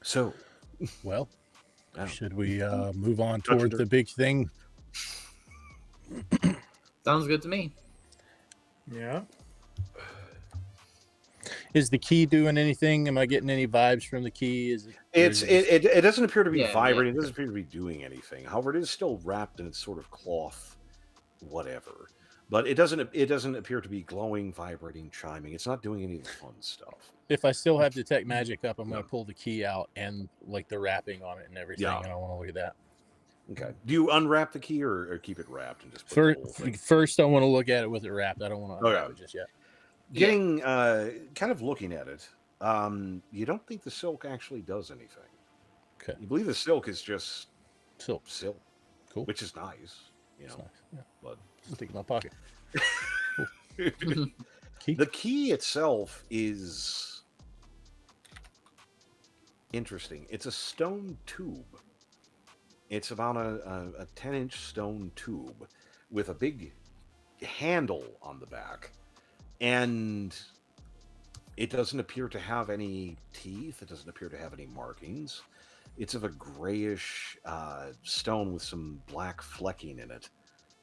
So, well, should we move on toward the big thing? Sounds good to me. Yeah. Is the key doing anything? Am I getting any vibes from the key? It doesn't appear to be vibrating. It doesn't appear to be doing anything. However, it is still wrapped in its sort of cloth, whatever. But it doesn't appear to be glowing, vibrating, chiming. It's not doing any of the fun stuff. If I still have detect magic up, I'm going to pull the key out and the wrapping on it and everything. Yeah. And I want to look at that. Okay. Do you unwrap the key or keep it wrapped and just put the whole thing? First, I want to look at it with it wrapped. I don't want to unwrap it just yet. Getting kind of looking at it, you don't think the silk actually does anything. Okay. You believe the silk is just silk, cool, which is nice. Nice. Yeah. But stick in my pocket. Key? The key itself is interesting. It's a stone tube. It's about a 10-inch stone tube with a big handle on the back. And it doesn't appear to have any teeth. It doesn't appear to have any markings. It's of a grayish stone with some black flecking in it.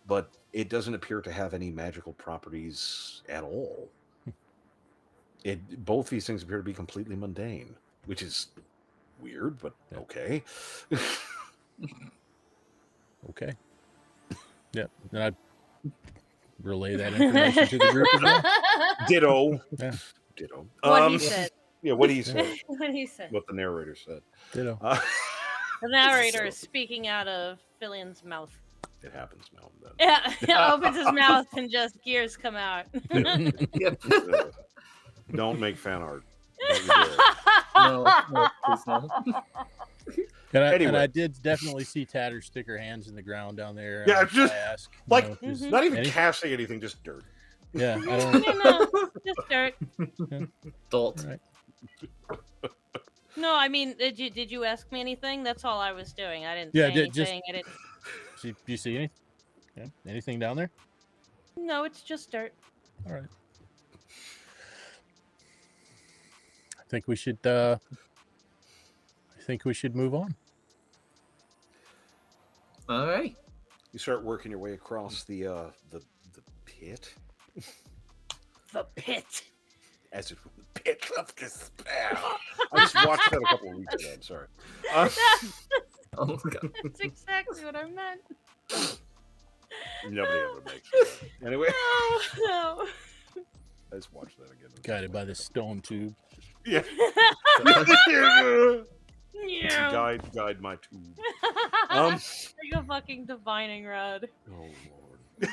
But it doesn't appear to have any magical properties at all. Both these things appear to be completely mundane, which is weird, but okay. Okay. Yeah. Then I relay that information to the group as well. Ditto. Yeah. Ditto. What he said. Yeah, what he said. What he said. What the narrator said. Ditto. The narrator is speaking out of Fillion's mouth. It happens now and then. Yeah, opens his mouth and just gears come out. Don't make fan art. No, please no. And I did definitely see Tatter stick her hands in the ground down there. Yeah, just ask, not even casting anything, just dirt. Yeah, I don't know. Just dirt. Dolt. Right. No, I mean, did you ask me anything? That's all I was doing. I didn't say anything. Do you see anything? Yeah, anything down there? No, it's just dirt. All right. I think we should move on. All right. You start working your way across the pit. The pit. As it were, the pit of despair. I just watched that a couple of weeks ago. I'm sorry. Oh God. That's exactly what I meant. Nobody ever makes it. Anyway. No. I just watched that again. Guided by this stone tube. Yeah. Yeah. Guide my tube. Like a fucking divining rod. Oh Lord.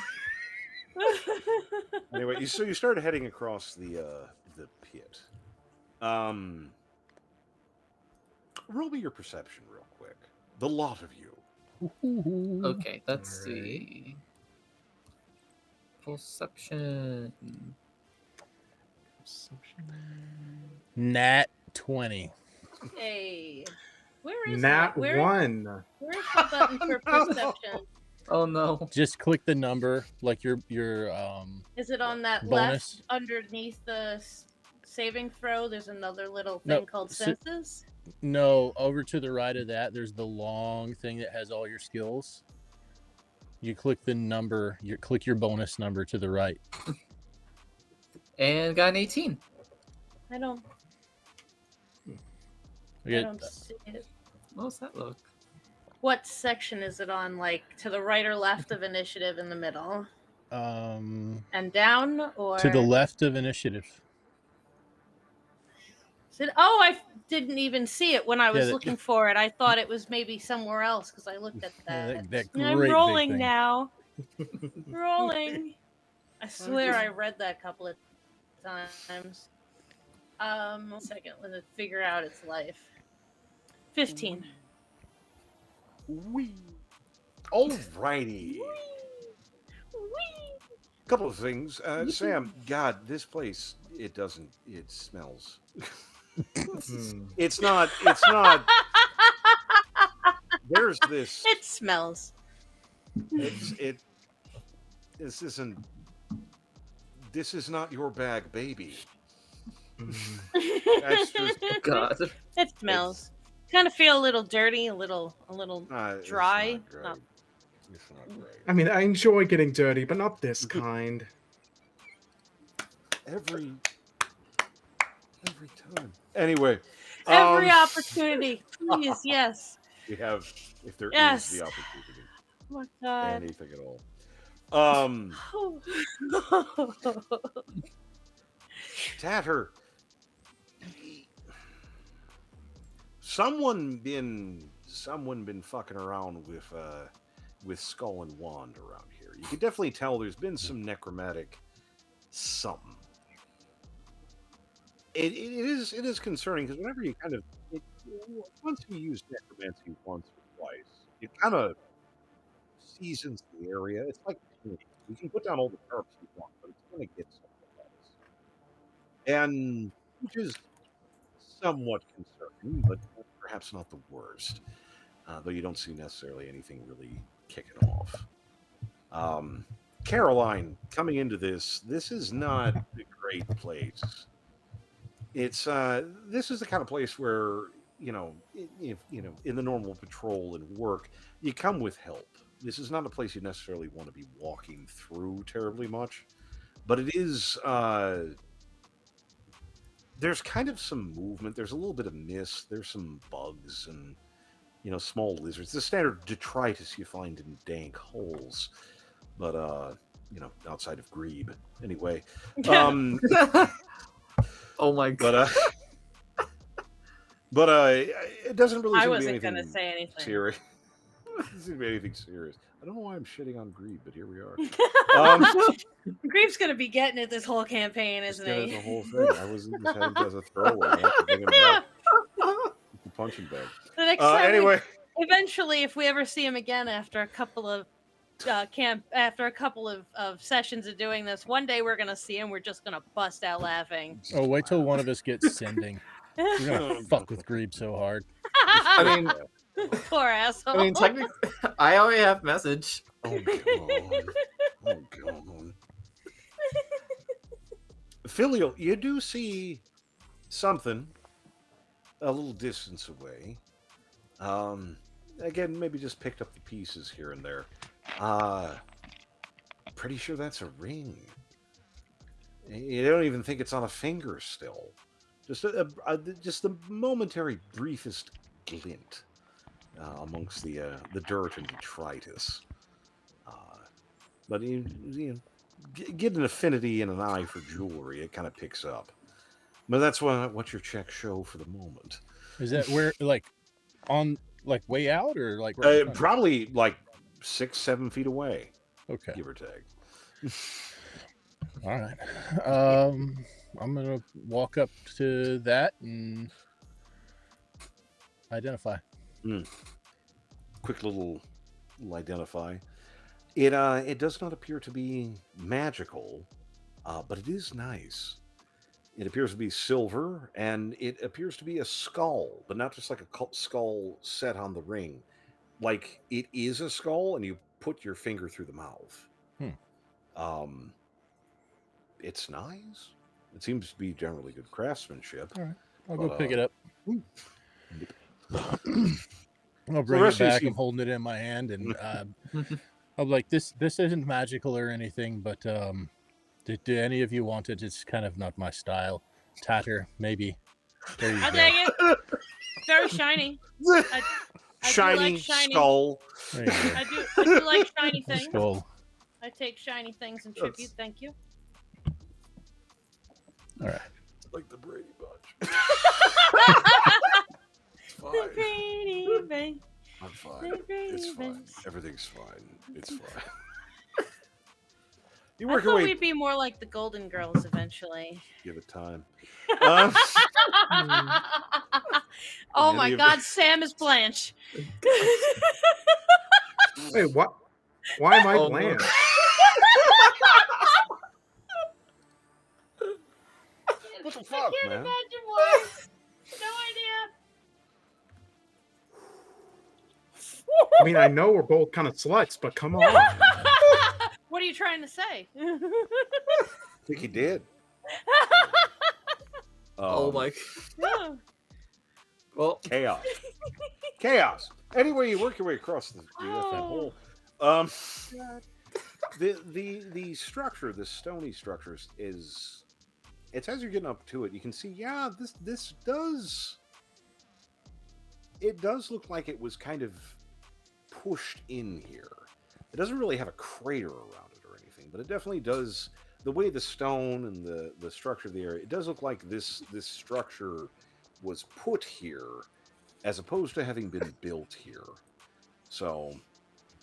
Anyway, so you started heading across the pit. Roll me your perception real quick. The lot of you. Okay, let's see. Perception. Nat 20. Hey, where is Nat my where's 1. where's the button for perception? Oh no. Just click the number, like your Is it on that bonus. left underneath the saving throw? There's another little No, thing called so- senses. No, over to the right of that, there's the long thing that has all your skills. You click the number, you click your bonus number to the right. And got an 18. I don't Okay, see it. What's that look? What section is it on? Like to the right or left of initiative in the middle? And down or to the left of initiative. Oh, I didn't even see it when I was Yeah, looking for it. I thought it was maybe somewhere else because I looked at that. that I'm great big rolling thing. now. Rolling. I swear I read that a couple of times. 1 second. Let's figure out its life. 15. Wee. Alrighty. Couple of things. Sam, God, this place, it smells. It's not, there's this, It smells. this is not your bag, baby. That's just, God. It smells. Kind of feel a little dirty, a little dry. It's not great. It's not great. I mean, I enjoy getting dirty, but not this kind. Every time. Anyway. Every opportunity. Please, yes. We have, if there Yes. is the opportunity. Oh my God. Anything at all. Tatter. Someone been fucking around with Skull and Wand around here. You can definitely tell there's been some necromantic something. It is concerning because whenever you kind of once you use necromancy once or twice, it kind of seasons the area. It's like painting. You can put down all the tarps you want, but it's going to get something else, and which is somewhat concerning, but perhaps not the worst. Though you don't see necessarily anything really kicking off. Caroline, coming into this is not a great place. It's this is the kind of place where if in the normal patrol and work, you come with help. This is not a place you necessarily want to be walking through terribly much, but it is. There's kind of some movement. There's a little bit of mist. There's some bugs and small lizards. The standard detritus you find in dank holes, but outside of Grebe. Anyway, Oh my God. But it doesn't really. I seem to be wasn't anything going to say anything. serious. It doesn't seem to be anything serious. I don't know why I'm shitting on Grebe, but here we are. Grebe's going to be getting it this whole campaign, isn't he? The whole thing. I was just having as a throwaway. I have to bring him back. The punching bag. The next time Anyway, eventually, if we ever see him again after a couple of sessions of doing this, one day we're gonna see him. We're just gonna bust out laughing. Oh, wait till one of us gets sending. We're gonna fuck with Grebe so hard. I mean, poor asshole. I mean, technically, I already have message. oh god. Filial, you do see something a little distance away. Again, maybe just picked up the pieces here and there. Pretty sure that's a ring. You don't even think it's on a finger still. Just just the momentary briefest glint amongst the dirt and detritus. But you get an affinity and an eye for jewelry, it kind of picks up. But that's what your checks show for the moment. Is that where on way out or probably 6-7 feet away? Okay, give or take. All right. I'm gonna walk up to that and identify. quick little identify. It does not appear to be magical, but it is nice. It appears to be silver, and it appears to be a skull, but not just like a skull set on the ring. Like it is a skull, and you put your finger through the mouth. It's nice. It seems to be generally good craftsmanship. All right, I'll go pick it up. I'll bring the it rest of you back. see- I'm holding it in my hand, and I'm like, this isn't magical or anything, but do any of you want it? It's kind of not my style. Tatter, maybe. There you I go. take it. Very shiny. I do shiny like shiny. skull. There you go. I do like shiny A things. skull. I take shiny things in tribute. Thank you. All right. Like the Brady Bunch. It's The fine. Brady Bunch. I'm fine. The Brady It's fine. Bunch. Everything's fine. It's fine. You I work your thought way. we'd be more like the Golden Girls eventually. Give it time. Oh Any my of God, the- Sam is Blanche. Wait, what? Why am I Oh, no. bland? What the I fuck, can't man? imagine why. No idea. I mean, I know we're both kind of sluts, but come on. What are you trying to say? I think he did. Oh my. Yeah. Well, Chaos. Chaos. Anyway, you work your way across the Oh. hole. God. The structure, the stony structure, is it's as you're getting up to it, you can see, yeah, this does look like it was kind of pushed in here. It doesn't really have a crater around it or anything, but it definitely does. The way the stone and the structure of the area, it does look like this structure was put here as opposed to having been built here. So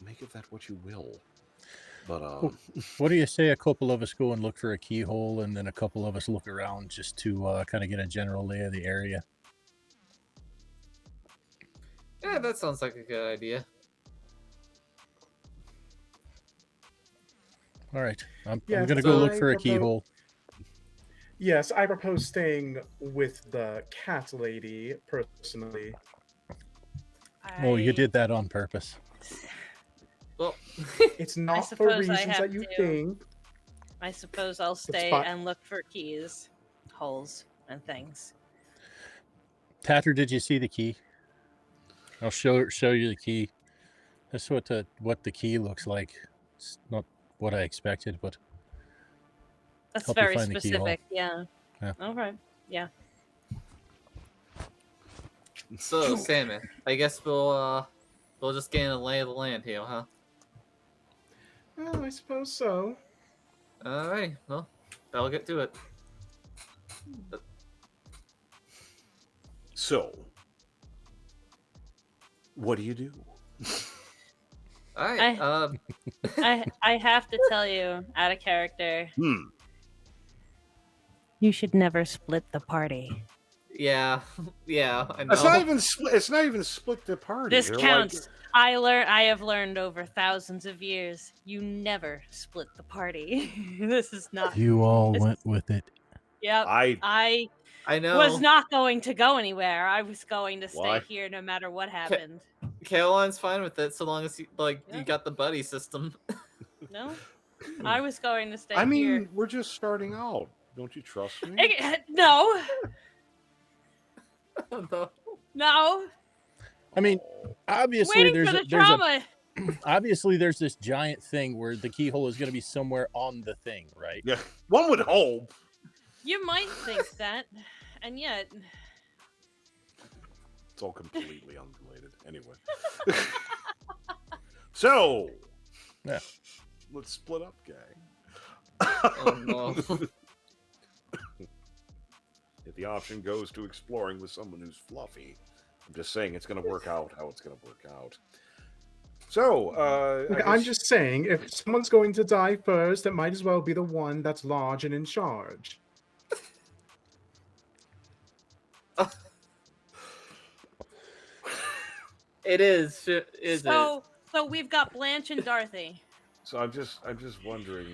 make of that what you will. But What do you say a couple of us go and look for a keyhole, and then a couple of us look around just to kind of get a general lay of the area? yeah, that sounds like a good idea. All right, I'm Yeah, gonna go look I for a propose- keyhole. Yes, I propose staying with the cat lady personally. Oh, you I- did that on purpose. Well, It's not for suppose I reasons have that you to. think. I suppose I'll stay fine. and look for keys, holes, and things. Tatter, did you see the key? I'll show you the key. That's what the key looks like. It's not what I expected, but That's Help you very find the keyhole. specific. Yeah. Yeah. All right. Yeah. so Salmon, I guess we'll just get in a lay of the land here, huh? Well, I suppose so. Alright, well, I'll get to it. so, what do you do? Alright, I have to tell you, out of character, Hmm. you should never split the party. yeah, I know. It's not even split. It's not even split the party. This They're counts. like- I have learned over thousands of years. You never split the party. This is not. you all This- went with it. Yep. I I know. was not going to go anywhere. I was going to stay Why? here no matter what happened. Caroline's fine with it so long as you Yeah. you got the buddy system. No, I was going to stay I mean, here. we're just starting out. Don't you trust me? No, No. no. I mean, obviously Waiting there's for a, the there's trauma. obviously there's this giant thing where the keyhole is going to be somewhere on the thing, right? Yeah, one would hope. You might think that, and yet, It's all completely unrelated. Anyway. So, Yeah. let's split up, gang. Oh no. If the option goes to exploring with someone who's fluffy, I'm just saying it's going to work out how it's going to work out. So, Okay, I'm just saying, if someone's going to die first, it might as well be the one that's large and in charge. It is. Is it? So we've got Blanche and Dorothy. So I'm just wondering,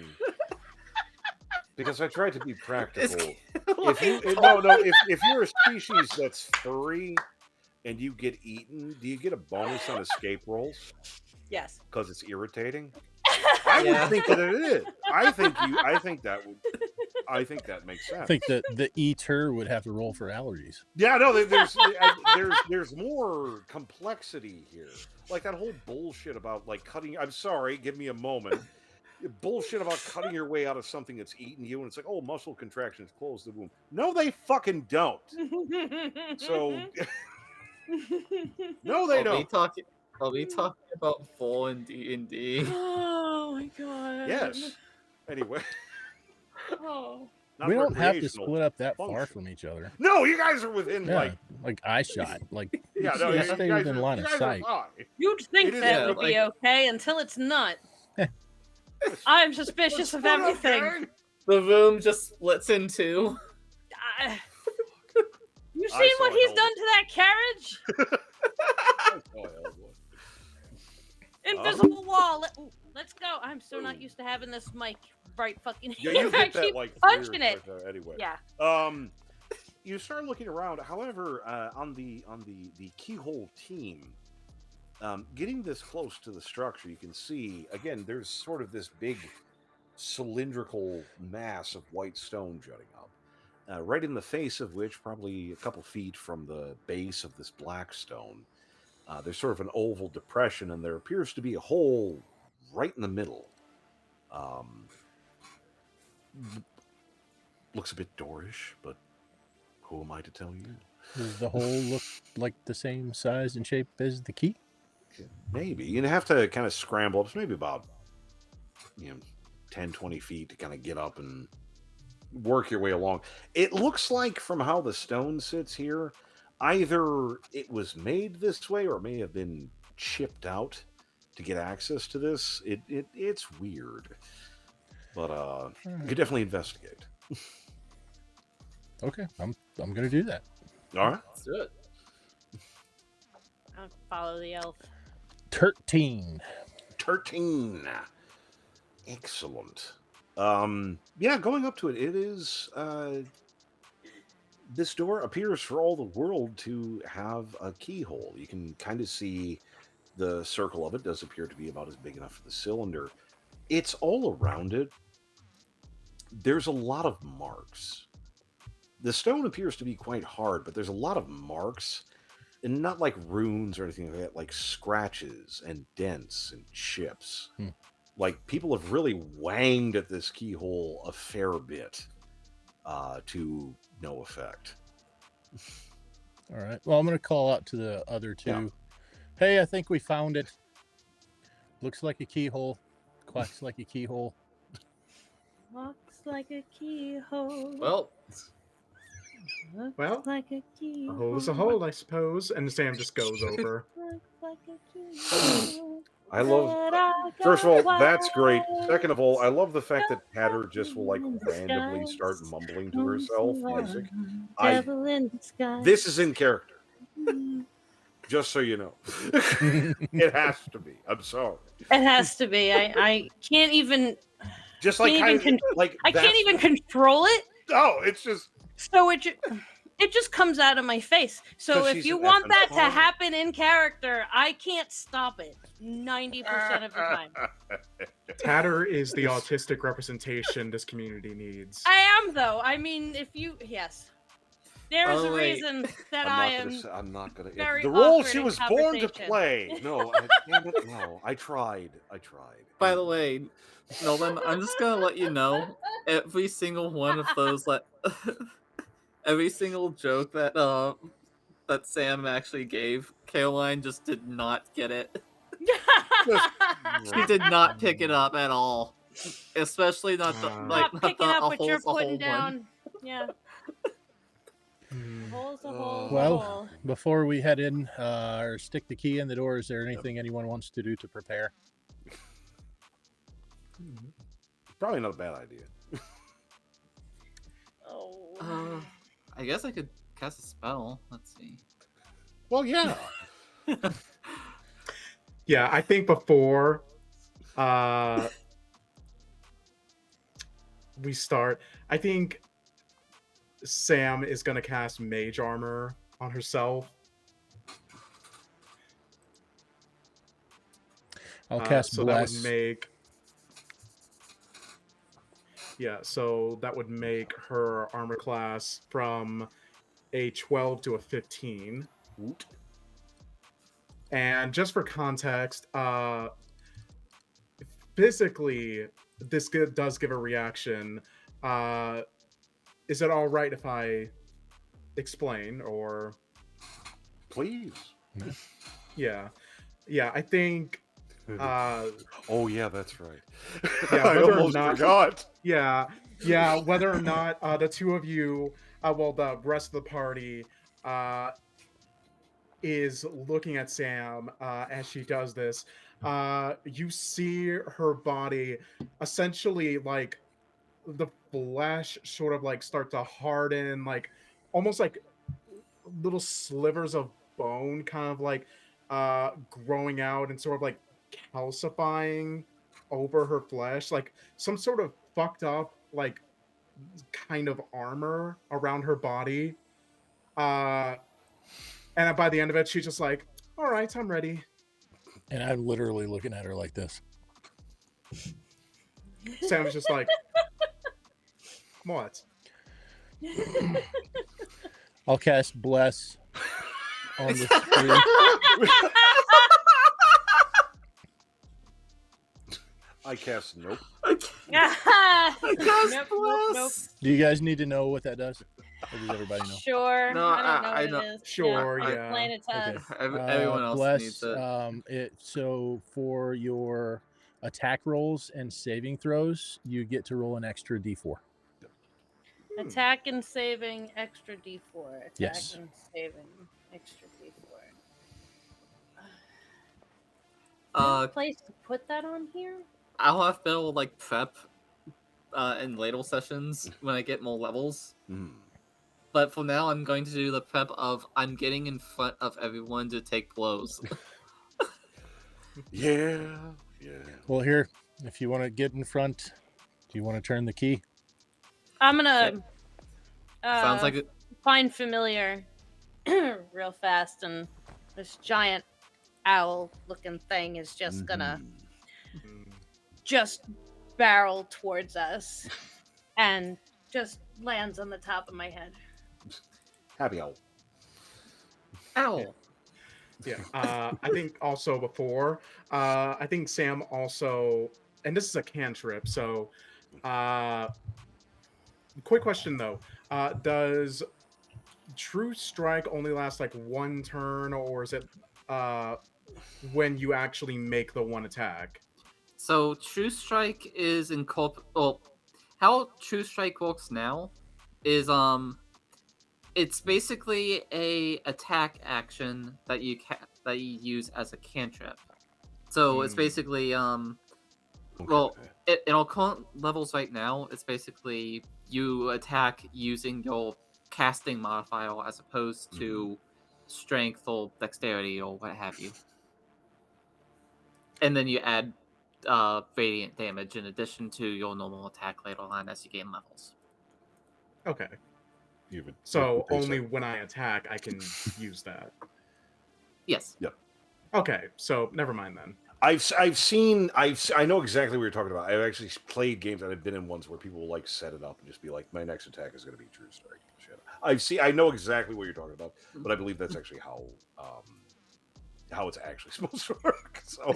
because I try to be practical. If you if you're a species that's furry and you get eaten, do you get a bonus on escape rolls Yes. because it's irritating? I would think that it is. I think that makes sense. I think that the eater would have to roll for allergies. Yeah, no, there's more complexity here. Like that whole bullshit about like cutting. I'm sorry, give me a moment. Bullshit about cutting your way out of something that's eating you, and it's like, oh, muscle contractions close the wound. No, they fucking don't. So, no, they don't. Are we talking about full in D&D? Oh my god. Yes. Anyway. Oh. We don't have to split up that far from each other. No, you guys are within like eye shot. Like no, you stay within line of sight. You'd think that would be okay until it's not. I'm suspicious of everything. The room just splits in two. You seen what he's done to that carriage? Invisible wall. Let's go. I'm so not used to having this mic right fucking here. Yeah, you I hit that keep like punching it. Anyway. Yeah. You start looking around. However, on the keyhole team, getting this close to the structure, you can see again. There's sort of this big cylindrical mass of white stone jutting up, right in the face of which, probably a couple feet from the base of this black stone, there's sort of an oval depression, and there appears to be a hole right in the middle. Looks a bit doorish, but who am I to tell you? Does the hole look like the same size and shape as the key? Maybe. You'd have to kind of scramble up. It's maybe about 10, 20 feet to kind of get up and work your way along. It looks like, from how the stone sits here, either it was made this way or may have been chipped out to get access to this. It's weird. But you could definitely investigate. Okay, I'm gonna do that. All right, let's do it. I'll follow the elf. 13. Excellent. Yeah, going up to it, it is. This door appears, for all the world, to have a keyhole. You can kind of see the circle of it does appear to be about as big enough for the cylinder. It's all around it. There's a lot of marks. The stone appears to be quite hard, but there's a lot of marks, and not like runes or anything like that, like scratches and dents and chips. Like, people have really wanged at this keyhole a fair bit, to no effect. All right. Well, I'm going to call out to the other two. Yeah. Hey, I think we found it. Looks like a keyhole. Quacks like a keyhole. Walks like a keyhole. Well, Well, like a keyhole. a hole's a hole, I suppose. And Sam just goes over. Like a keyhole. I love. First of all, that's great. Second of all, I love the fact that Hatter just will like randomly start mumbling to herself music. This is in character. Just so you know, it has to be. I'm sorry. It has to be. I can't even. Just like I can't even control it. Oh, it's just. So it just comes out of my face. So if you want that to happen in character, I can't stop it 90% of the time. Tatter is the autistic representation this community needs. I am, though. I mean, yes. There is a reason that I'm not gonna. Very the role awkward she in was born to conversation. play. No, no. I tried. by the way, Nolan, I'm just gonna let you know, every single one of those, every single joke that Sam actually gave, Caroline just did not get it. She did not pick it up at all, especially not the Not picking up what you're putting one. down. Yeah. Hole's a hole. Well, before we head in or stick the key in the door, is there anything anyone wants to do to prepare? Probably not a bad idea. I guess I could cast a spell. Let's see. Well, yeah. Yeah, I think before we start, I think Sam is gonna cast Mage Armor on herself. I'll cast so Bless. that would make so that would make her armor class from a 12 to a 15. Woot. And just for context, physically, this does give a reaction. Is it all right if I explain, or Please? Yeah, I think. Oh yeah, that's right. Yeah, I whether or almost not. forgot. Yeah, whether or not the two of you, well, the rest of the party, is looking at Sam as she does this. You see her body essentially like the flesh sort of like start to harden, like almost like little slivers of bone kind of like growing out and sort of like calcifying over her flesh, like some sort of fucked up like kind of armor around her body. And by the end of it, she's just like, all right, I'm ready. And I'm literally looking at her like this. Sam's just like, what? I'll cast Bless on the screen. I cast Nope. Nope. Do you guys need to know what that does? Or does everybody know? Sure. No, I don't know I what it is. Sure, yeah. Explain it to us. Everyone else Bless, needs it. So for your attack rolls and saving throws, you get to roll an extra d4. Attack and saving extra d4. Attack Yes. and saving extra d4. Place to put that on here? I'll have to like prep in later sessions when I get more levels. But for now, I'm going to do the prep of I'm getting in front of everyone to take blows. Yeah. Well, here, if you want to get in front, do you want to turn the key? I'm gonna Sounds like it. find familiar real fast, and this giant owl-looking thing is just gonna just barrel towards us and just lands on the top of my head. Happy owl. Ow. Yeah. I think also before, I think Sam also, and this is a cantrip, so quick question though. Does True Strike only last like one turn, or is it when you actually make the one attack? So True Strike is how True Strike works now is it's basically a attack action that you use as a cantrip. So it's basically well, in our current levels right now, it's basically you attack using your casting modifier as opposed to strength or dexterity or what have you. And then you add radiant damage in addition to your normal attack later on as you gain levels. Okay. So only when I attack I can use that. Yes. Yep. Okay, so never mind then. I know exactly what you're talking about. I've actually played games that I've been in ones where people will like set it up and just be like, my next attack is going to be True Strike. I know exactly what you're talking about, but I believe that's actually how it's actually supposed to work. So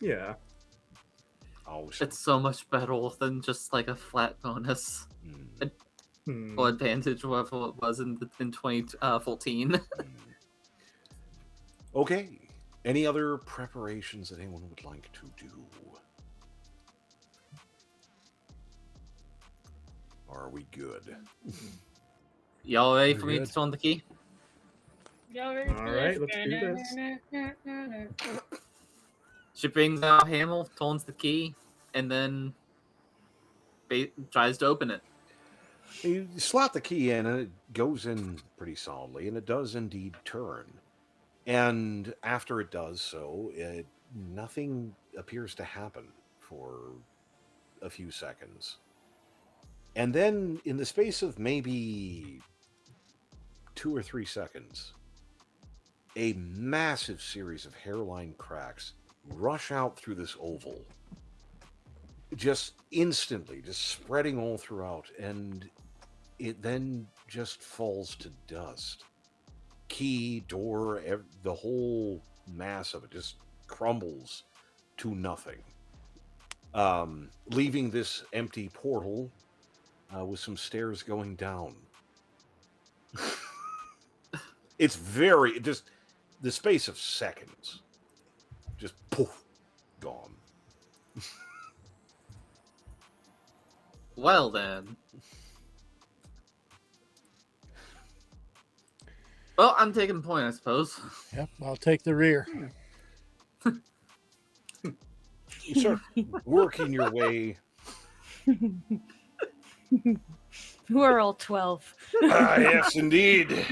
yeah. Oh, it's so much better than just like a flat bonus or advantage, whatever it was in 2014. Okay. Any other preparations that anyone would like to do? Are we good? Y'all ready for me to turn the key? All right, let's do this. She brings out hammer, turns the key, and then tries to open it. You slot the key in, and it goes in pretty solidly, and it does indeed turn. And after it does so, nothing appears to happen for a few seconds. And then, in the space of maybe 2 or 3 seconds, a massive series of hairline cracks rush out through this oval, just instantly, just spreading all throughout, and it then just falls to dust. Key, door, the whole mass of it just crumbles to nothing, leaving this empty portal with some stairs going down. It's just the space of seconds, just poof, gone. Well then. Well, I'm taking point, I suppose. Yep, I'll take the rear. You start working your way. We're all 12. Yes, indeed.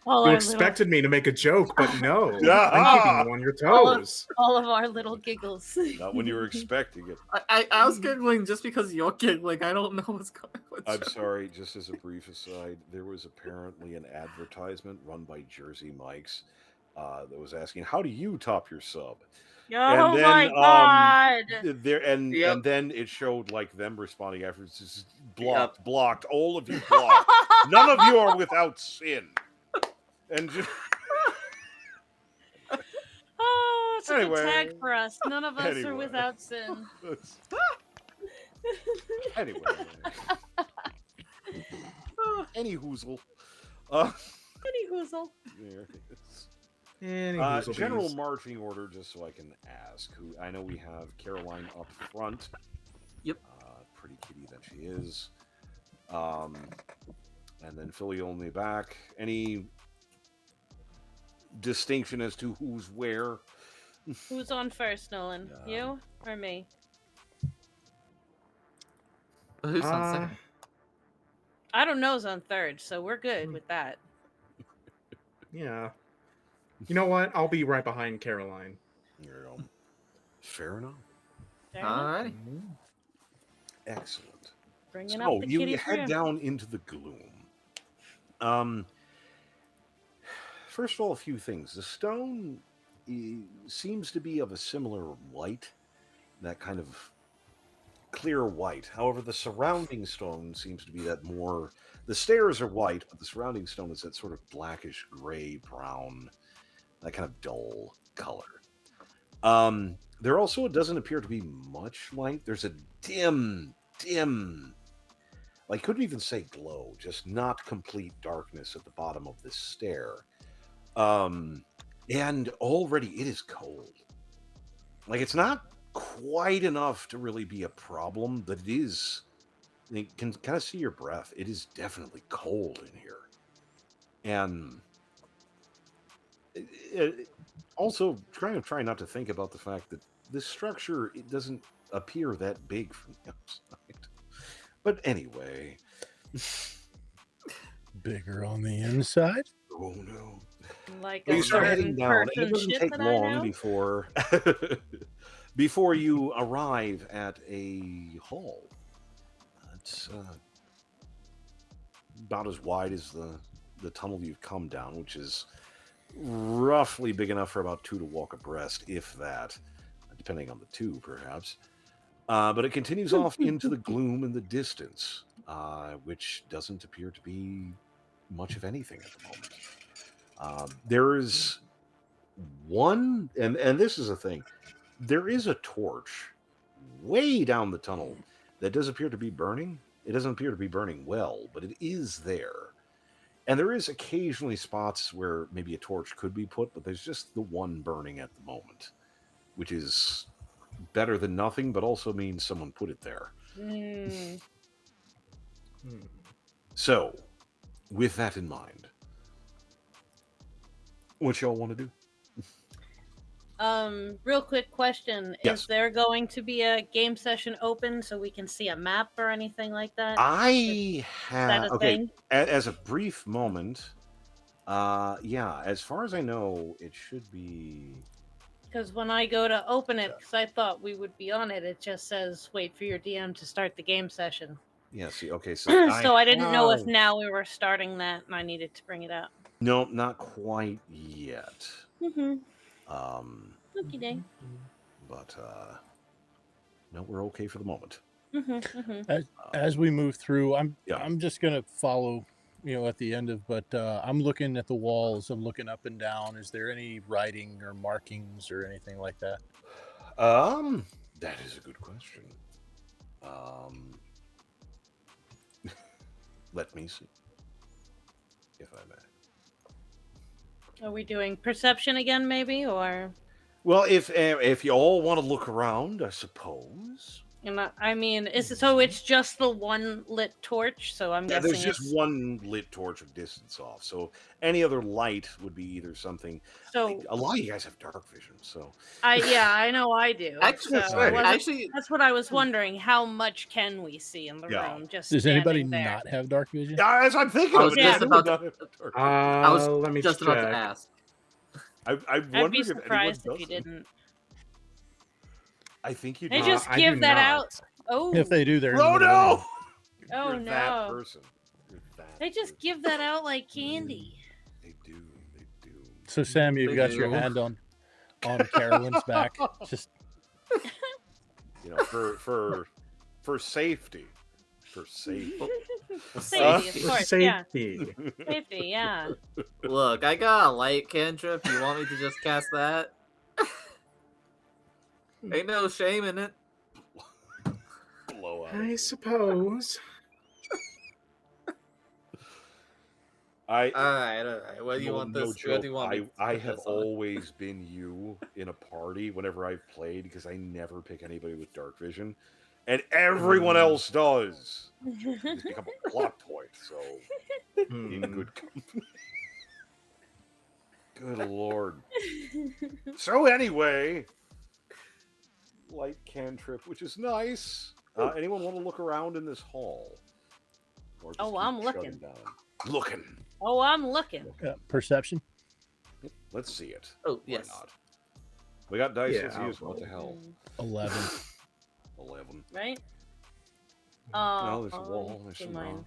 You expected me to make a joke, but no. I'm keeping you on your toes. All of our little giggles. Not when you were expecting it. I was giggling just because you're giggling. I don't know what's going on. I'm sorry, just as a brief aside, there was apparently an advertisement run by Jersey Mike's that was asking, how do you top your sub? Oh my god! And then it showed like them responding after it's just blocked, all of you blocked. None of you are without sin. And just it's a tag for us. None of us are without sin. Anyway. Any hoozle. Any hoozle. General marching order, just so I can ask. Who I know we have Caroline up front. Yep. Pretty kitty that she is. And then Philly on the back. Any distinction as to who's where? Who's on first, Nolan? You or me? Who's on second? I don't know who's on third, so we're good with that. Yeah. You know what? I'll be right behind Caroline. There you go. Fair enough. All right. Excellent. Bringing up the you head down into the gloom. First of all, a few things. The stone seems to be of a similar white, that kind of clear white. However, the surrounding stone seems to be that more... The stairs are white, but the surrounding stone is that sort of blackish, gray, brown, that kind of dull color. There also doesn't appear to be much light. There's a dim, like, couldn't even say glow, just not complete darkness at the bottom of this stair. And already it is cold. Like, it's not quite enough to really be a problem, but it is... You can kind of see your breath. It is definitely cold in here. And also, try not to think about the fact that this structure, it doesn't appear that big from the outside. But anyway... Bigger on the inside? Oh, no. Like you start heading down, and it doesn't take long before you arrive at a hall. It's about as wide as the tunnel you've come down, which is roughly big enough for about 2 to walk abreast, if that, depending on the 2, perhaps. But it continues off into the gloom in the distance, which doesn't appear to be much of anything at the moment. There is one, and this is a thing, there is a torch way down the tunnel that does appear to be burning. It doesn't appear to be burning well, but it is there. And there is occasionally spots where maybe a torch could be put, but there's just the one burning at the moment, which is better than nothing, but also means someone put it there. So, with that in mind, what y'all want to do? Real quick question. Yes. Is there going to be a game session open so we can see a map or anything like that? I have... thing? As a brief moment, Yeah, as far as I know, it should be. Because when I go to open it, because I thought we would be on it, it just says wait for your DM to start the game session. Yeah, see, okay, so So I didn't know if now we were starting that and I needed to bring it up. No, not quite yet. Mm-hmm. Okie day. But no, we're okay for the moment. As we move through, I'm just gonna follow, at the end of. But I'm looking at the walls. I'm looking up and down. Is there any writing or markings or anything like that? That is a good question. Let me see, if I may. Are we doing perception again, maybe, or? Well, if you all want to look around, I suppose. And I mean, it's just the one lit torch? So I'm guessing there's just one lit torch of distance off. So any other light would be either something. So a lot of you guys have dark vision, so. I know I do. Actually, that's what I was wondering. How much can we see in the room? Just does anybody there? not have dark vision? As I'm thinking of it, I was let me just about to ask. I'd be surprised if you didn't. I think you. They just give that out. Oh, if they do, they're no. Oh You're no! That person. They just give that out like candy. They do. So Sam, you've got your hand on Carolyn's back. Just for safety. For safety. Safety, of course. Safety. Yeah. Safety, yeah. Look, I got a light cantrip. You want me to just cast that? Ain't no shame in it. Blow out. I suppose. All right. What do you want this? Joke, what do you want? I have always been you in a party whenever I've played because I never pick anybody with dark vision, and everyone else does. It's become a plot point. So in good company. Good lord. So anyway, light cantrip, which is nice. Anyone want to look around in this hall? I'm looking. Looking. Oh, I'm looking. perception. Let's see it. Oh, yes. Why not? We got dice. Yeah, Let's use them. What the hell? 11. 11. Right? No, there's a wall. There's some rock.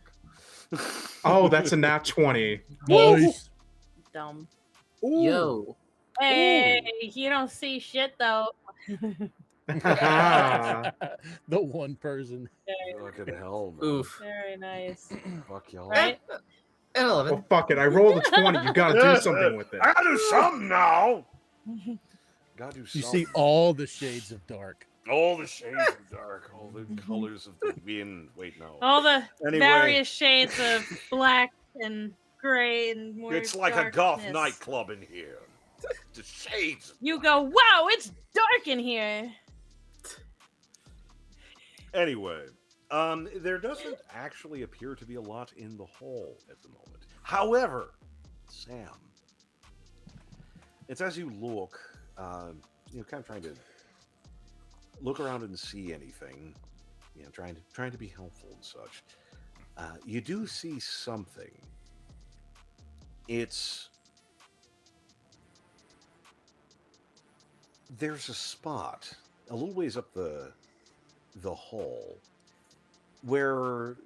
Oh, that's a nat 20. Nice. Dumb. Ooh. Yo. Hey, you don't see shit though. The one person. Fucking hell, man. Oof. Very nice. Fuck y'all. Right? And 11. Well, fuck it. I rolled a 20. You gotta do something with it. I gotta do something now. Gotta do something. You see all the shades of dark. All the shades of dark, all the colors of the wind. Wait, no. All the various shades of black and gray and more. It's like darkness. a goth nightclub in here. The shades. You go, wow, it's dark in here. Anyway, there doesn't actually appear to be a lot in the hall at the moment. However, Sam, it's as you look, kind of trying to look around and see anything, trying to be helpful and such. You do see something. There's a spot a little ways up the hall where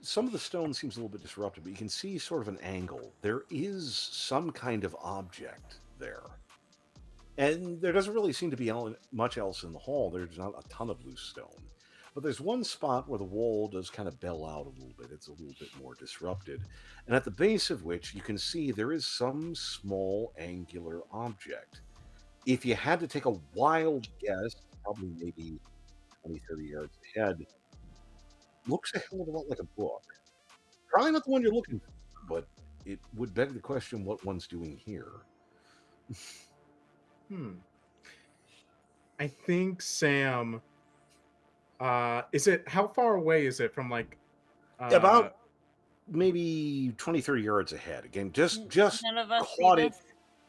some of the stone seems a little bit disrupted, but you can see sort of an angle. There is some kind of object there. And there doesn't really seem to be much else in the hall. There's not a ton of loose stone. But there's one spot where the wall does kind of bell out a little bit. It's a little bit more disrupted. And at the base of which you can see there is some small angular object. If you had to take a wild guess, probably maybe 20, 30 yards ahead, looks a hell of a lot like a book. Probably not the one you're looking for, but it would beg the question what one's doing here. I think Sam. How far away is it from like? About maybe 20, 30 yards ahead. Again, just caught it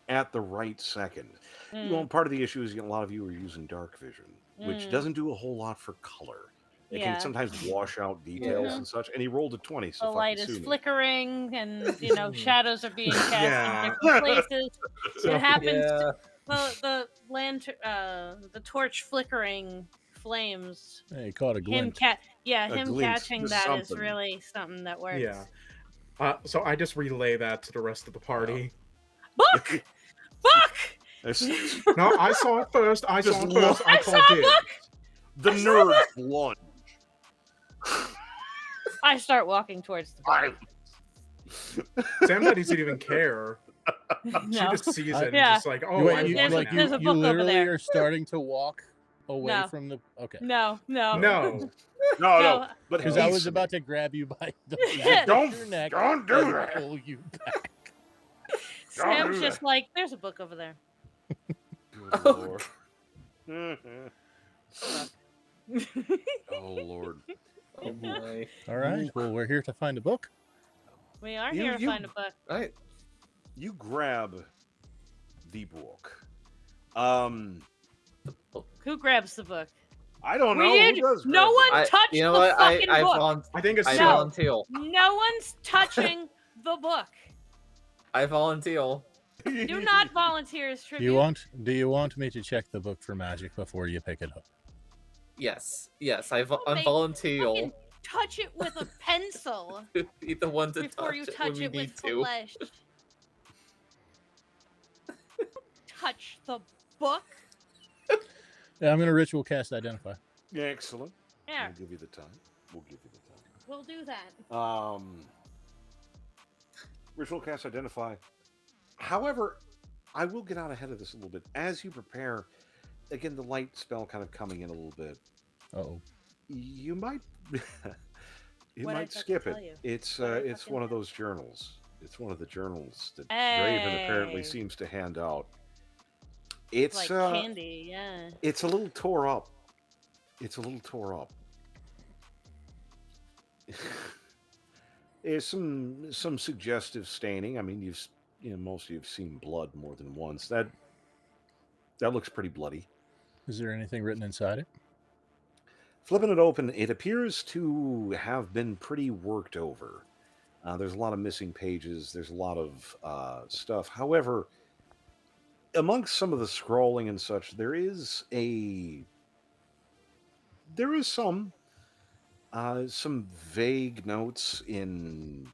at the right second. Well, part of the issue is a lot of you are using dark vision, which doesn't do a whole lot for color. It can Yeah. sometimes wash out details Yeah. and such. And he rolled a 20, The so light fucking is sue me. flickering, and shadows are being cast Yeah. in different places. So It happens. Yeah. The lantern, the torch flickering flames. Hey, you caught a Him glint. him glint, catching just that is something. really something that works. yeah. So I just relay that to the rest of the party. Book, book. No, I saw it first. I Just saw it look. first. I I saw called a it. book. The nerd lunge. I start walking towards the party. Sam doesn't even care. She No. just sees it and Yeah. just like, oh, You, wait, I you, want like it you, now. There's a you book over literally there. are starting to walk away No. from the. Okay. No. No. No. But Because I was hasten about it. to grab you by the Don't- your neck don't do and that. pull you back. Sam's do just that. like, there's a book over there. Good Lord. Oh Lord. Oh boy. All right. Well, we're here to find a book. We are You- here to you- find a book. Right. You grab the book. Who grabs the book? I don't We know. did. Who does No grab one the touched You know the what? fucking book. I think it's I No. volunteer. No one's touching the book. I volunteer. book? Do not volunteer as Do tribute. you want me to check the book for magic before you pick it up? Yes. I'm Fucking volunteer. touch it with a pencil To be the one to before you touch touch when it we with need to. flesh. Touch the book. Yeah, I'm gonna ritual cast identify. Excellent. Yeah, We'll give you the time. we'll do that. Ritual cast identify. However, I will get out ahead of this a little bit. As you prepare, again, the light spell kind of coming in a little bit. Oh. You might you What might did I skip tell it. you? It's What did I it's fucking one of tell those journals. It's one of the journals that Draven apparently Hey. seems to hand out. It's Like candy, yeah. it's a little tore up. It's a little tore up. There's some suggestive staining. I mean, most of you have seen blood more than once. That looks pretty bloody. Is there anything written inside it? Flipping it open, it appears to have been pretty worked over. There's a lot of missing pages. There's a lot of stuff. However, amongst some of the scrolling and such, there is some vague notes in.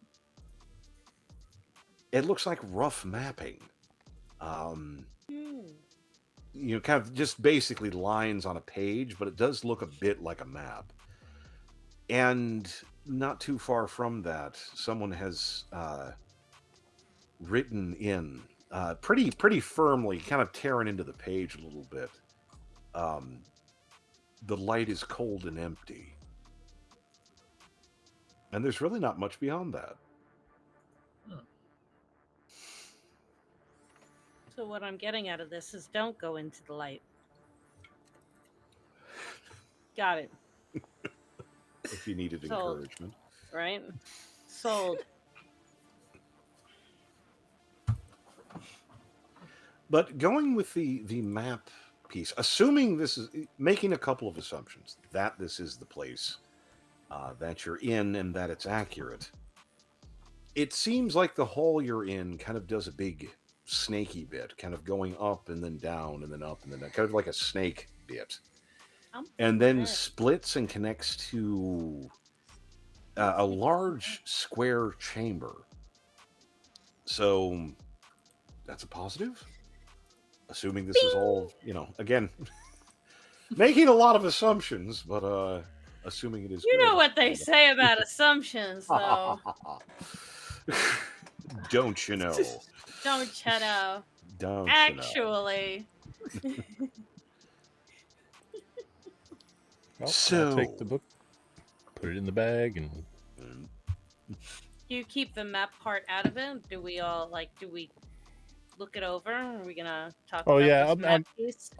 It looks like rough mapping. Kind of just basically lines on a page, but it does look a bit like a map. And not too far from that, someone has written in pretty firmly, kind of tearing into the page a little bit. The light is cold and empty. And there's really not much beyond that. So what I'm getting out of this is don't go into the light. Got it. If you needed Sold. encouragement. Right? Sold. But going with the map piece, assuming this is making a couple of assumptions that this is the place that you're in and that it's accurate. It seems like the hall you're in kind of does a big snaky bit, kind of going up and then down and then up and then down, kind of like a snake bit, and then splits and connects to a large square chamber. So that's a positive. Assuming this is all, again, making a lot of assumptions, but assuming it is. You good. know what they say about assumptions, though. Don't you know? Don't you know? Don't Actually. Well, So- I'll take the book, put it in the bag, and Do you keep the map part out of it? Do we look it over? Are we gonna talk Oh, about yeah, this map piece?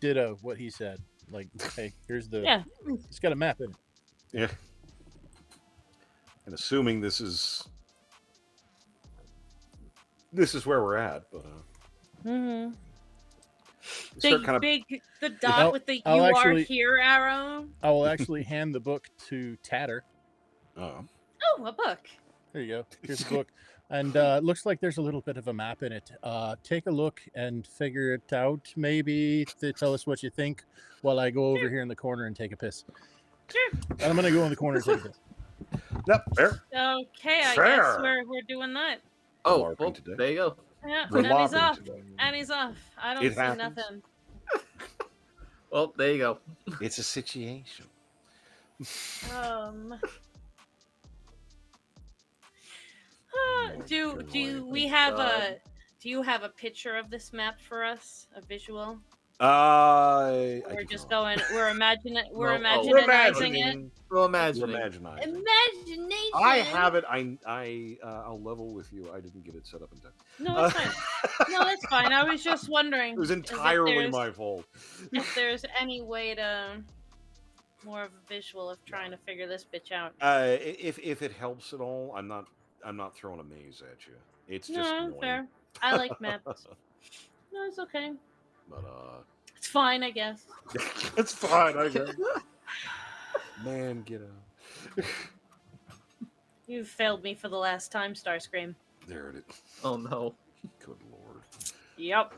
ditto what he said. Like, hey, here's the. Yeah. It's got a map in it. Yeah. And assuming this is where we're at, but Start kind of The dot with the I'll "You are actually- here" arrow. I will actually hand the book to Tatter. Oh, a book. There you go. Here's the book. And it looks like there's a little bit of a map in it. Take a look and figure it out, maybe, to tell us what you think while I go over here in the corner and take a piss. Sure. And I'm going to go in the corner and take a piss. Yep, fair. Okay, I Fair. guess we're doing that. Oh, LARPing well, today. there you go. Yeah, We're and he's LARPing off. today. And he's off. I don't It see happens. nothing. Well, there you go. It's a situation. Do we have a? Do you have a picture of this map for us? A visual? We're just going. We're imagining. We're No, imagining it. We're We're imagining. imaginizing. Imagination. I have it. I'll level with you. I didn't get it set up in time. No, it's fine. No, that's fine. I was just wondering. It was if entirely there's- my fault. If there's any way to more of a visual of trying to figure this bitch out. If it helps at all, I'm not throwing a maze at you. It's just No, annoying. fair. I like maps. No, it's okay. But It's fine, I guess. it's fine. I guess. Man, get out. You failed me for the last time, Starscream. There it is. Oh no. Good lord. Yep.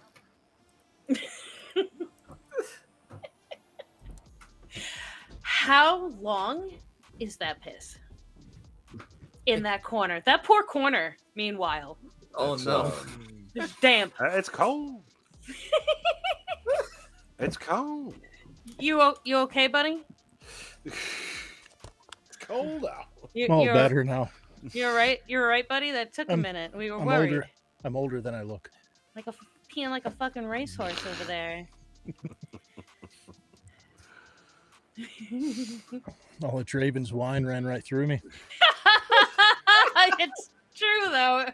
How long is that piss? In that corner. That poor corner, meanwhile. Oh That's, no. It's damp. It's cold. It's cold. You okay, buddy? It's cold out. All You're better now. You're right. You're right, buddy. That took a minute. We were I'm worried. older. I'm older than I look. Like peeing like a fucking racehorse over there. All the Draven's wine ran right through me. It's true though.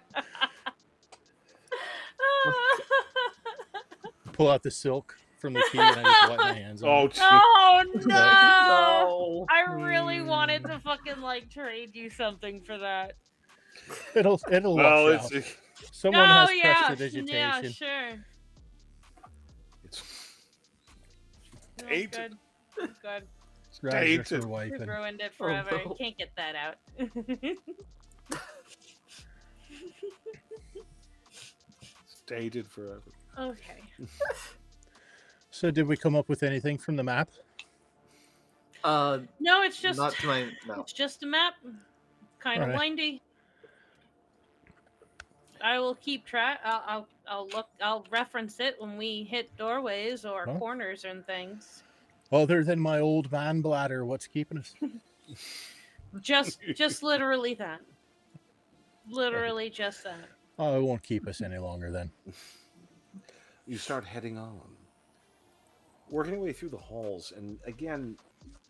Pull out the silk from the key and I just wipe my hands on Oh, it. Oh no! No. I really wanted to fucking like trade you something for that. It'll well, wash out. it's Someone Oh has yeah, prestidigitation. yeah, sure. it's No, Tainted. good. Good. Rags are Tainted. for You've wiping. ruined it forever. no. Can't get that out. dated forever. Okay. So did we come up with anything from the map? No, it's just Not to my no. it's just a map. Kind of Alright. windy. I will keep track. I'll look. I'll reference it when we hit doorways or Huh? corners and things. Other than my old man bladder, what's keeping us? Just literally that. Literally just that. Oh, it won't keep us any longer then. You start heading on, working your way through the halls, and again,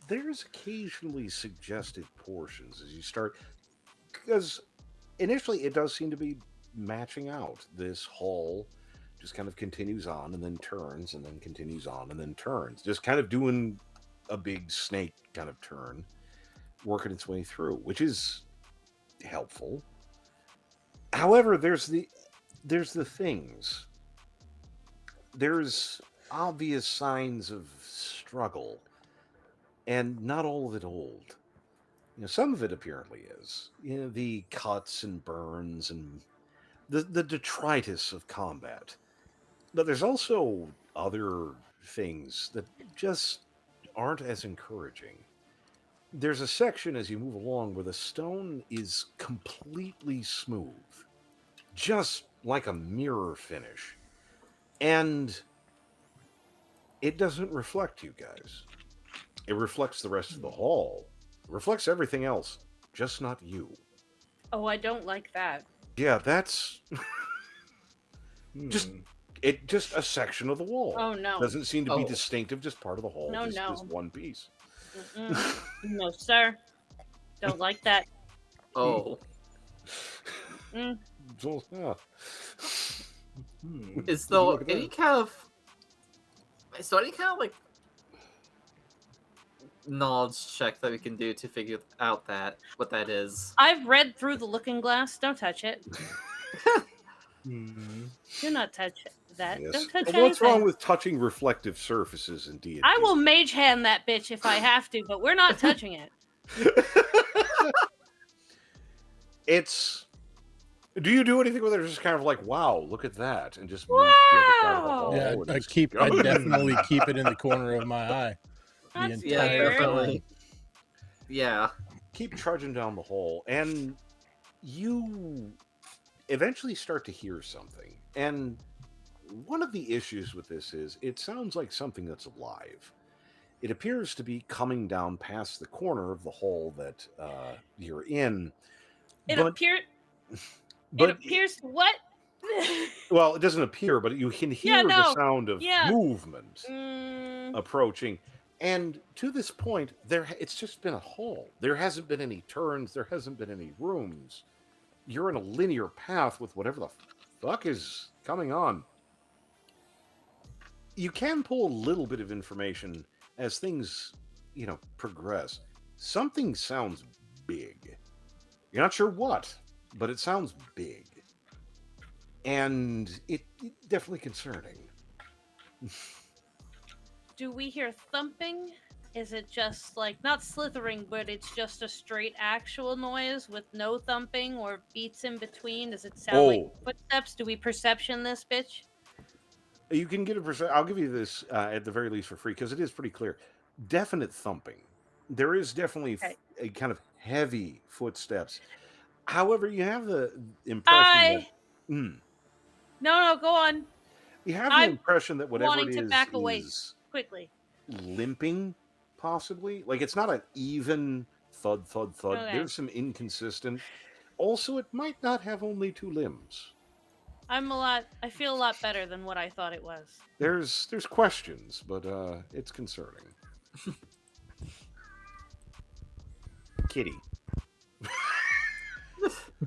there's occasionally suggested portions as you start, because initially it does seem to be matching out. This hall just kind of continues on and then turns and then continues on and then turns, just kind of doing a big snake kind of turn, working its way through, which is helpful. However, there's the things. There's obvious signs of struggle, and not all of it old. You know, some of it apparently is. You know, the cuts and burns and the detritus of combat. But there's also other things that just aren't as encouraging. There's a section as you move along where the stone is completely smooth, just like a mirror finish. And it doesn't reflect you guys. It reflects the rest of the hall. It reflects everything else, just not you. Oh, I don't like that. Yeah, that's just a section of the wall. Oh no. Doesn't seem to be Oh. distinctive, just part of the hall. No, just no. this one piece. Mm-mm. No, sir. Don't like that. Oh. Mm. So, yeah. Is Would you there look at any that? kind of like knowledge check that we can do to figure out what that is? I've read through the looking glass. Don't touch it. Do not touch it. that. Yes. Don't touch Well, what's wrong anything. with touching reflective surfaces in D&D? I will mage hand that bitch if I have to, but we're not touching it. It's. Do you do anything with it? Or just kind of like, wow, look at that, and just move to the other side of the hall? Yeah, and I just keep. I go. definitely keep it in the corner of my eye. The That's Yeah, entire weird. definitely. time. Yeah. Keep trudging down the hall, and you eventually start to hear something. And one of the issues with this is it sounds like something that's alive. It appears to be coming down past the corner of the hall that you're in. It but, appears. It but appears to what? well, it doesn't appear, but you can hear Yeah, the no. sound of Yeah. movement Mm, approaching. And to this point, it's just been a hall. There hasn't been any turns. There hasn't been any rooms. You're in a linear path with whatever the fuck is coming on. You can pull a little bit of information as things, progress. Something sounds big. You're not sure what, but it sounds big. And it's definitely concerning. do we hear thumping? Is it just like not slithering, but it's just a straight actual noise with no thumping or beats in between? Does it sound like footsteps? Do we perception this bitch? You can get I'll give you this at the very least for free because it is pretty clear. Definite thumping. There is definitely a kind of heavy footsteps. However, you have the impression that. No, go on. You have the impression that whatever Wanting it to is back away is quickly. limping, possibly. Like it's not an even thud, thud, thud. Okay. There's some inconsistent. Also, it might not have only two limbs. I feel a lot better than what I thought it was. There's questions, but it's concerning. Kitty.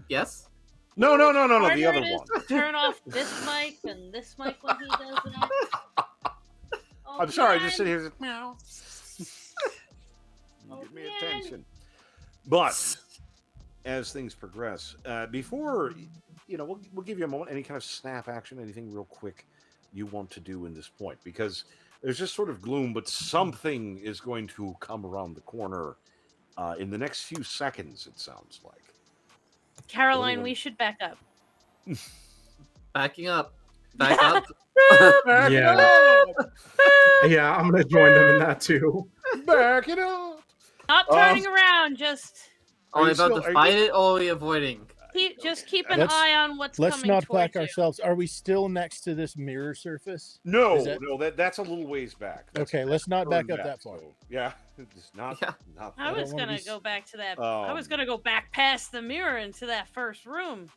Yes? No, the Harder other it is one. to turn off this mic and this mic when he does that. Oh, I'm sorry, I man. just sit here. Meow. Oh, Give me man. attention. But as things progress, before we'll give you a moment. Any kind of snap action, anything real quick you want to do in this point, because there's just sort of gloom, but something is going to come around the corner in the next few seconds. It sounds like. Caroline, we should back up. Backing up. Back up. Back Yeah. it up. Yeah, I'm gonna join them in that too. Back it up. Not turning around, just Are we about to fight it or are we avoiding? keep an eye on what's Let's coming not towards back ourselves. Are we still next to this mirror surface? No, Is that- that's a little ways back. Okay, let's not back up that far. So, yeah, it's not. Yeah. Not I was gonna go back to that. I was gonna go back past the mirror into that first room.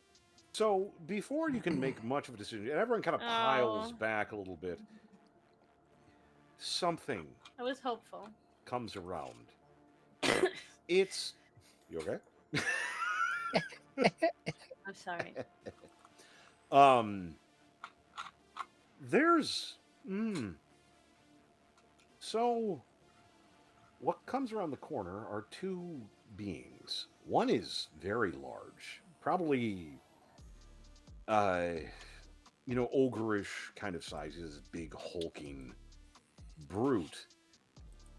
So before you can make much of a decision, and everyone kind of piles back a little bit, something I was hopeful. comes around. It's you okay? I'm sorry. There's so what comes around the corner are two beings. One is very large, probably ogreish kind of sizes, big hulking brute.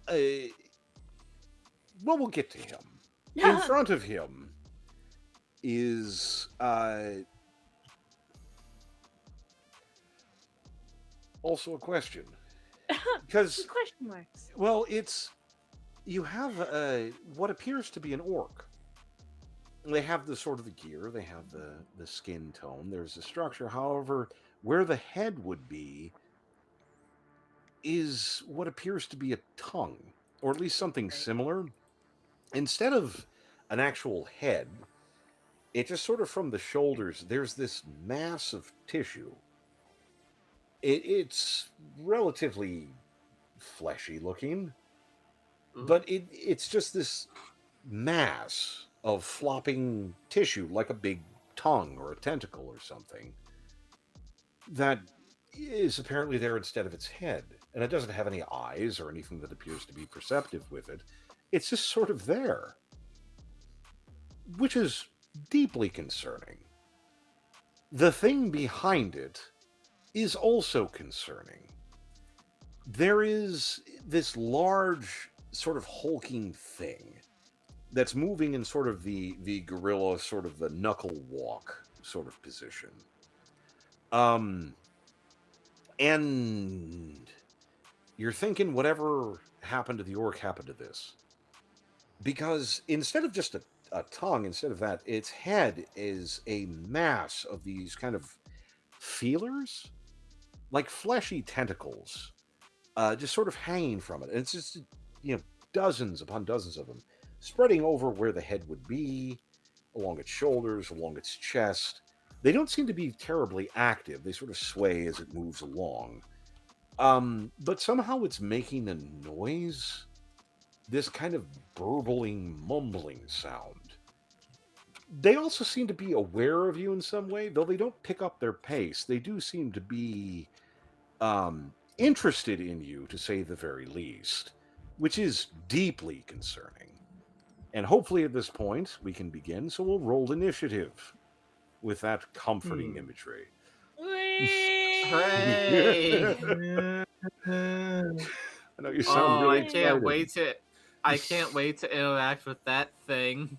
Well, we'll get to him. In front of him is also a question. Because question marks. Well, you have what appears to be an orc. They have the sort of the gear, they have the skin tone, there's the structure. However, where the head would be is what appears to be a tongue, or at least something similar. Instead of an actual head, it just sort of from the shoulders, there's this mass of tissue. It's relatively fleshy looking, but it's just this mass of flopping tissue, like a big tongue or a tentacle or something, that is apparently there instead of its head. And it doesn't have any eyes or anything that appears to be perceptive with it. It's just sort of there, which is deeply concerning. The thing behind it is also concerning. There is this large, sort of hulking thing that's moving in sort of the gorilla, sort of the knuckle walk sort of position. And you're thinking whatever happened to the orc happened to this. Because instead of just a tongue, instead of that, its head is a mass of these kind of feelers, like fleshy tentacles, just sort of hanging from it. And it's just, dozens upon dozens of them, spreading over where the head would be, along its shoulders, along its chest. They don't seem to be terribly active. They sort of sway as it moves along. But somehow it's making a noise, this kind of burbling, mumbling sound. They also seem to be aware of you in some way, though they don't pick up their pace. They do seem to be interested in you, to say the very least, which is deeply concerning. And hopefully at this point we can begin, so we'll roll initiative with that comforting imagery. Hooray! I know you sound really excited. I can't wait to interact with that thing.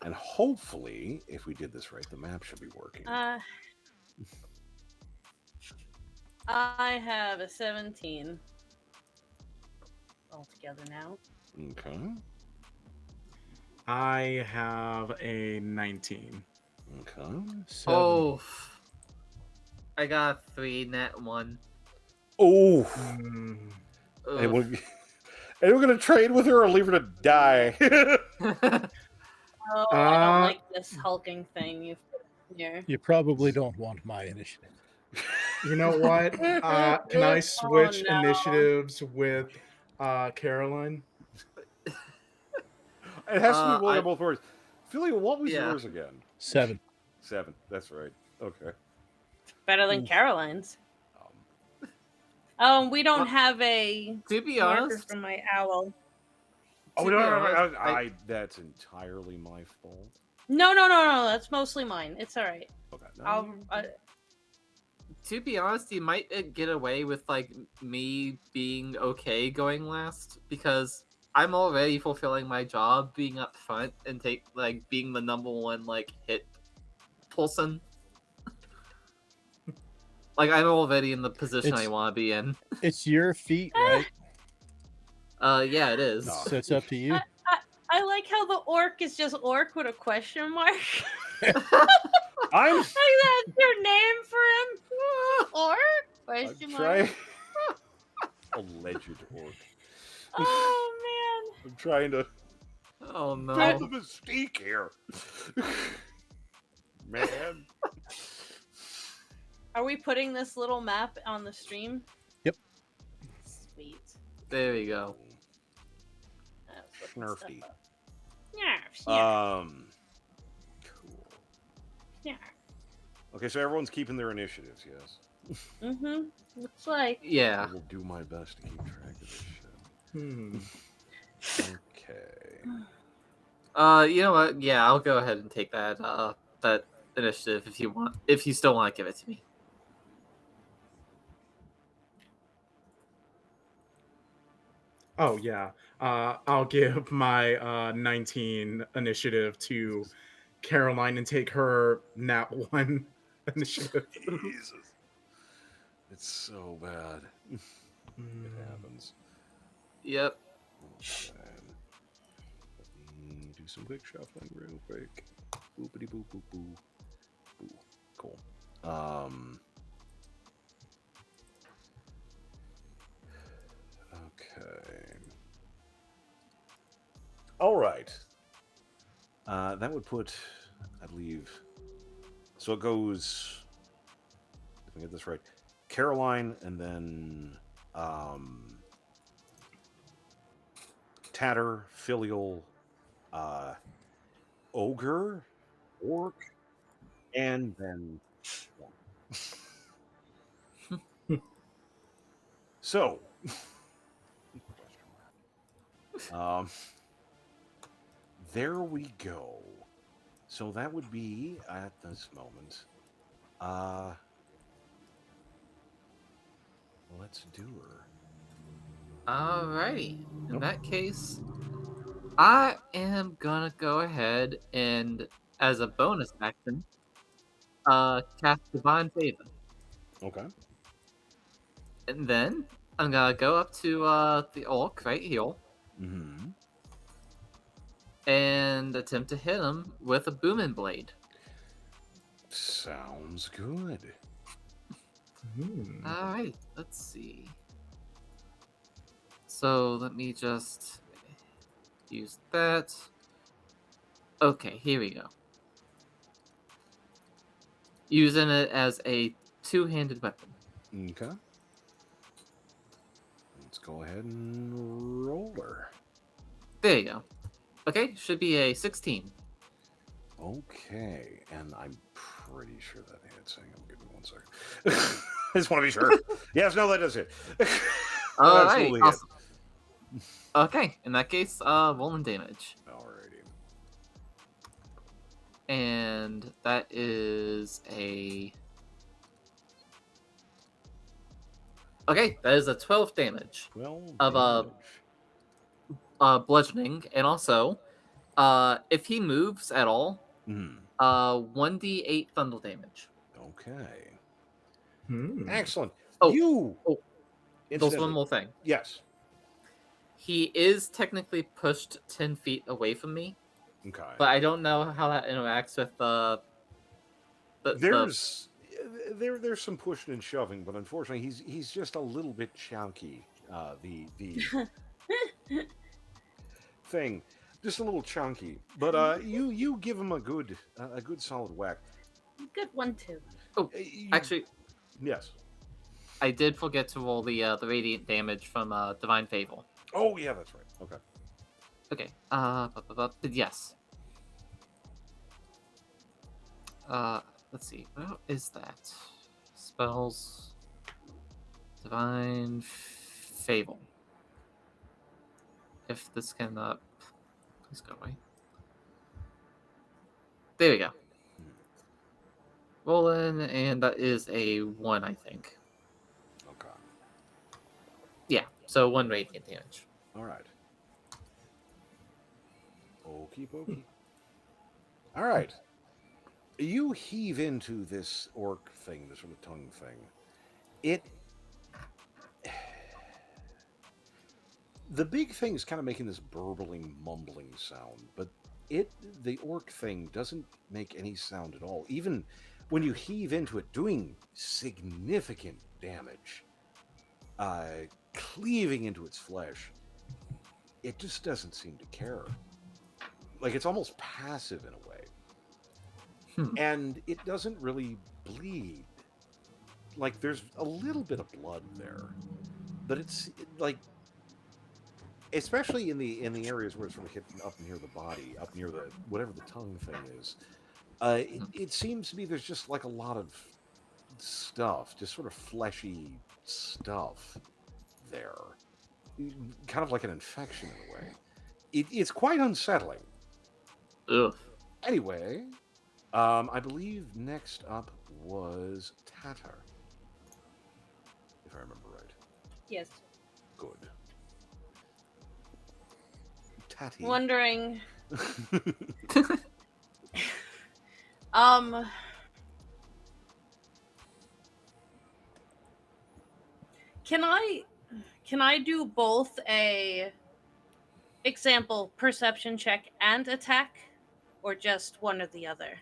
And hopefully, if we did this right, the map should be working. I have a 17 altogether now. Okay. I have a 19. Okay. Oh, I got 3 net 1. Oh. Ugh. And we're gonna trade with her or leave her to die. Oh, I don't like this hulking thing you've put here. You probably don't want my initiative. You know what? Can I switch initiatives with Caroline? It has to be one of both words. Philly, what was yours again? 7. 7. That's right. Okay. Better than Caroline's. We don't have a to be marker honest from my owl. Oh no! That's entirely my fault. No. That's mostly mine. It's all right. Okay. No. To be honest, you might get away with like me being okay going last because I'm already fulfilling my job, being up front and being the number one hit person. I'm already in the position I want to be in. It's your feat, right? Yeah, it is. So it's up to you. I like how the orc is just orc with a question mark. I'm like that's your name for him? Orc? Question mark. Alleged orc. Oh man. I'm trying to. Oh no. Build the mystique here. Man. Are we putting this little map on the stream? Yep. Sweet. There we go. Nerfy. Nerf. Cool. Yeah. Okay, so everyone's keeping their initiatives, yes? Mm-hmm. Looks like. Yeah. I will do my best to keep track of this shit. Okay. You know what? Yeah, I'll go ahead and take that that initiative if you want. If you still want to give it to me. Oh yeah. I'll give my 19 initiative to Caroline and take her nat 1 initiative. Jesus. It's so bad. It happens. Yep. Okay. Let me do some quick shuffling real quick. Boopity boop boop boo. Boo. Cool. Okay. All right. That would put, I believe. So it goes. If I get this right, Caroline, and then Tatter, Filial, Ogre, Orc, and then so there we go. So that would be at this moment let's do her. Alrighty. In that case, I am gonna go ahead and, as a bonus action, cast Divine Favor. Okay. And then I'm gonna go up to the orc right here Mm-hmm. and attempt to hit him with a booming blade. Sounds good. Alright, let's see. So let me just use that. Okay, here we go. Using it as a two-handed weapon. Okay. Let's go ahead and roll her. There you go. Okay, should be a 16. Okay, and I'm pretty sure that hits. Hang on, give me 1 second. I just want to be sure. Yes, no, that does it. Alright, awesome. Okay, in that case, rolling damage. Alrighty. And that is a... Okay, that is a 12 damage. 12 of bludgeoning, and also, if he moves at all, 1d8 thunder damage. Okay. Hmm. Excellent. Oh, there's one incidentally- more thing. Yes. He is technically pushed 10 feet away from me, Okay. but I don't know how that interacts with there's some pushing and shoving, but unfortunately he's just a little bit chunky. The thing, just a little chunky. But you give him a good solid whack. Good one too. Oh, actually, yes. I did forget to roll the radiant damage from Divine Favor. Oh yeah, that's right. Okay. Okay. Yes. Let's see. What is that? Spells. Divine Favor. If this can please go away. There we go. Roll in, and that is a 1, I think. Okay. Yeah, so 1 radiant damage. All right. Okie pokey. All right. You heave into this orc thing, this sort of tongue thing. The big thing is kind of making this burbling, mumbling sound, but the orc thing doesn't make any sound at all. Even when you heave into it, doing significant damage, cleaving into its flesh, it just doesn't seem to care. Like, it's almost passive in a way. And it doesn't really bleed. Like, there's a little bit of blood there, but it's like, especially in the areas where it's sort of hitting up near the body, up near the whatever the tongue thing is. It seems to be there's just like a lot of stuff, just sort of fleshy stuff there, kind of like an infection in a way. It's quite unsettling. Ugh. Anyway, I believe next up was Tatar, if I remember right. Yes. Good. Tatty. Wondering. Can I do both a example perception check and attack, or just one or the other?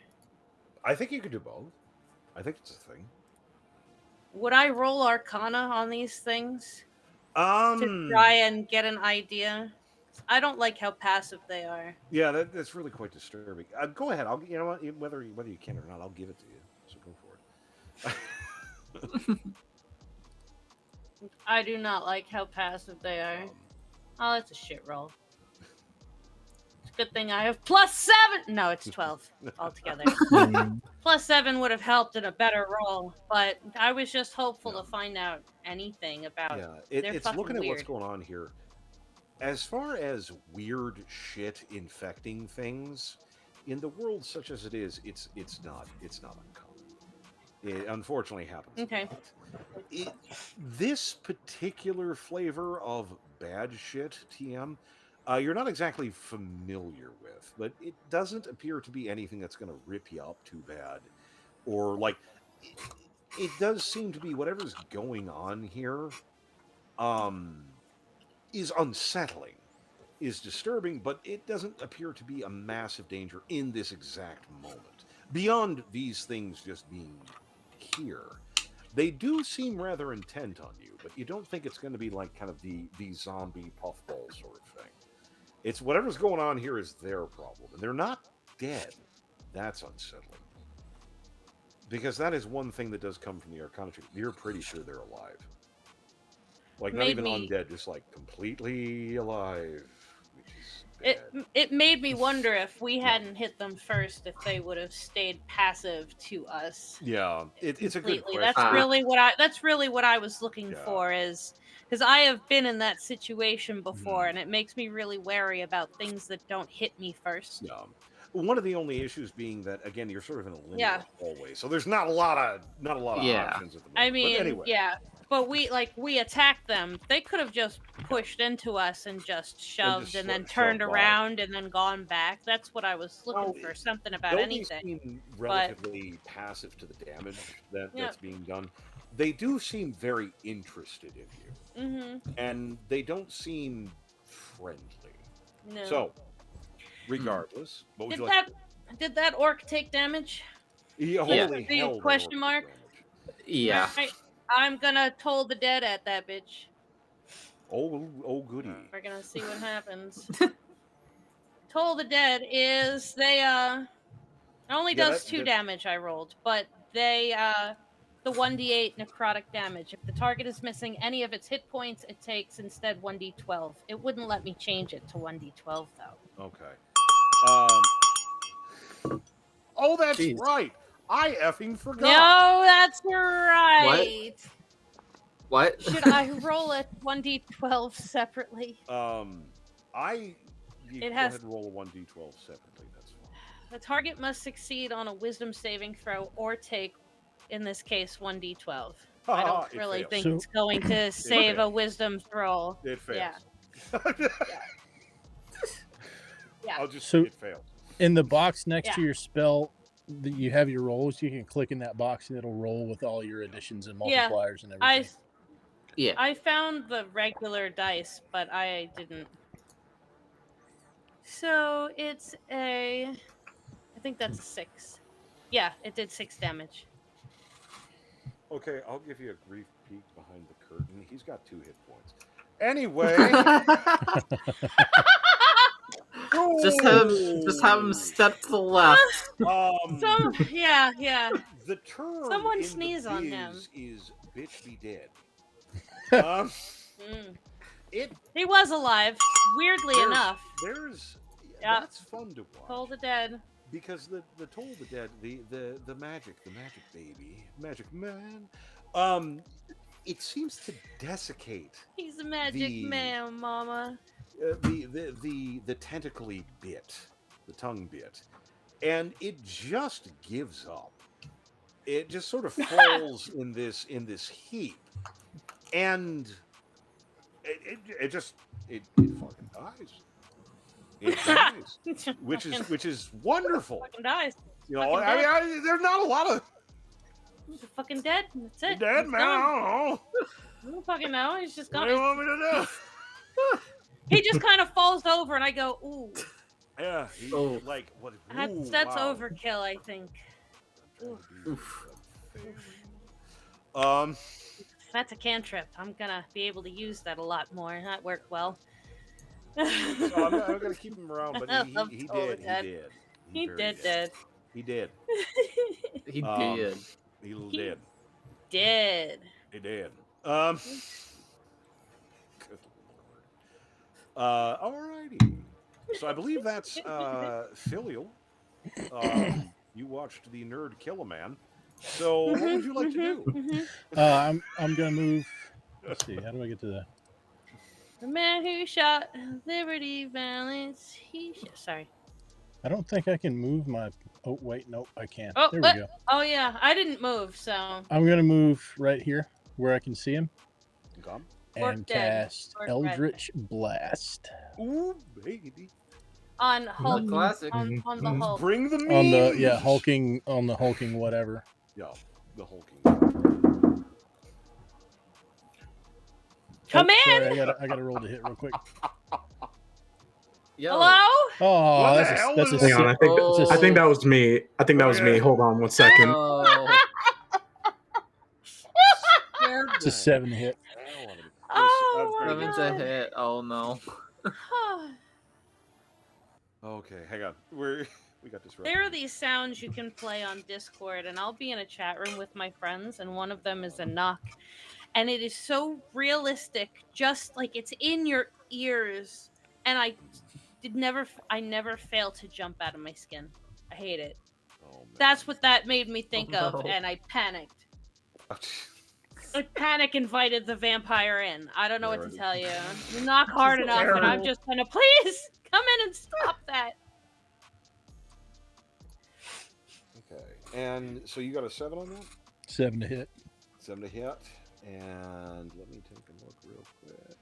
I think you could do both. I think it's a thing. Would I roll Arcana on these things to try and get an idea? I don't like how passive they are. Yeah, that's really quite disturbing. Go ahead. You know what? Whether you can or not, I'll give it to you. So go for it. I do not like how passive they are. Oh, that's a shit roll. It's a good thing I have +7. No, it's 12 altogether. +7 would have helped in a better roll, but I was just hopeful to find out anything about. Yeah, it's looking at weird. what's going on here. As far as weird shit infecting things, in the world such as it is, it's not uncommon. It unfortunately happens. Okay. This particular flavor of bad shit, TM, you're not exactly familiar with, but it doesn't appear to be anything that's going to rip you up too bad. Or, like, it does seem to be whatever's going on here is unsettling, is disturbing, but it doesn't appear to be a massive danger in this exact moment. Beyond these things just being here, they do seem rather intent on you, but you don't think it's going to be like kind of the zombie puffball sort of thing. It's whatever's going on here is their problem, and they're not dead. That's unsettling. Because that is one thing that does come from the Arcana tree. You're pretty sure they're alive. Like, not even undead, just like completely alive. Which is bad. It made me wonder if we hadn't hit them first, if they would have stayed passive to us. Yeah, it's a good question. That's really what I was looking for, is because I have been in that situation before, and it makes me really wary about things that don't hit me first. Yeah. One of the only issues being that, again, you're sort of in a linear hallway, so there's not a lot of options at the moment. I mean, but anyway. But we attacked them. They could have just pushed into us and just shoved and then turned around and then gone back. That's what I was looking for. Something about anything. They seem relatively passive to the damage that's being done. They do seem very interested in you. Mm-hmm. And they don't seem friendly. No. So, regardless, what would you like? Did that orc take damage? Holy hell! Question mark. Yeah. Right. I'm gonna toll the dead at that bitch. Oh, goody. We're gonna see what happens. Toll the dead is it only does 2 damage. I rolled, but they the 1d8 necrotic damage. If the target is missing any of its hit points, it takes instead 1d12. It wouldn't let me change it to 1d12 though. Okay. Oh, that's right. I effing forgot. No, that's right. What? Should I roll a 1d12 separately? Go ahead and roll a 1d12 separately. That's fine. The target must succeed on a wisdom saving throw or take, in this case, 1d12. I don't really think it's going to save a wisdom throw. It fails. Yeah. It failed. In the box next to your spell, you have your rolls. You can click in that box and it'll roll with all your additions and multipliers and everything. I found the regular dice, but I didn't. So it's I think that's a 6. Yeah, it did 6 damage. Okay, I'll give you a brief peek behind the curtain. He's got 2 hit points. Anyway. Just have him step to the left. Yeah. The term someone sneeze on him is bitch be dead. He was alive, weirdly enough. That's fun to watch. Toll the dead. Because the Toll the Dead, the magic baby, magic man, it seems to desiccate. He's a magic man, mama. The tentacly bit, the tongue bit, and it just gives up. It just sort of falls in this heap, and it fucking dies. It dies, which is wonderful. Fucking dies. You know, there's not a lot of. He's fucking dead. That's it. Dead man. I don't fucking know. He's just gone. What do you want me to do? He just kind of falls over, and I go, ooh. Yeah. Like what? That's overkill, I think. Oof. That's a cantrip. I'm gonna be able to use that a lot more. That worked well. So I'm gonna keep him around, but he did. He did. He did. He did. He did. Good lord. Alrighty. So I believe that's Filial. You watched the nerd kill a man. So what would you like to do? I'm gonna move. Let's see. How do I get to that? The man who shot Liberty Valance. Sorry. I don't think I can move my. Oh wait, nope, I can. Oh, There we go. Oh yeah, I didn't move, so I'm gonna move right here where I can see him Come. and cast Eldritch Blast. Ooh, baby. On Hulk, classic. on the Hulk. Bring the memes. On the hulking whatever. Yeah, the hulking. Come in. Sorry, I gotta roll to hit real quick. Yo. Hello? Oh, What the that's hell a, that's a is Hang on, six. I think that was me. I think that was me. Hold on one second. Oh. It's a 7 hit. Oh my Seven's a God. hit. Oh no. Okay, hang on. We got this right. There are these sounds you can play on Discord, and I'll be in a chat room with my friends, and one of them is a knock. And it is so realistic, just like it's in your ears. And I never fail to jump out of my skin. I hate it. Oh, man. That's what that made me think Oh, of, no. and I panicked. Like panic invited the vampire in. I don't know what to tell you. You knock hard enough, and I'm just gonna please come in and stop that. Okay, and so you got a 7 on that? 7 to hit. 7 to hit, and let me take a look real quick.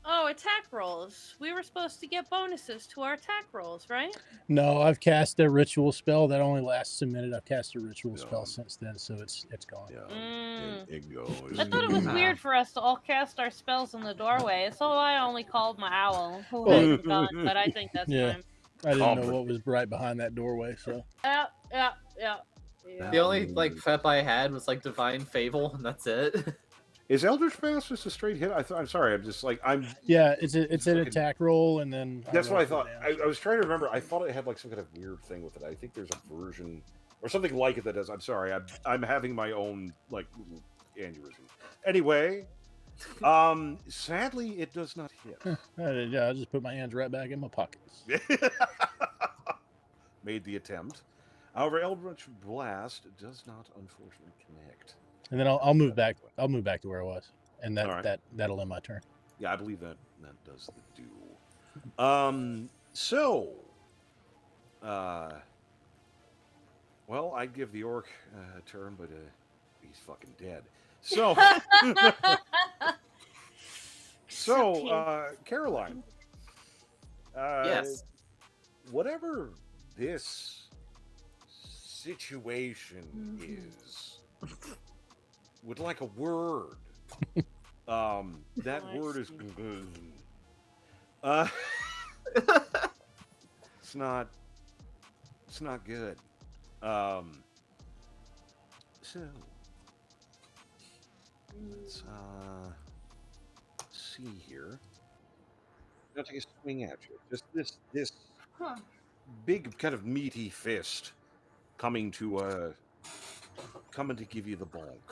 Oh, attack rolls. We were supposed to get bonuses to our attack rolls, right? No, I've cast a ritual spell that only lasts a minute. I've cast a ritual spell since then, so it's gone. Yeah, it goes. I thought it was weird for us to all cast our spells in the doorway, so I only called my owl, who hasn't gone, but I think that's fine. I didn't know what was right behind that doorway, so. Yeah. The only prep I had was like Divine Fable, and that's it. Is Eldritch Blast just a straight hit? I'm sorry. I'm just like Yeah, it's an attack roll, and then. That's what I thought. I was trying to remember. I thought it had like some kind of weird thing with it. I think there's a version or something like it that does. I'm sorry. I'm having my own like little aneurysm. Anyway, sadly, it does not hit. I just put my hands right back in my pockets. Made the attempt. However, Eldritch Blast does not unfortunately connect. And then I'll move back. I'll move back to where I was, and that'll end my turn. Yeah, I believe that does the do. So, well, I'd give the orc a turn, but he's fucking dead. So, Caroline. Yes. Whatever this situation is, would like a word. That word is it's not good. So let's see here. I'll take a swing at you. Just this big kind of meaty fist coming to give you the bonk.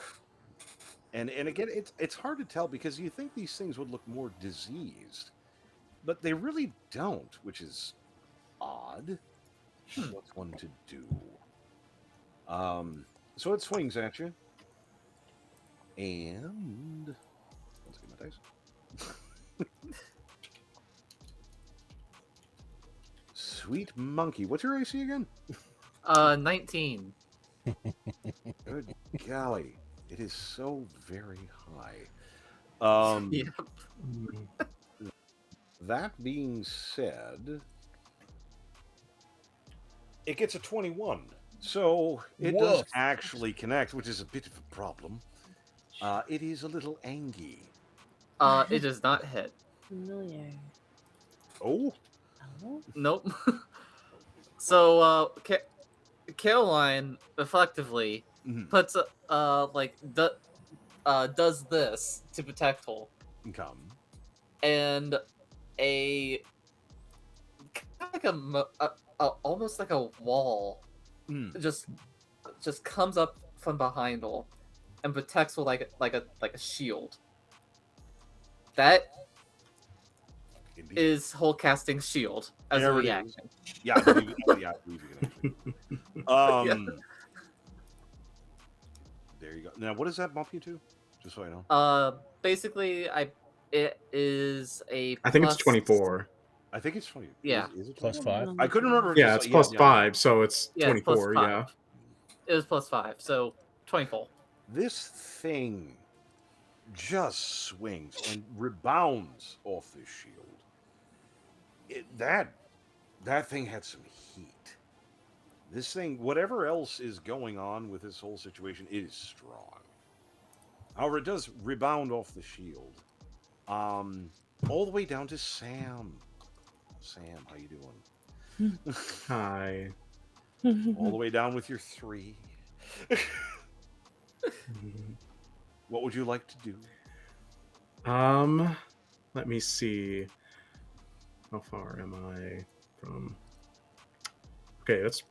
And again, it's hard to tell because you think these things would look more diseased, but they really don't, which is odd. What's one to do? So it swings at you, and let's get my dice. Sweet monkey, what's your AC again? 19. Good golly. It is so very high. Yep. That being said, it gets a 21. So it does actually connect, which is a bit of a problem. It is a little angy. It does not hit. Familiar. Oh? Nope. So, Caroline effectively puts does this to protect Hole. Come. And almost like a wall just comes up from behind Hole and protects her like a shield. That Indeed. is Hole casting shield as a reaction. Yeah, I believe you can actually. There you go. Now, what does that bump you to? Just so I know. Basically, it is a. I think it's 24. I think it's 20. Yeah. Is it Plus 20? 5. I couldn't remember. if Yeah, it's it's plus yeah. 5, so it's Yeah, it's plus 24. 5. Yeah. It was plus 5, so 24. This thing just swings and rebounds off this shield. That thing had some heat. This thing, whatever else is going on with this whole situation, it is strong. However, it does rebound off the shield. All the way down to Sam. Sam, how you doing? Hi. All the way down with your 3. What would you like to do? Let me see. How far am I from? Okay, that's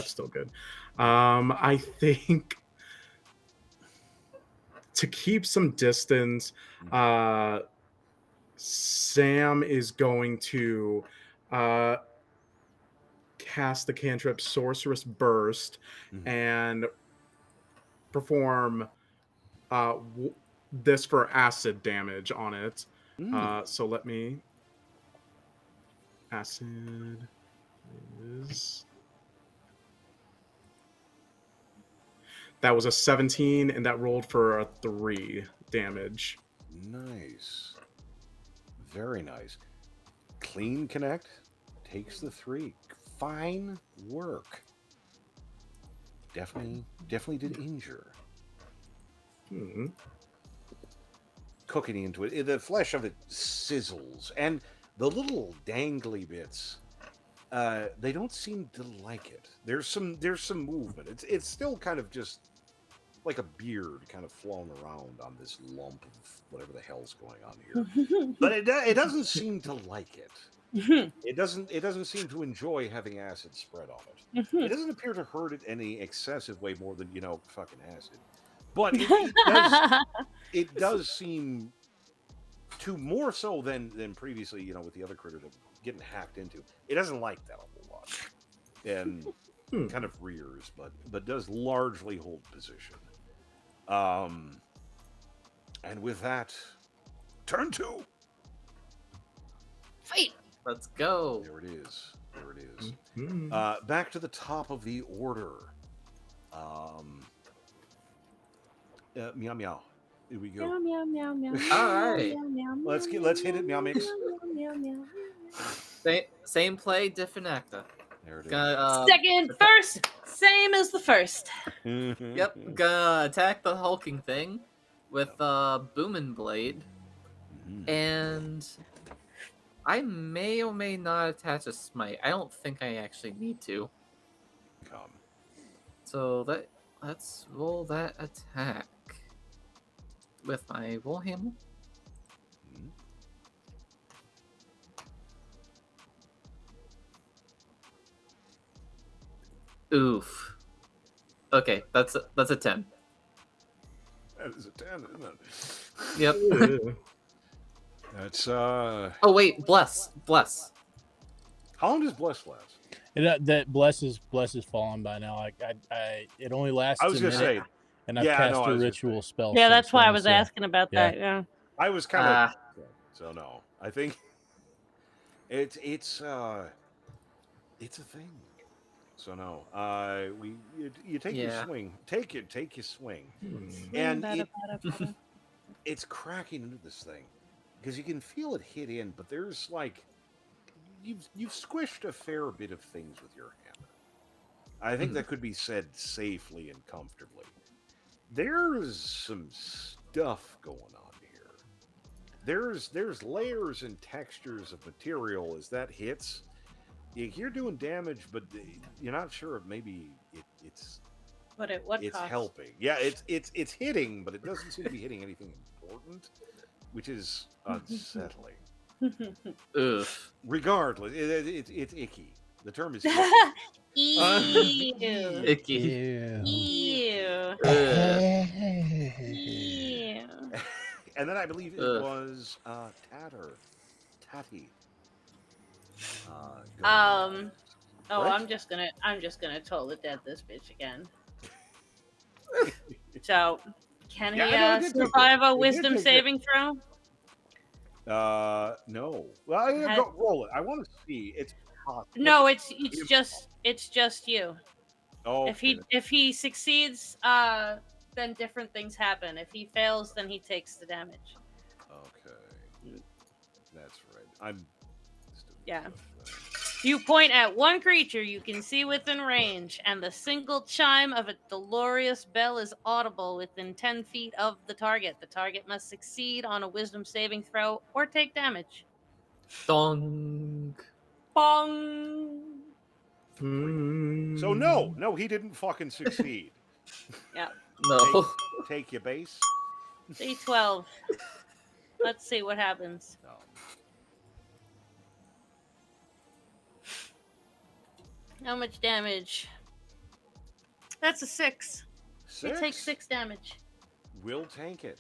still good. I think to keep some distance, Sam is going to cast the cantrip Sorcerous Burst and perform this for acid damage on it. So let me. Acid is. That was a 17, and that rolled for a 3 damage. Nice. Very nice. Clean connect. Takes the 3. Fine work. Definitely did injure. Cooking into it. The flesh of it sizzles. And the little dangly bits, they don't seem to like it. There's some movement. It's still kind of just like a beard kind of flowing around on this lump of whatever the hell's going on here. But it doesn't seem to like it. It doesn't seem to enjoy having acid spread on it. It doesn't appear to hurt it any excessive way more than, fucking acid. But it does seem to more so than previously, with the other critter that getting hacked into. It doesn't like that a whole lot. And kind of rears, but does largely hold position. And with that, turn 2. Fight. Let's go. There it is. Back to the top of the order. Meow meow. Here we go. Meow meow meow meow. All right. Let's hit it, meow mix. Meow meow. Same play, different actor. There it is. Second, first, same as the first. Yep, gonna attack the hulking thing with Booming Blade, and I may or may not attach a smite. I don't think I actually need to. So let's roll that attack with my Warhammer. Oof. Okay, that's a 10. That is a 10, isn't it? Yep. That's Oh wait, bless. How long does bless last? That bless is fallen by now. It only lasts. I was gonna say, and I've cast a ritual spell. Yeah, that's why I then, was so- asking about that. Yeah. I was kind of so no. I think it's a thing. So no, you take your swing, take your swing, and it's cracking into this thing because you can feel it hit in, but there's like you've squished a fair bit of things with your hammer. I think that could be said safely and comfortably. There's some stuff going on here. There's layers and textures of material as that hits. You're doing damage, but you're not sure if maybe it's What cost? helping. Yeah, it's hitting, but it doesn't seem to be hitting anything important, which is unsettling. Ugh. Regardless, it's icky. The term is Ew. Icky. Yeah. Ew. Ugh. Ew. And then I believe it was Tatty. Oh, Right? I'm just gonna total dead this bitch again. So, can he Yeah, I know, it did survive a it wisdom did saving throw? No. Well, go roll it. I want to see. It's possible. No, it's just you. Oh, If he succeeds, then different things happen. If he fails, then he takes the damage. Okay, that's right. I'm. Yeah. You point at one creature you can see within range, and the single chime of a dolorous bell is audible within 10 feet of the target. The target must succeed on a wisdom saving throw or take damage. Dong. Bong! So no, he didn't fucking succeed. Yeah. No. Take your base. D12. Let's see what happens. How much damage? That's a 6. It takes 6 damage. We'll tank it.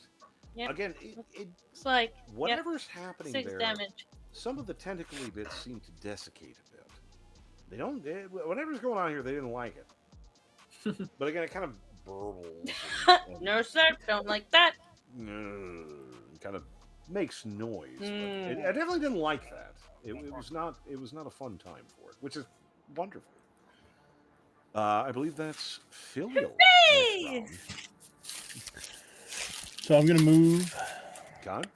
Yep. Again, it's like whatever's happening 6 there. Damage. Some of the tentacly bits seem to desiccate a bit. They don't. Whatever's going on here, they didn't like it. But again, it kind of burbles. No, sir, don't like that. Kind of makes noise. But I definitely didn't like that. It was not. It was not a fun time for it, which is wonderful. I believe that's Filial. Hey! So I'm gonna move. God?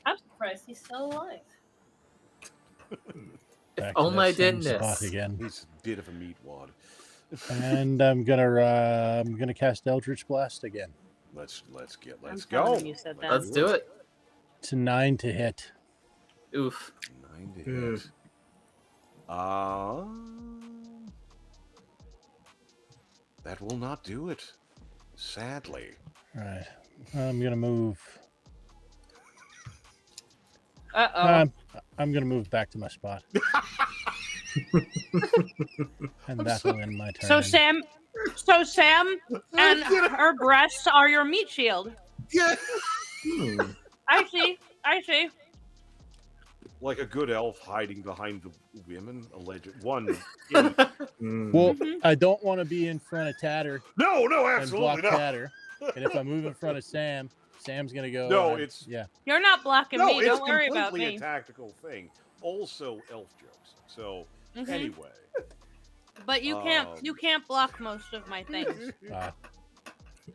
I'm surprised he's still alive. Back Oh to my that same goodness. spot again. He's a bit of a meat wad. And I'm gonna cast Eldritch Blast again. Let's I'm go. telling you said that. Let's do it. It's a 9 to hit. Oof. 9 to hit. That will not do it. Sadly. All right. I'm gonna move. Uh-oh. I'm gonna move back to my spot. And that will end my turn. So Sam and her breasts are your meat shield. Yeah. I see. Like a good elf hiding behind the women, alleged one. Well, I don't want to be in front of Tatter. No, and absolutely block not. Tatter. And if I move in front of Sam, Sam's gonna go. No, yeah. You're not blocking me. Don't worry about me. It's completely a tactical thing. Also, elf jokes. So anyway. But you can't block most of my things. Good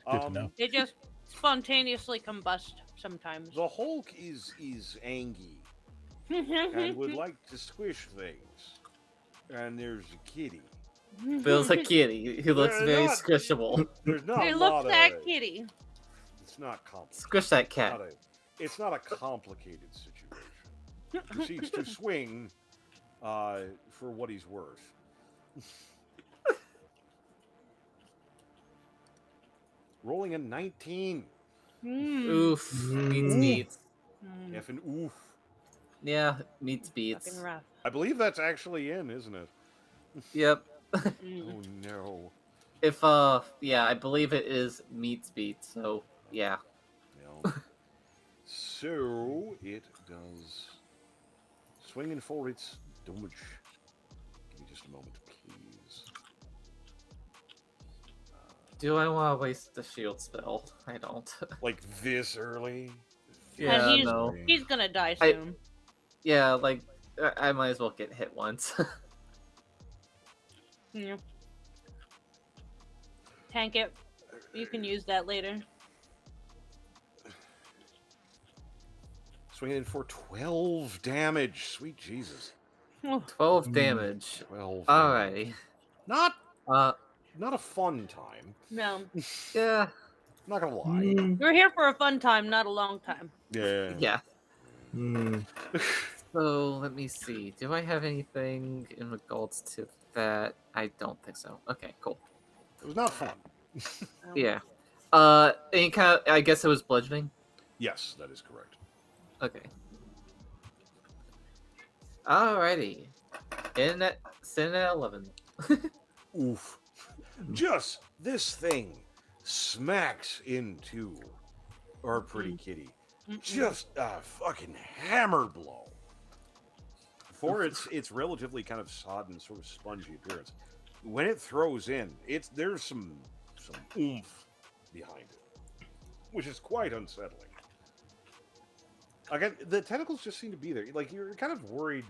to know. They just spontaneously combust sometimes. The Hulk is angry and would like to squish things. And there's a kitty. Feels like kitty who looks very squishable. There's not He looks at kitty. It's not complicated. Squish that cat. It's not a complicated situation. Proceeds to swing for what he's worth. Rolling a 19. Oof. Meets. Effing oof. Yeah, meets beats. Fucking rough. I believe that's actually in, isn't it? Yep. Oh no. If yeah, I believe it is meets beats, so yeah. No. So it does swinging for its damage. Give me just a moment, please. Do I want to waste the shield spell? I don't. Like this early? Yeah, and no. He's gonna die soon. Yeah, like I might as well get hit once. Yeah. Tank it. You can use that later. Swinging in for 12 damage. Sweet Jesus. 12 damage. 12. Alrighty. Not a fun time. No. Yeah. Not gonna lie. You're here for a fun time, not a long time. Yeah. Yeah. So let me see. Do I have anything in regards to that? I don't think so. Okay, cool. It was not fun. Yeah. Any kind of, I guess it was bludgeoning. Yes, that is correct. Okay. Alrighty. Sitting at 11. Oof. Just this thing smacks into our pretty kitty. Just a fucking hammer blow. For its relatively kind of sodden, sort of spongy appearance, when it throws in, there's some oomph behind it, which is quite unsettling. Again, the tentacles just seem to be there. Like you're kind of worried.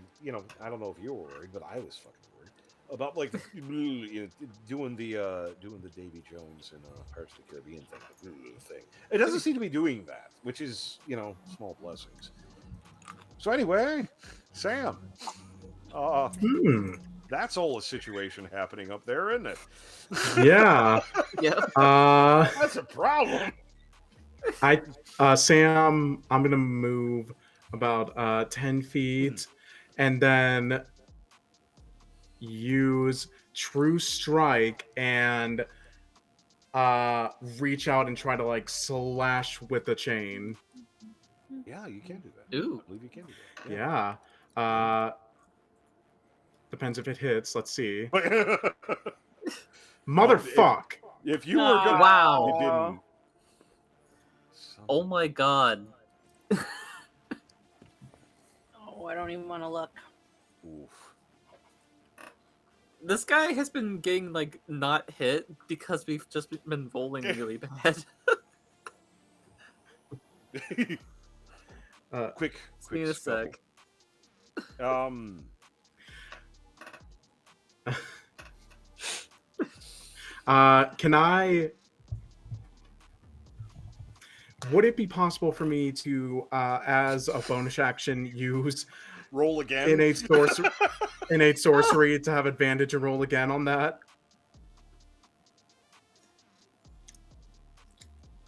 I don't know if you were worried, but I was fucking worried about like doing the Davy Jones in Pirates of the Caribbean thing. It doesn't seem to be doing that, which is small blessings. So anyway, Sam, that's all a situation happening up there, isn't it? Yeah. Yep. That's a problem. Sam, I'm gonna move about 10 feet, and then use True Strike and reach out and try to like slash with the chain. Yeah, you can do that. Ooh. I believe you can do that. Yeah. Depends if it hits. Let's see. Motherfuck. If you were gonna, Wow. you didn't. Oh my god. Oh, I don't even want to look. Oof. This guy has been getting like not hit because we've just been rolling really bad. Quick Give me a scuffle. sec. Can I? Would it be possible for me to, as a bonus action, use roll again? innate sorcery to have advantage and roll again on that?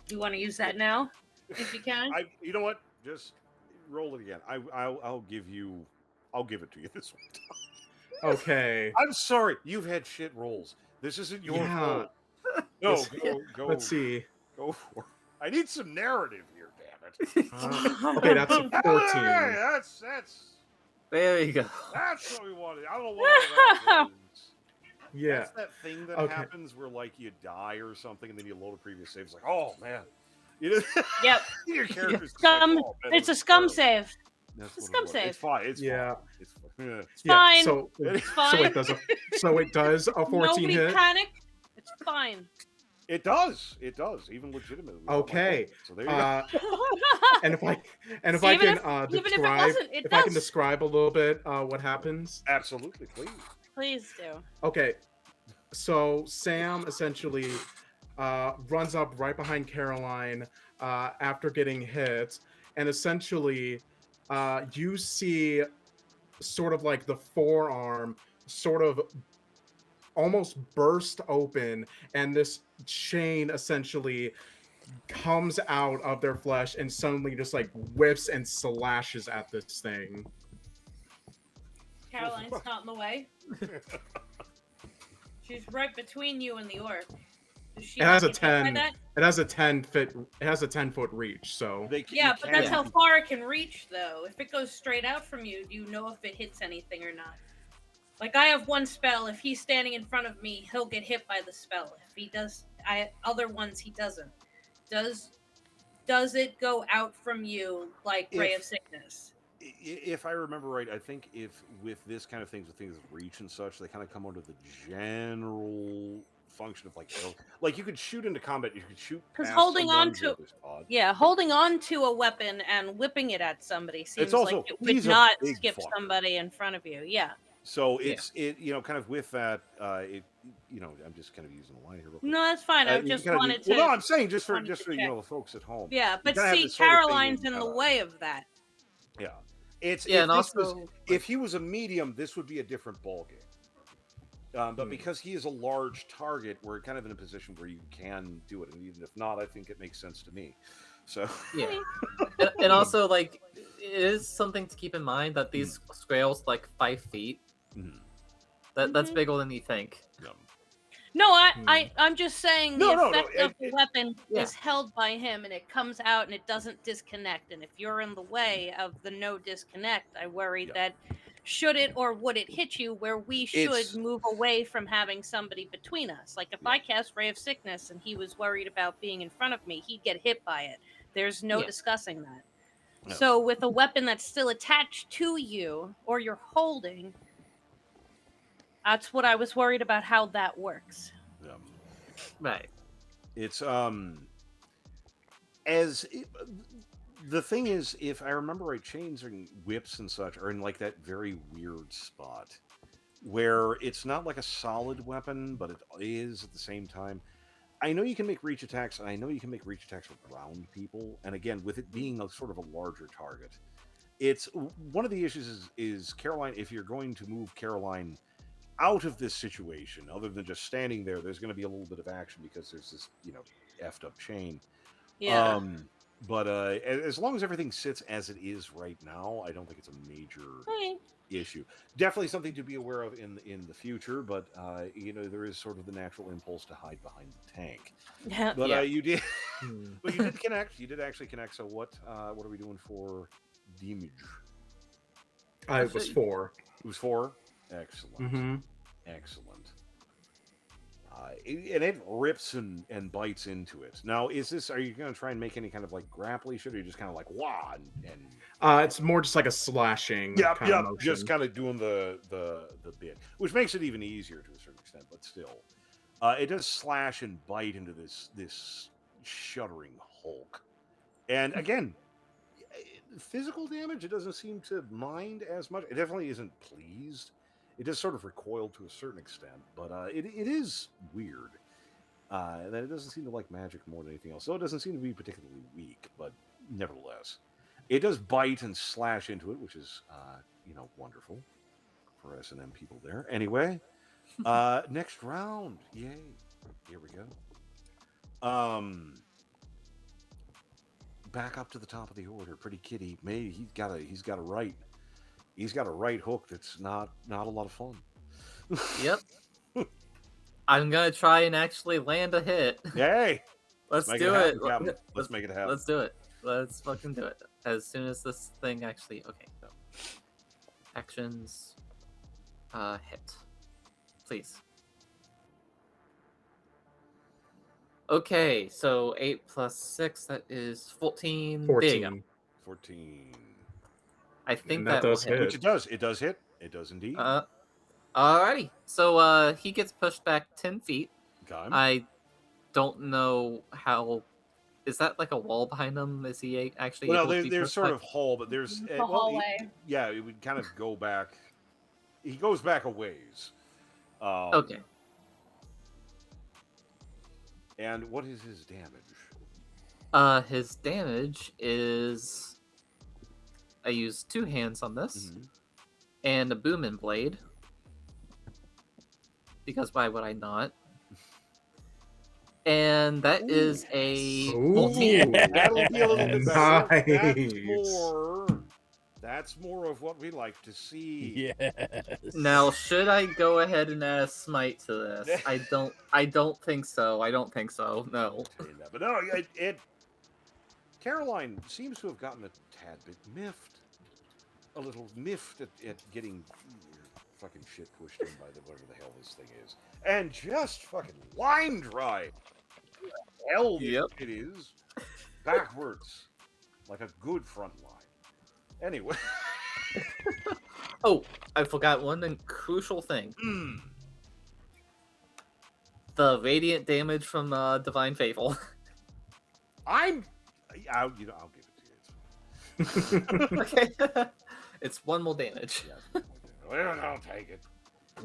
You want to use that now, if you can? You know what? Just roll it again. I'll give it to you this one. Okay. I'm sorry. You've had shit rolls. This isn't your fault. No, go. Let's see. Go for it. I need some narrative here, damn it. Okay, that's a 14. Hey, that's There you go. That's what we wanted. I don't know what that was. Yeah. That's that thing that happens where like you die or something and then you load a previous save. It's like, oh man. Yep. Your character's Scum. like, oh, man, It's a scum save. That's It's a scum save. It's fine. It's Yeah. fine. It's fine. It's fine. So it does a 14 Nobody hit. panic. It's fine. It does, even legitimately. Okay. So there you go. And if I can describe a little bit what happens. Absolutely, please. Please do. Okay. So Sam essentially runs up right behind Caroline after getting hit, and essentially you see sort of like the forearm sort of almost burst open, and this chain essentially comes out of their flesh and suddenly just like whips and slashes at this thing. Caroline's not in the way. She's right between you and the orc. It has a 10. It has a 10-foot. It has a 10-foot reach. So yeah, but that's how far it can reach, though. If it goes straight out from you, do you know if it hits anything or not? Like, I have one spell. If he's standing in front of me, he'll get hit by the spell. If he does, other ones he doesn't. Does it go out from you like Ray of Sickness? If I remember right, I think if with this kind of things, with things with reach and such, they kind of come under the general function of like you could shoot into combat, you could shoot because holding on to a weapon and whipping it at somebody seems like it would not skip somebody in front of you. Yeah. So it's kind of with that, I'm just kind of using the line here. No, that's fine. I just wanted to. Well, no, I'm saying just for the folks at home. Yeah, but see, Caroline's in the way of that. Yeah, if he was a medium, this would be a different ballgame. But because he is a large target, we're kind of in a position where you can do it, and even if not, I think it makes sense to me. So yeah, and also like it is something to keep in mind that these scales like 5 feet. That's bigger than you think. No, I'm just saying the effect of the weapon is held by him, and it comes out and it doesn't disconnect. And if you're in the way of the no disconnect, I worry that should it or would it hit you where we should move away from having somebody between us. Like if I cast Ray of Sickness and he was worried about being in front of me, he'd get hit by it. There's no discussing that. No. So with a weapon that's still attached to you or you're holding, that's what I was worried about how that works. Right. It's the thing is, if I remember right, chains and whips and such are in like that very weird spot where it's not like a solid weapon, but it is at the same time. I know you can make reach attacks, and I know you can make reach attacks around people. And again, with it being a sort of a larger target, it's one of the issues is Caroline. If you're going to move Caroline out of this situation, other than just standing there, there's going to be a little bit of action because there's this, effed up chain. Yeah. But as long as everything sits as it is right now, I don't think it's a major issue. Definitely something to be aware of in the future. But there is sort of the natural impulse to hide behind the tank. Yeah. But you did, but you did connect. You did actually connect. So what are we doing for damage? It was 4. It was 4. Excellent. Mm-hmm. Excellent. And it rips and bites into it. Now, are you going to try and make any kind of like grapply shit, or are you just kind of like wah and it's more just like a slashing. Yep, kind of motion. just kind of doing the bit, which makes it even easier to a certain extent, but still, it does slash and bite into this shuddering hulk. And again, physical damage, it doesn't seem to mind as much. It definitely isn't pleased. It does sort of recoil to a certain extent, but it is weird that it doesn't seem to like magic more than anything else. So it doesn't seem to be particularly weak, but nevertheless, it does bite and slash into it, which is wonderful for S&M people there. Anyway, next round, yay! Here we go. Back up to the top of the order, Pretty Kitty. Maybe he's got a right hook that's not a lot of fun. Yep. I'm gonna try and actually land a hit. Yay! Let's do it. Let's make it happen. Let's do it. Let's fucking do it. As soon as this thing actually... Okay, so... Actions... hit. Please. Okay, so 8 plus 6, that is 14. 14. There you go. 14. I think that that will does hit. hit. Which it does. It does hit. It does indeed. Alrighty. So he gets pushed back 10 feet. Got him. I don't know how... Is that like a wall behind him? Is he actually Well, able to be there's pushed sort back? of hall, but there's The hallway. it would kind of go back. He goes back a ways. Okay. And what is his damage? His damage is... I use 2 hands on this. Mm-hmm. And a booming blade. Because why would I not? And that is a 14. Yeah. That'll be a little bit better. Nice. That's more of what we like to see. Yes. Now, should I go ahead and add a smite to this? I don't think so. I don't think so. No. But no, Caroline seems to have gotten a tad bit miffed. A little miffed at getting fucking shit pushed in by whatever the hell this thing is. And just fucking line dry. Hell Yep. it is. Backwards. Like a good front line. Anyway. Oh, I forgot one crucial thing. The radiant damage from Divine Fable. I'll give it to you. Okay. It's 1 more damage. I'll take it.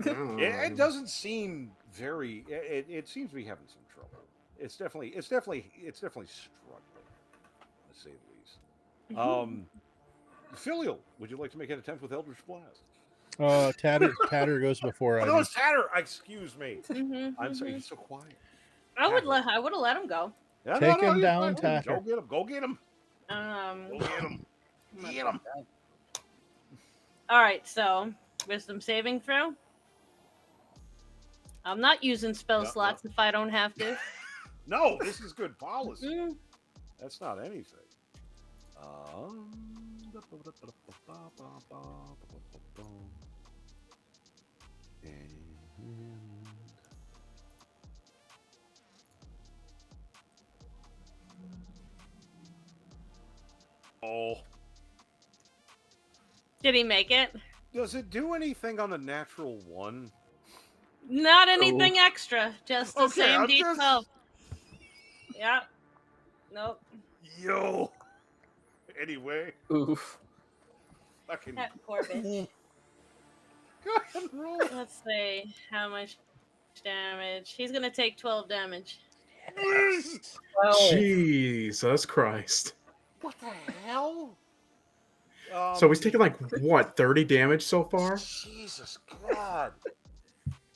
It doesn't seem very. It seems to be having some trouble. It's definitely struggling, to say the least. Filial, would you like to make an attempt with Eldritch Blast? Tatter goes before I Oh, no, do. it's Tatter. Excuse me. Mhm, I'm sorry. mhm. He's so quiet. I would have let him go. Yeah, Take him he's down, fine. Tatter. Go get him. Go Um. get him. Get him. All right. So, wisdom saving throw. I'm not using spell No, slots if I don't have to. No, this is good policy. Mm. That's not anything. Oh, Did he make it? does it do anything on a natural 1? Not anything extra. Just the Okay, same I'm D12. just- Yeah. Nope. Yo, anyway. Oof. Fucking That poor bitch. go ahead and roll. Let's see how much damage. He's gonna take 12 damage. Well, Jesus Christ. What the hell? So he's taken like what, 30 damage so far? Jesus God.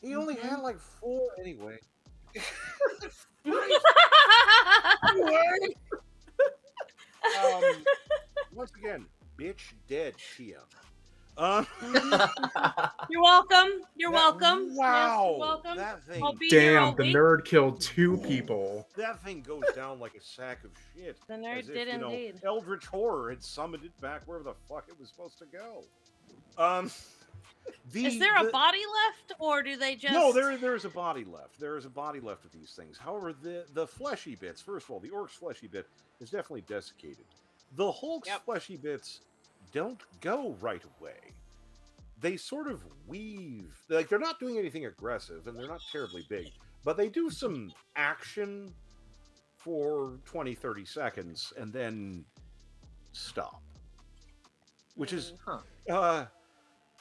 He only had like 4 anyway. Once again, bitch dead, TM. You're welcome. You're welcome. Wow. Yes, you're welcome. That thing, I'll be here all Damn, the week. nerd killed 2 people. that thing goes down like a sack of shit. The nerd As if, did you know, indeed. Eldritch Horror had summoned it back wherever the fuck it was supposed to go. Is there a body left, or do they just? No, there's a body left. There is a body left with these things. However, the fleshy bits, first of all, the orc's fleshy bit is definitely desiccated. The Hulk's fleshy bits don't go right away. They sort of weave. Like, they're not doing anything aggressive, and they're not terribly big, but they do some action for 20, 30 seconds, and then stop. Which is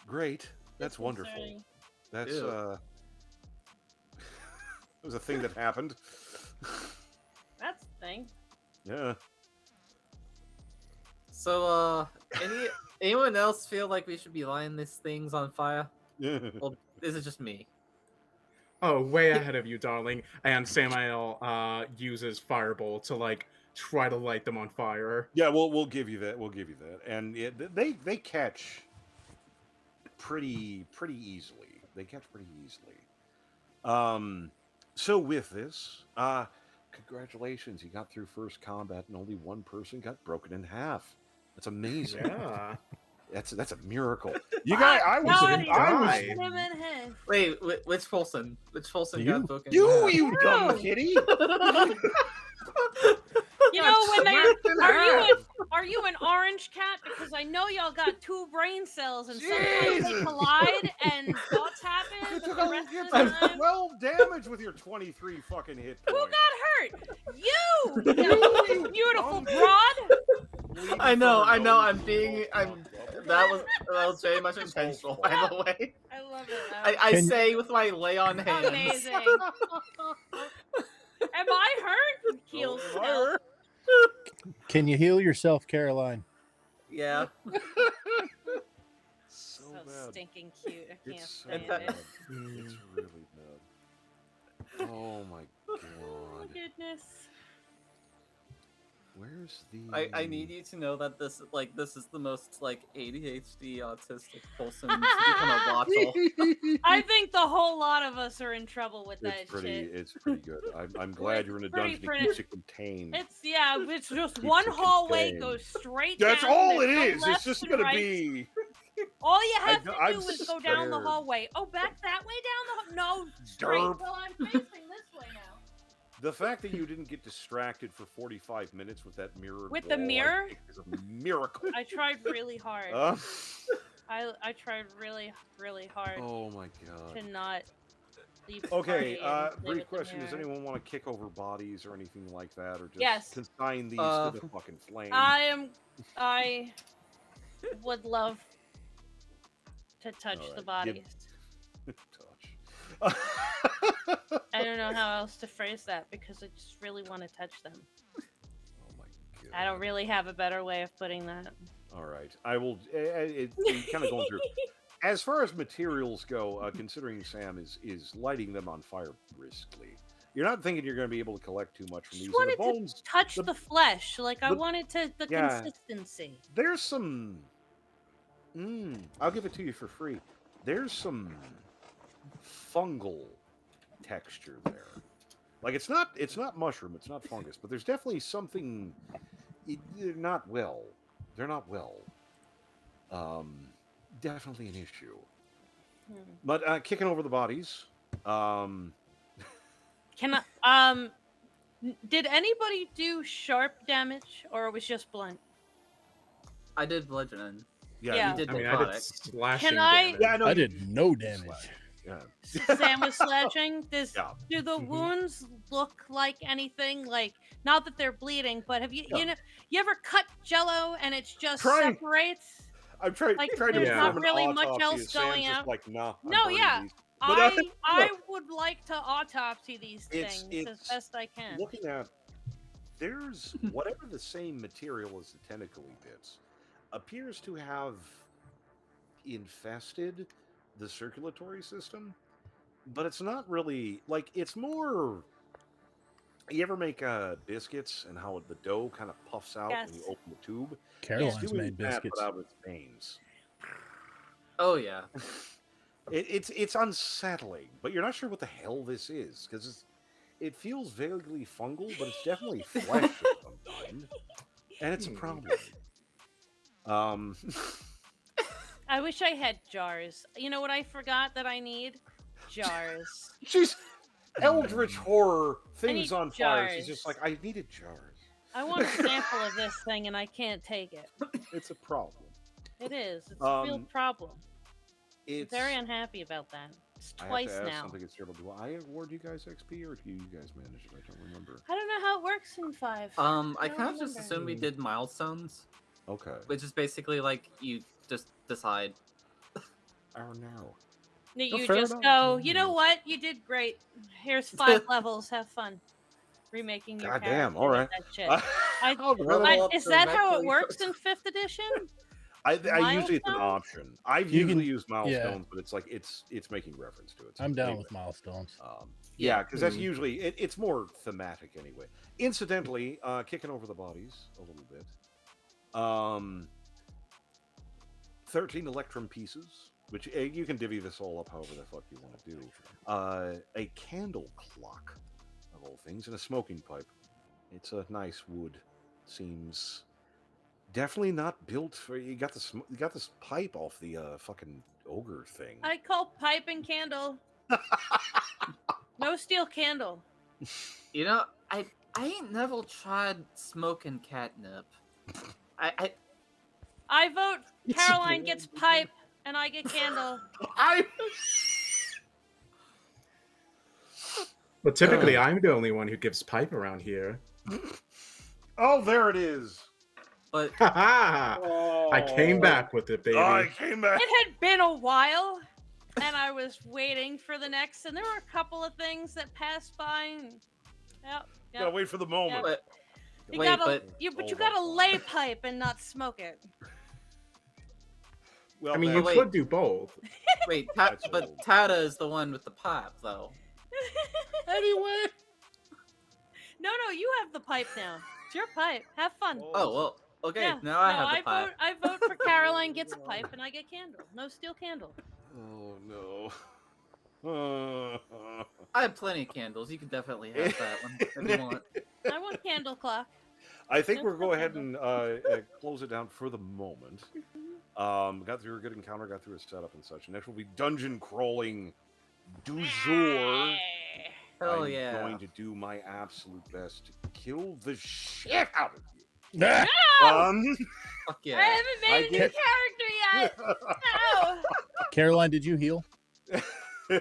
great. That's wonderful. Concerning. That's Ew. it was a thing that happened. That's the thing. Yeah. So, anyone else feel like we should be lighting these things on fire? Well, this is just me. Oh, way ahead of you, darling. And Samael uses Firebolt to like try to light them on fire. Yeah, we'll give you that. We'll give you that. And they catch pretty easily. They catch pretty easily. So with this, congratulations, you got through first combat, and only one person got broken in half. That's amazing. Yeah. That's a miracle. You guys, I was Wait, which Folsom? Which Folsom You. got broken? you dumb kitty. You know when they are you an orange cat? Because I know y'all got 2 brain cells, and sometimes they collide, and thoughts happen. You But took the rest of the time, 12 damage with your 23 fucking hit who points. got hurt? You beautiful broad. I know. I'm that was very much intentional, by the way. I love it. I say with my lay on hands. Amazing. Am I hurt? Heals still. Can you heal yourself, Caroline? Yeah. So So bad. stinking cute. I can't It's so stand bad. it. It's really bad. Oh my Oh god. goodness. Where's the? I need you to know that this is the most ADHD autistic Folsom speaking of Watchel. I think the whole lot of us are in trouble with that It's pretty. shit. It's pretty good. I'm glad you're in a dungeon that keeps it contained. It's it's just Keeps one it hallway contained. goes straight That's down. all it there's no is. It's left just and gonna right. be. All you have to I'm do is go down the scared. hallway. Oh, back that way down the no straight. Derp. Well, I'm facing this way now. The fact that you didn't get distracted for 45 minutes with that mirror. With the mirror? is a miracle. I tried really hard. Uh, I tried really hard oh my god. to not leave. the Okay, party and play brief with the question. Does mirror. anyone want to kick over bodies or anything like that? Or just Yes. consign these to the fucking flame? I would love to touch the Alright, give- bodies. Touch. I don't know how else to phrase that because I just really want to touch them. Oh my god. I don't really have a better way of putting that. All right. I will. It's kind of going through. As far as materials go, considering Sam is lighting them on fire briskly, you're not thinking you're going to be able to collect too much from Just these. And the wanted bones. to touch the flesh. Like I the- wanted to the yeah. consistency. There's some. I'll give it to you for free. There's some fungal texture there. Like it's not mushroom, it's not fungus, but there's definitely something. They're not well. They're not well. Definitely an issue. But kicking over the bodies. Can did anybody do sharp damage or it was just blunt? I did bludgeoning. Yeah. Yeah. You did I mean, I necrotic. did slashing Can I- damage. Yeah, no, I did no damage. Yeah. Sam was slashing. Yeah. Do the wounds look like anything? Like, not that they're bleeding, but have you you ever cut Jello and it's just separates? I'm trying Like, to there's not perform an really much autopsy. else And Sam's going just out. like, nah, I'm No, burning yeah. these. But, I would like to autopsy these things as it's best I can. looking at there's whatever the same material as the tentacly bits appears to have infested the circulatory system, but it's not really like it's more. You ever make biscuits and how the dough kind of puffs out when you Yes. open the tube? Caroline's It's doing made that, biscuits. but out of its veins. Oh yeah. It's unsettling, but you're not sure what the hell this is because it feels vaguely fungal, but it's definitely flesh of some kind, and it's a problem. I wish I had jars. You know what I forgot that I need? Jars. She's eldritch horror things need on fire. She's jars. just like, I needed jars. I want a sample of this thing and I can't take it. It's a problem. It is. It's a real problem. I'm It's very unhappy about that. It's twice I have to ask now. something. It's terrible. Do I award you guys XP or do you guys manage it? I don't remember. I don't know how it works in 5. I don't kind of just remember. assumed we did milestones, Okay. which is basically like you just decide. Oh no. No, you fair just enough. go, you know what? You did great. Here's 5 levels. Have fun. Remaking your Goddamn. character All with right. that shit. Level up Is that how it dramatically. works in 5th edition? I usually it's an Milestones? option. I've You usually can- used milestones, but it's like it's making reference to it. So I'm down anyway. with milestones. Yeah, because that's usually it's more thematic anyway. Incidentally, kicking over the bodies a little bit. 13 electrum pieces, which you can divvy this all up however the fuck you want to do. A candle clock, of all things, and a smoking pipe. It's a nice wood. Seems definitely not built for. You got this pipe off the fucking ogre thing. I call pipe and candle. No steel candle. You know, I ain't never tried smoking catnip. I vote It's Caroline boring. gets pipe and I get candle. But typically, I'm the only one who gives pipe around here. Oh, there it is. But I came back with it, baby. I came back. It had been a while, and I was waiting for the next, and there were a couple of things that passed by. Yep. Gotta wait for the moment. but You wait, gotta, but you Oh gotta my lay pipe and not smoke it. Well, I mean, that- you wait. could do both. wait, That's but old. Tata is the one with the pipe, though. anyway. No, you have the pipe now. It's your pipe. Have fun. Oh well, okay. Yeah. Now I have the pipe. I vote for Caroline gets a pipe and I get candle. No steel candle. Oh no. I have plenty of candles. You can definitely have that one if you want. I want candle clock. I think That's we'll go no ahead and close it down for the moment. Got through a good encounter, got through a setup and such. Next will be dungeon crawling du jour. Hell I'm yeah. going to do my absolute best to kill the shit out of you. Ah! Fuck I yeah. haven't made I a new get- character yet. No. Caroline, did you heal?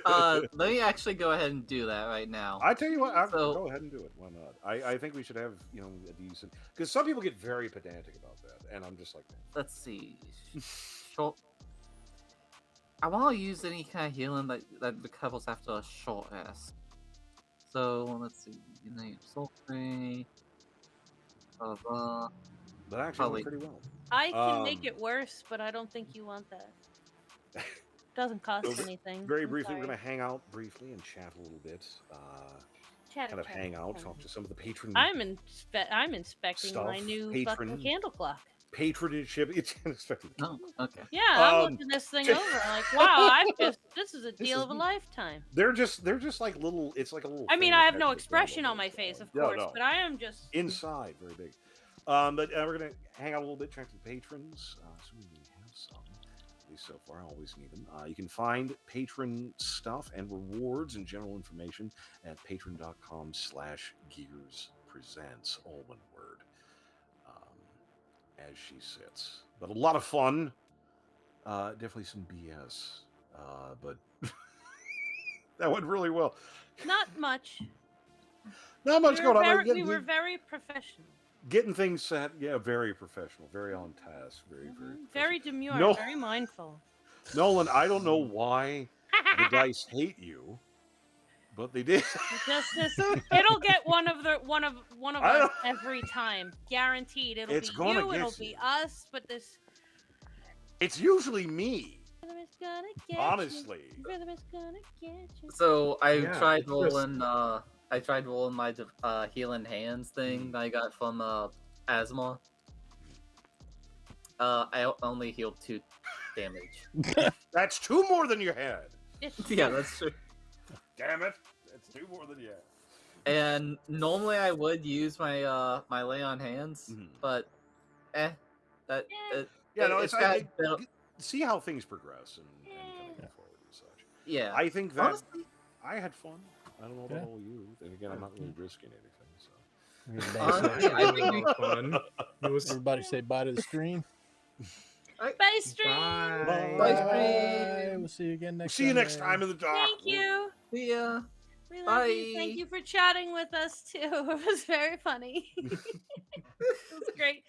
Let me actually go ahead and do that right now. I tell you what, So- go ahead and do it. Why not? I think we should have a decent because some people get very pedantic about that, and I'm just like, Let's see. Short. I want to use any kind of healing that recovers after a short rest. So let's see. Name sulfate. but actually Probably. went pretty well. I can make Um, it worse, but I don't think you want that. Doesn't cost So, anything. Very I'm briefly, we're sorry. going to hang out briefly and chat a little bit. Chatter, Kind of chatter, hang out, chatter. talk to some of the patron I'm inspecting my Stuff, new patron. fucking candle clock. patronage. It's unexpected. No, okay. Yeah, I'm Um, looking this thing over. Like, wow, this is a deal is of a neat. lifetime. They're just like little. It's like a little. I mean, thing I have attached no to the expression candle on my that's, face, of no, course, no. but I am just. Inside, very big. But we're gonna hang out a little bit, chat to the patrons. Assuming we have some, at least so far. I always need them. You can find patron stuff and rewards and general information at patron.com/gearspresents, all one word. As she sits, but a lot of fun. Definitely some BS, but That went really well. Not much. Not much going on. We were very professional. Getting things set. Yeah, very professional. Very on task. Very demure. Very mindful. Nolan, I don't know why the dice hate you, but they did. It'll get one of us every time, guaranteed. It'll be you. It'll be us. But this. It's usually me. Honestly. So I tried rolling. I tried rolling my healing hands thing that I got from Asthma. I only healed 2 damage. That's 2 more than you had. Yeah, that's true. Damn it! That's 2 more than you had. And normally I would use my my lay on hands, but see how things progress and kind of go forward and such. Yeah, I think that honestly, I had fun. I don't know about all you. And again, I'm not really risking anything. So I think fun. Everybody say bye to the stream. Bye, stream. Bye, stream. We'll see you again next. See you next time in the dark. Thank you. See ya. We love you. Thank you for chatting with us too. It was very funny. It was great.